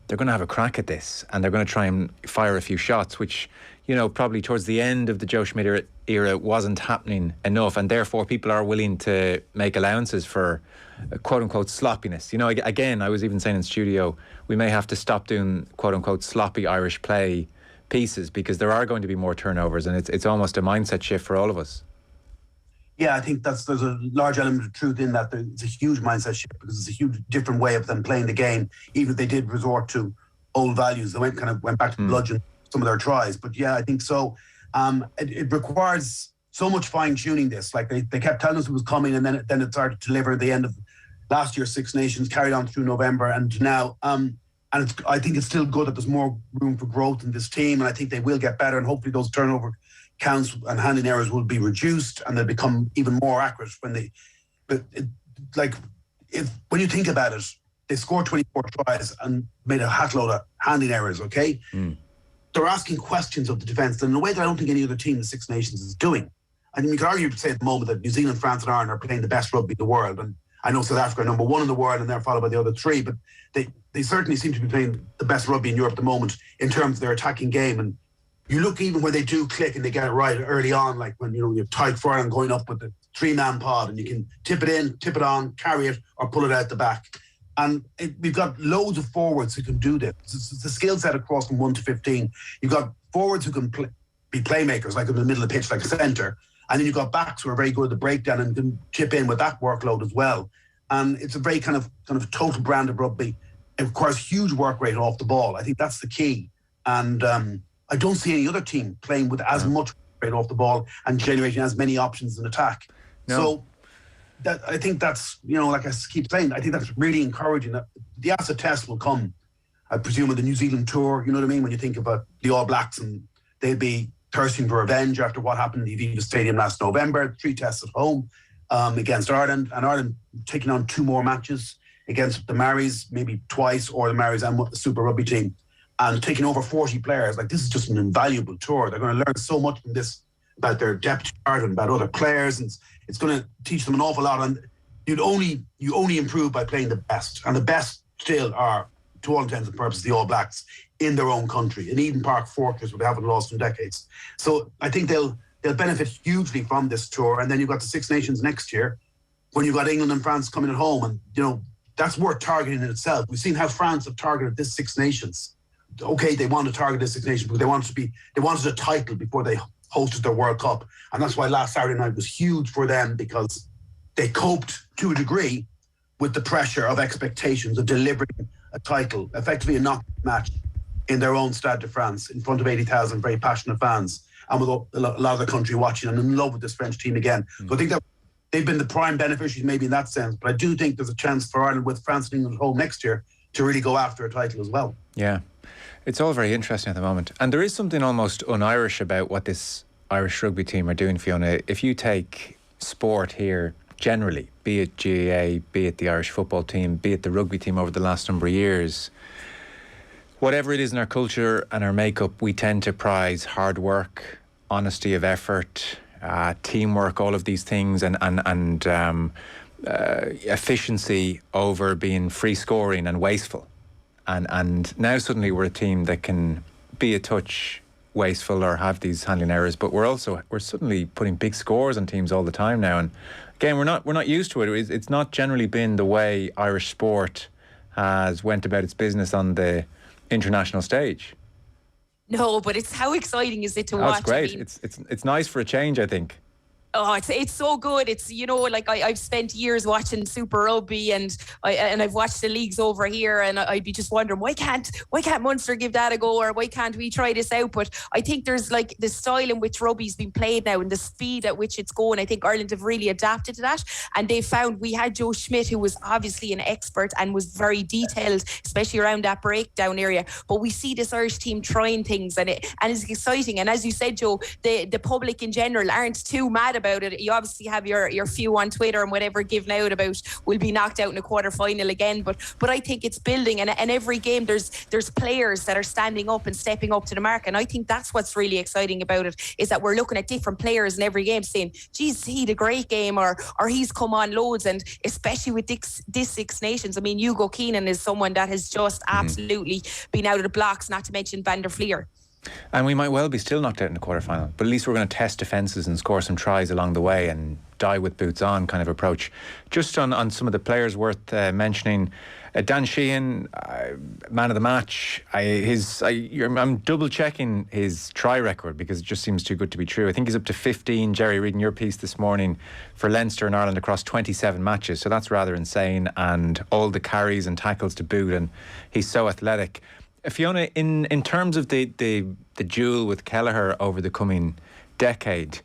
they're going to have a crack at this, and they're going to try and fire a few shots, which, probably towards the end of the Joe Schmidt era wasn't happening enough, and therefore people are willing to make allowances for quote-unquote sloppiness. Again, I was even saying in studio, we may have to stop doing quote-unquote sloppy Irish play pieces because there are going to be more turnovers, and it's almost a mindset shift for all of us. Yeah, I think there's a large element of truth in that. It's a huge mindset shift because it's a huge different way of them playing the game. Even if they did resort to old values, they went back to bludgeon some of their tries. But yeah, I think so. It requires so much fine tuning. This, like they kept telling us it was coming, and then it started to deliver at the end of last year's Six Nations, carried on through November and now. And I think it's still good that there's more room for growth in this team, and I think they will get better, and hopefully those turnover counts and handling errors will be reduced, and they'll become even more accurate when you think about it, they scored 24 tries and made a hatload of handling errors, okay? They're asking questions of the defence in a way that I don't think any other team in the Six Nations is doing. I mean, you could argue to say at the moment that New Zealand, France and Ireland are playing the best rugby in the world, and I know South Africa are number one in the world and they're followed by the other three, but they certainly seem to be playing the best rugby in Europe at the moment in terms of their attacking game. And you look even when they do click and they get it right early on, like when you're tight forward and going up with the 3-man pod, and you can tip it in, tip it on, carry it, or pull it out the back. And we've got loads of forwards who can do this. It's the skill set across from 1 to 15. You've got forwards who can be playmakers, like in the middle of the pitch, like a centre. And then you've got backs who are very good at the breakdown and can chip in with that workload as well. And it's a very kind of total brand of rugby. It requires huge work rate off the ball. I think that's the key. And I don't see any other team playing with as much rate off the ball and generating as many options in attack. So I think that's, like I keep saying, I think that's really encouraging. That the acid test will come, I presume, with the New Zealand tour. You know what I mean? When you think about the All Blacks, and they'll be thirsting for revenge after what happened in the Aviva Stadium last November. 3 tests at home against Ireland, and Ireland taking on 2 more matches against the Maoris, maybe twice, or the Maoris and the Super Rugby team, and taking over 40 players. Like, this is just an invaluable tour. They're going to learn so much from this about their depth chart and about other players, and it's going to teach them an awful lot. And you only improve by playing the best, and the best still are, to all intents and purposes, the All Blacks in their own country, in Eden Park Fortress, where they haven't lost in decades. So I think they'll benefit hugely from this tour. And then you've got the Six Nations next year, when you've got England and France coming at home, and that's worth targeting in itself. We've seen how France have targeted this Six Nations. Okay, they want to target this Six Nations because they wanted a title before they hosted their World Cup, and that's why last Saturday night was huge for them, because they coped to a degree with the pressure of expectations of delivering a title, effectively a knockout match in their own Stade de France in front of 80,000 very passionate fans, and with a lot of the country watching and in love with this French team again. So I think that they've been the prime beneficiaries maybe in that sense, but I do think there's a chance for Ireland with France and England at home next year to really go after a title as well. Yeah, it's all very interesting at the moment. And there is something almost un-Irish about what this Irish rugby team are doing, Fiona. If you take sport here generally, be it GAA, be it the Irish football team, be it the rugby team over the last number of years, whatever it is in our culture and our makeup, we tend to prize hard work, honesty of effort, teamwork, all of these things, and efficiency over being free scoring and wasteful. And now suddenly we're a team that can be a touch wasteful or have these handling errors, but we're suddenly putting big scores on teams all the time now. And again, we're not used to it. It's not generally been the way Irish sport has went about its business on the international stage. No, but it's how exciting is it to watch? That's great. I mean, it's nice for a change, I think. Oh, it's so good. It's, like I've spent years watching Super Rugby, and I've watched the leagues over here, and I'd be just wondering why can't Munster give that a go, or why can't we try this out? But I think there's like the style in which rugby's been played now and the speed at which it's going. I think Ireland have really adapted to that, and they found we had Joe Schmidt, who was obviously an expert and was very detailed, especially around that breakdown area. But we see this Irish team trying things, and it's exciting. And as you said, Joe, the public in general aren't too mad about it. You obviously have your few on Twitter and whatever giving out about we'll be knocked out in a quarter final again, but I think it's building, and every game there's players that are standing up and stepping up to the mark, and I think that's what's really exciting about it, is that we're looking at different players in every game saying, geez, he had a great game, or he's come on loads. And especially with this Six Nations, I mean, Hugo Keenan is someone that has just absolutely been out of the blocks, not to mention Van der Fleer. And we might well be still knocked out in the quarterfinal, but at least we're going to test defences and score some tries along the way and die with boots on kind of approach. Just on some of the players worth mentioning, Dan Sheahan, man of the match. I'm double checking his try record because it just seems too good to be true. I think he's up to 15. Jerry, reading your piece this morning, for Leinster and Ireland across 27 matches, so that's rather insane, and all the carries and tackles to boot, and he's so athletic. Fiona, in terms of the duel with Kelleher over the coming decade,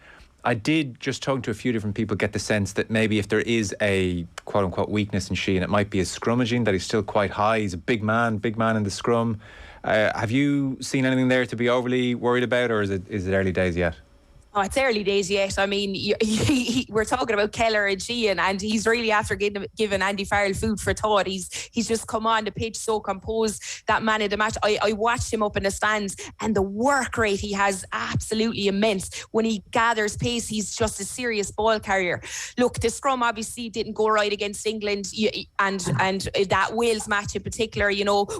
I did, just talking to a few different people, get the sense that maybe if there is a quote-unquote weakness in Sheahan, it might be his scrummaging, that he's still quite high. He's a big man in the scrum. Have you seen anything there to be overly worried about, or is it early days yet? Oh, it's early days yet. I mean, we're talking about Kelleher and Sheahan, and he's really after giving Andy Farrell food for thought. He's just come on the pitch so composed, that man of the match. I watched him up in the stands, and the work rate he has, absolutely immense. When he gathers pace, he's just a serious ball carrier. Look, the scrum obviously didn't go right against England, and that Wales match in particular,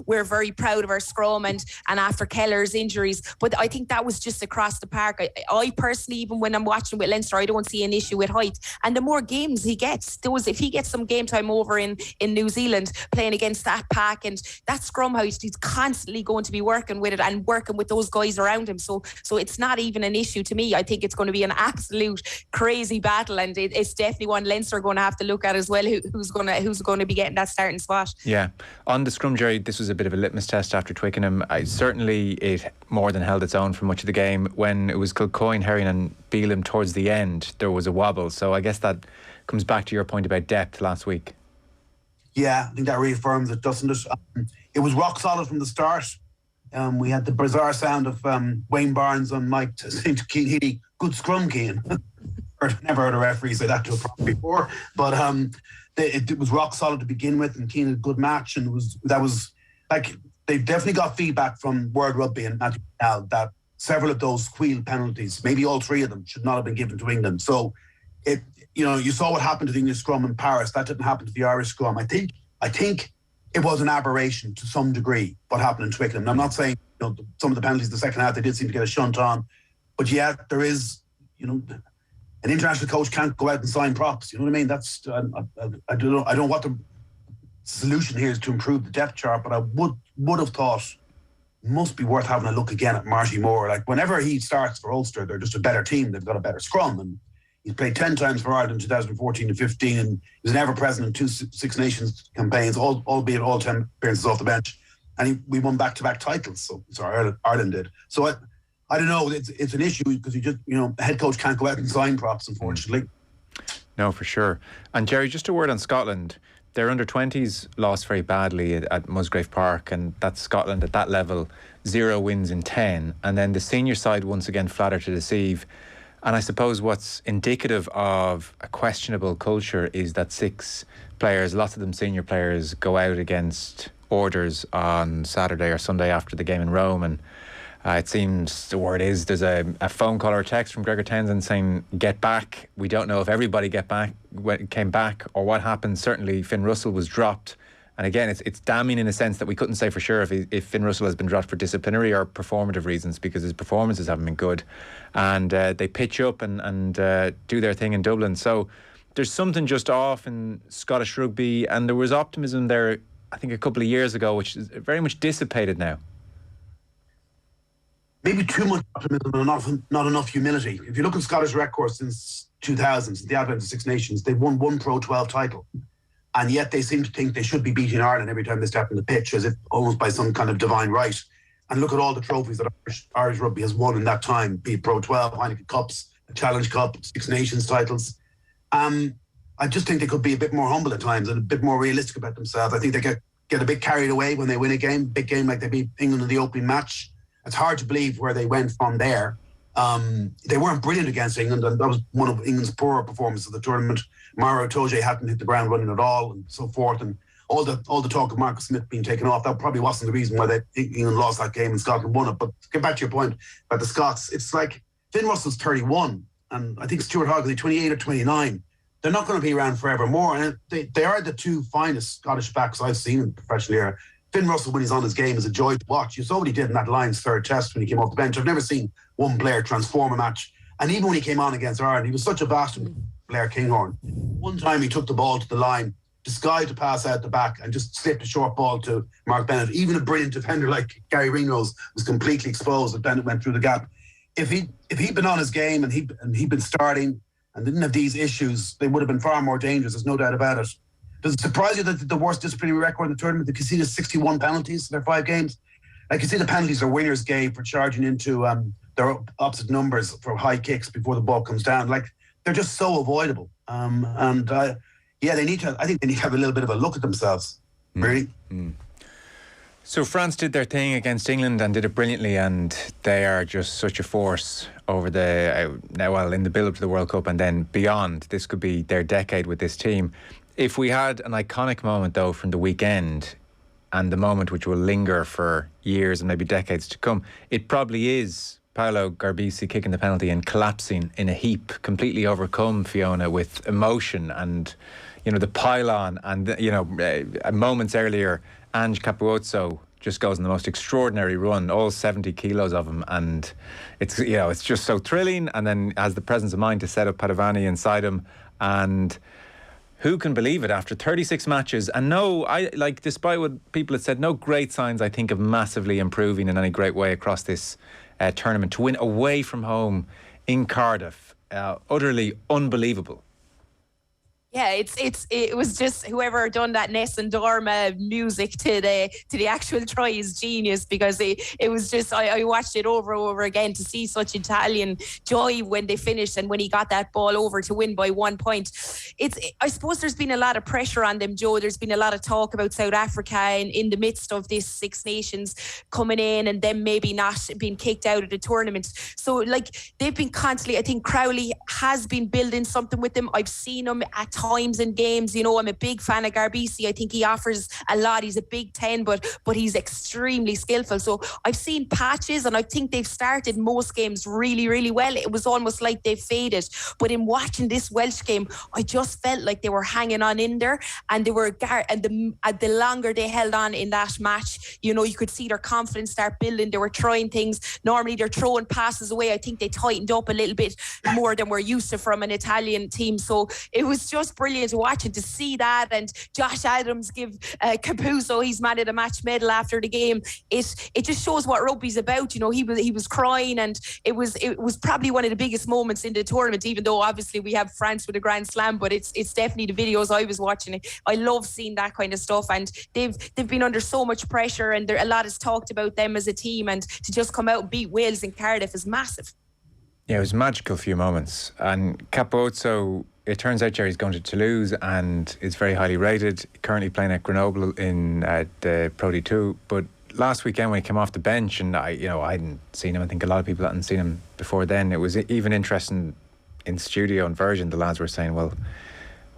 we're very proud of our scrum, and after Kelleher's injuries. But I think that was just across the park. I personally, even when I'm watching with Leinster, I don't see an issue with height. And the more games he gets, if he gets some game time over in New Zealand playing against that pack and that scrum height, he's constantly going to be working with it and working with those guys around him. So it's not even an issue to me. I think it's going to be an absolute crazy battle, and it's definitely one Leinster are going to have to look at as well, who's going to be getting that starting spot. Yeah. On the scrum, Jerry, this was a bit of a litmus test after Twickenham. Certainly it more than held its own for much of the game. When it was Kilcoyne, Herring and Beelum towards the end, there was a wobble. So I guess that comes back to your point about depth last week. Yeah, I think that reaffirms it, doesn't it? It was rock solid from the start. we had the bizarre sound of Wayne Barnes on mic saying to Keane Healy, "Good scrum, Keane." Never heard a referee say that to a prop before, but it was rock solid to begin with, and Keane had a good match, and that was like, they've definitely got feedback from World Rugby and Matthew now that several of those squeal penalties, maybe all three of them, should not have been given to England. So you saw what happened to the English scrum in Paris. That didn't happen to the Irish scrum. I think it was an aberration to some degree what happened in Twickenham. And I'm not saying some of the penalties in the second half they did seem to get a shunt on, but yeah, there is an international coach can't go out and sign props. You know what I mean? That's I don't know what the solution here is to improve the depth chart, but I would have thought must be worth having a look again at Marty Moore. Like, whenever he starts for Ulster, they're just a better team. They've got a better scrum, and he's played 10 times for Ireland in 2014 and 15, and he was never present in 2 Six Nations campaigns, albeit all 10 appearances off the bench, and we won back-to-back titles. So sorry, Ireland did. So I don't know. It's an issue because a head coach can't go out and sign props, unfortunately. No, for sure. And Jerry, just a word on Scotland. Their under-20s lost very badly at Musgrave Park, and that's Scotland at that level, 0 wins in 10. And then the senior side once again flatter to deceive. And I suppose what's indicative of a questionable culture is that 6 players, lots of them senior players, go out against orders on Saturday or Sunday after the game in Rome, and it seems the word is there's a phone call or a text from Gregor Townsend saying get back. We don't know if everybody came back or what happened. Certainly Finn Russell was dropped, and again it's damning in a sense that we couldn't say for sure if Finn Russell has been dropped for disciplinary or performative reasons, because his performances haven't been good, and they pitch up and do their thing in Dublin. So there's something just off in Scottish rugby, and there was optimism there I think a couple of years ago, which is very much dissipated now. Maybe too much optimism and not enough humility. If you look at Scottish records since 2000, since the advent of Six Nations, they've won 1 Pro 12 title. And yet they seem to think they should be beating Ireland every time they step on the pitch, as if almost by some kind of divine right. And look at all the trophies that Irish rugby has won in that time, be it Pro 12, Heineken Cups, a Challenge Cup, Six Nations titles. I just think they could be a bit more humble at times and a bit more realistic about themselves. I think they get a bit carried away when they win a game, big game like they beat England in the opening match. It's hard to believe where they went from there. They weren't brilliant against England, and that was one of England's poorer performances of the tournament. Mauro Itoje hadn't hit the ground running at all, and so forth. And all the talk of Marcus Smith being taken off, that probably wasn't the reason why England lost that game and Scotland won it. But to get back to your point about the Scots, it's like Finn Russell's 31, and I think Stuart Hogg is 28 or 29. They're not going to be around forevermore, and they are the 2 finest Scottish backs I've seen in the professional era. Finn Russell, when he's on his game, is a joy to watch. You saw what he did in that Lions 3rd test when he came off the bench. I've never seen one player transform a match. And even when he came on against Ireland, he was such a bastard, Blair Kinghorn. One time he took the ball to the line, disguised to pass out the back, and just slipped a short ball to Mark Bennett. Even a brilliant defender like Gary Ringrose was completely exposed as Bennett went through the gap. If he'd been on his game and he'd been starting and didn't have these issues, they would have been far more dangerous. There's no doubt about it. Does it surprise you that the worst disciplinary record in the tournament, they conceded 61 penalties in their 5 games? I can see the penalties their winners gave for charging into their opposite numbers for high kicks before the ball comes down. Like, they're just so avoidable. I think they need to have a little bit of a look at themselves, really. So France did their thing against England and did it brilliantly, and they are just such a force over in the build-up to the World Cup and then beyond. This could be their decade with this team. If we had an iconic moment, though, from the weekend, and the moment which will linger for years and maybe decades to come, it probably is Paolo Garbisi kicking the penalty and collapsing in a heap, completely overcome, Fiona, with emotion and, the pylon. And, moments earlier, Ange Capuozzo just goes on the most extraordinary run, all 70 kilos of him, and it's just so thrilling. And then has the presence of mind to set up Padovani inside him, and who can believe it after 36 matches? And despite what people had said, no great signs, I think, of massively improving in any great way across this tournament. To win away from home in Cardiff, utterly unbelievable. Yeah, it was just whoever done that Ness and Dorma music to the actual try is genius, because it was just I watched it over and over again to see such Italian joy when they finished and when he got that ball over to win by 1 point. I suppose there's been a lot of pressure on them, Joe. There's been a lot of talk about South Africa in the midst of this Six Nations coming in and them maybe not being kicked out of the tournament. So like they've been constantly, I think Crowley has been building something with them. I've seen him at times in games. You know, I'm a big fan of Garbisi. I think he offers a lot. He's a Big Ten, but he's extremely skillful. So I've seen patches, and I think they've started most games really, really well. It was almost like they faded. But in watching this Welsh game, I just felt like they were hanging on in there, and they were. And the longer they held on in that match, you know, you could see their confidence start building. They were trying things. Normally they're throwing passes away. I think they tightened up a little bit more than we're used to from an Italian team. So it was just brilliant to watch and to see that. And Josh Adams give Capuzzo, he's man of the match medal after the game. It just shows what rugby's about. You know, he was crying, and it was probably one of the biggest moments in the tournament, even though obviously we have France with a Grand Slam, but it's definitely the videos I was watching. I love seeing that kind of stuff, and they've been under so much pressure, and a lot is talked about them as a team, and to just come out and beat Wales in Cardiff is massive. Yeah, it was a magical few moments. And Capozzo, it turns out Jerry's going to Toulouse and is very highly rated, currently playing at Grenoble in the Pro D2. But last weekend when he came off the bench, and I hadn't seen him, I think a lot of people hadn't seen him before then, it was even interesting in studio and version, the lads were saying, well,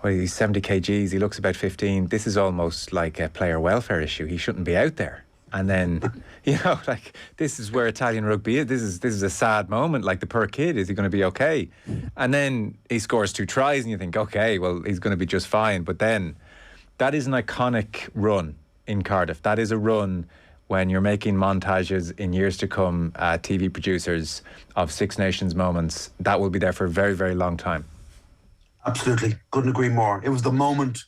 he's 70 kgs, he looks about 15, this is almost like a player welfare issue, he shouldn't be out there. And then, you know, like, this is where Italian rugby is. This is a sad moment. Like, the poor kid, is he going to be okay? And then he scores 2 tries, and you think, okay, well, he's going to be just fine. But then, that is an iconic run in Cardiff. That is a run when you're making montages in years to come, TV producers of Six Nations moments. That will be there for a very, very long time. Absolutely. Couldn't agree more. It was the moment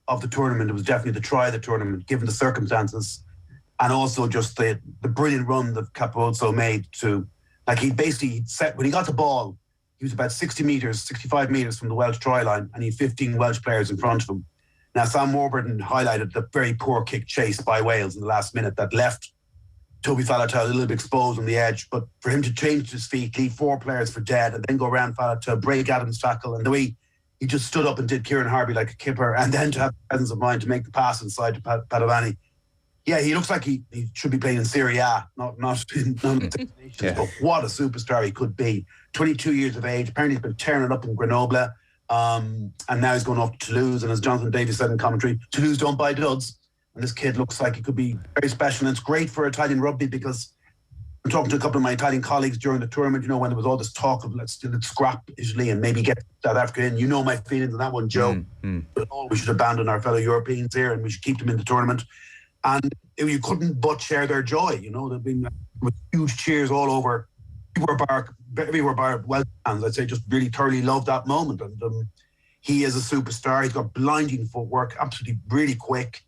of the tournament. It was definitely the try of the tournament, given the circumstances. And also just the brilliant run that Capozzo made to, like, he basically set, when he got the ball, he was about 65 metres from the Welsh try line, and he had 15 Welsh players in front of him. Now, Sam Warburton highlighted the very poor kick chase by Wales in the last minute that left Toby Faletau a little bit exposed on the edge, but for him to change his feet, leave 4 players for dead, and then go around Faletau, break Adams' tackle, and the way he just stood up and did Kieran Harvey like a kipper, and then to have the presence of mind to make the pass inside to Padovani. Yeah, he looks like he should be playing in Serie A, not in Six Nations. Yeah. But what a superstar he could be. 22 years of age. Apparently he's been tearing it up in Grenoble. And now he's going off to Toulouse. And as Jonathan Davies said in commentary, Toulouse don't buy duds. And this kid looks like he could be very special. And it's great for Italian rugby, because I'm talking to a couple of my Italian colleagues during the tournament, you know, when there was all this talk of let's scrap Italy and maybe get South Africa in. You know my feelings on that one, Joe. But we should abandon our fellow Europeans here, and we should keep them in the tournament. And you couldn't but share their joy, you know. There've been huge cheers all over, everywhere bar Welsh fans. I'd say just really thoroughly loved that moment. And he is a superstar. He's got blinding footwork, absolutely really quick.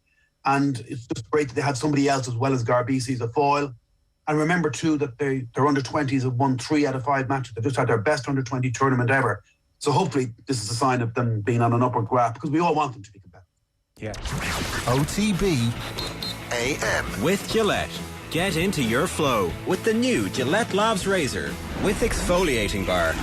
And it's just great that they had somebody else as well as Garbisi as a foil. And remember too that their under-20s have won 3 out of 5 matches. They've just had their best under-20 tournament ever. So hopefully this is a sign of them being on an upward graph, because we all want them to be competitive. Yeah. OTB AM. With Gillette. Get into your flow with the new Gillette Labs razor with exfoliating bar.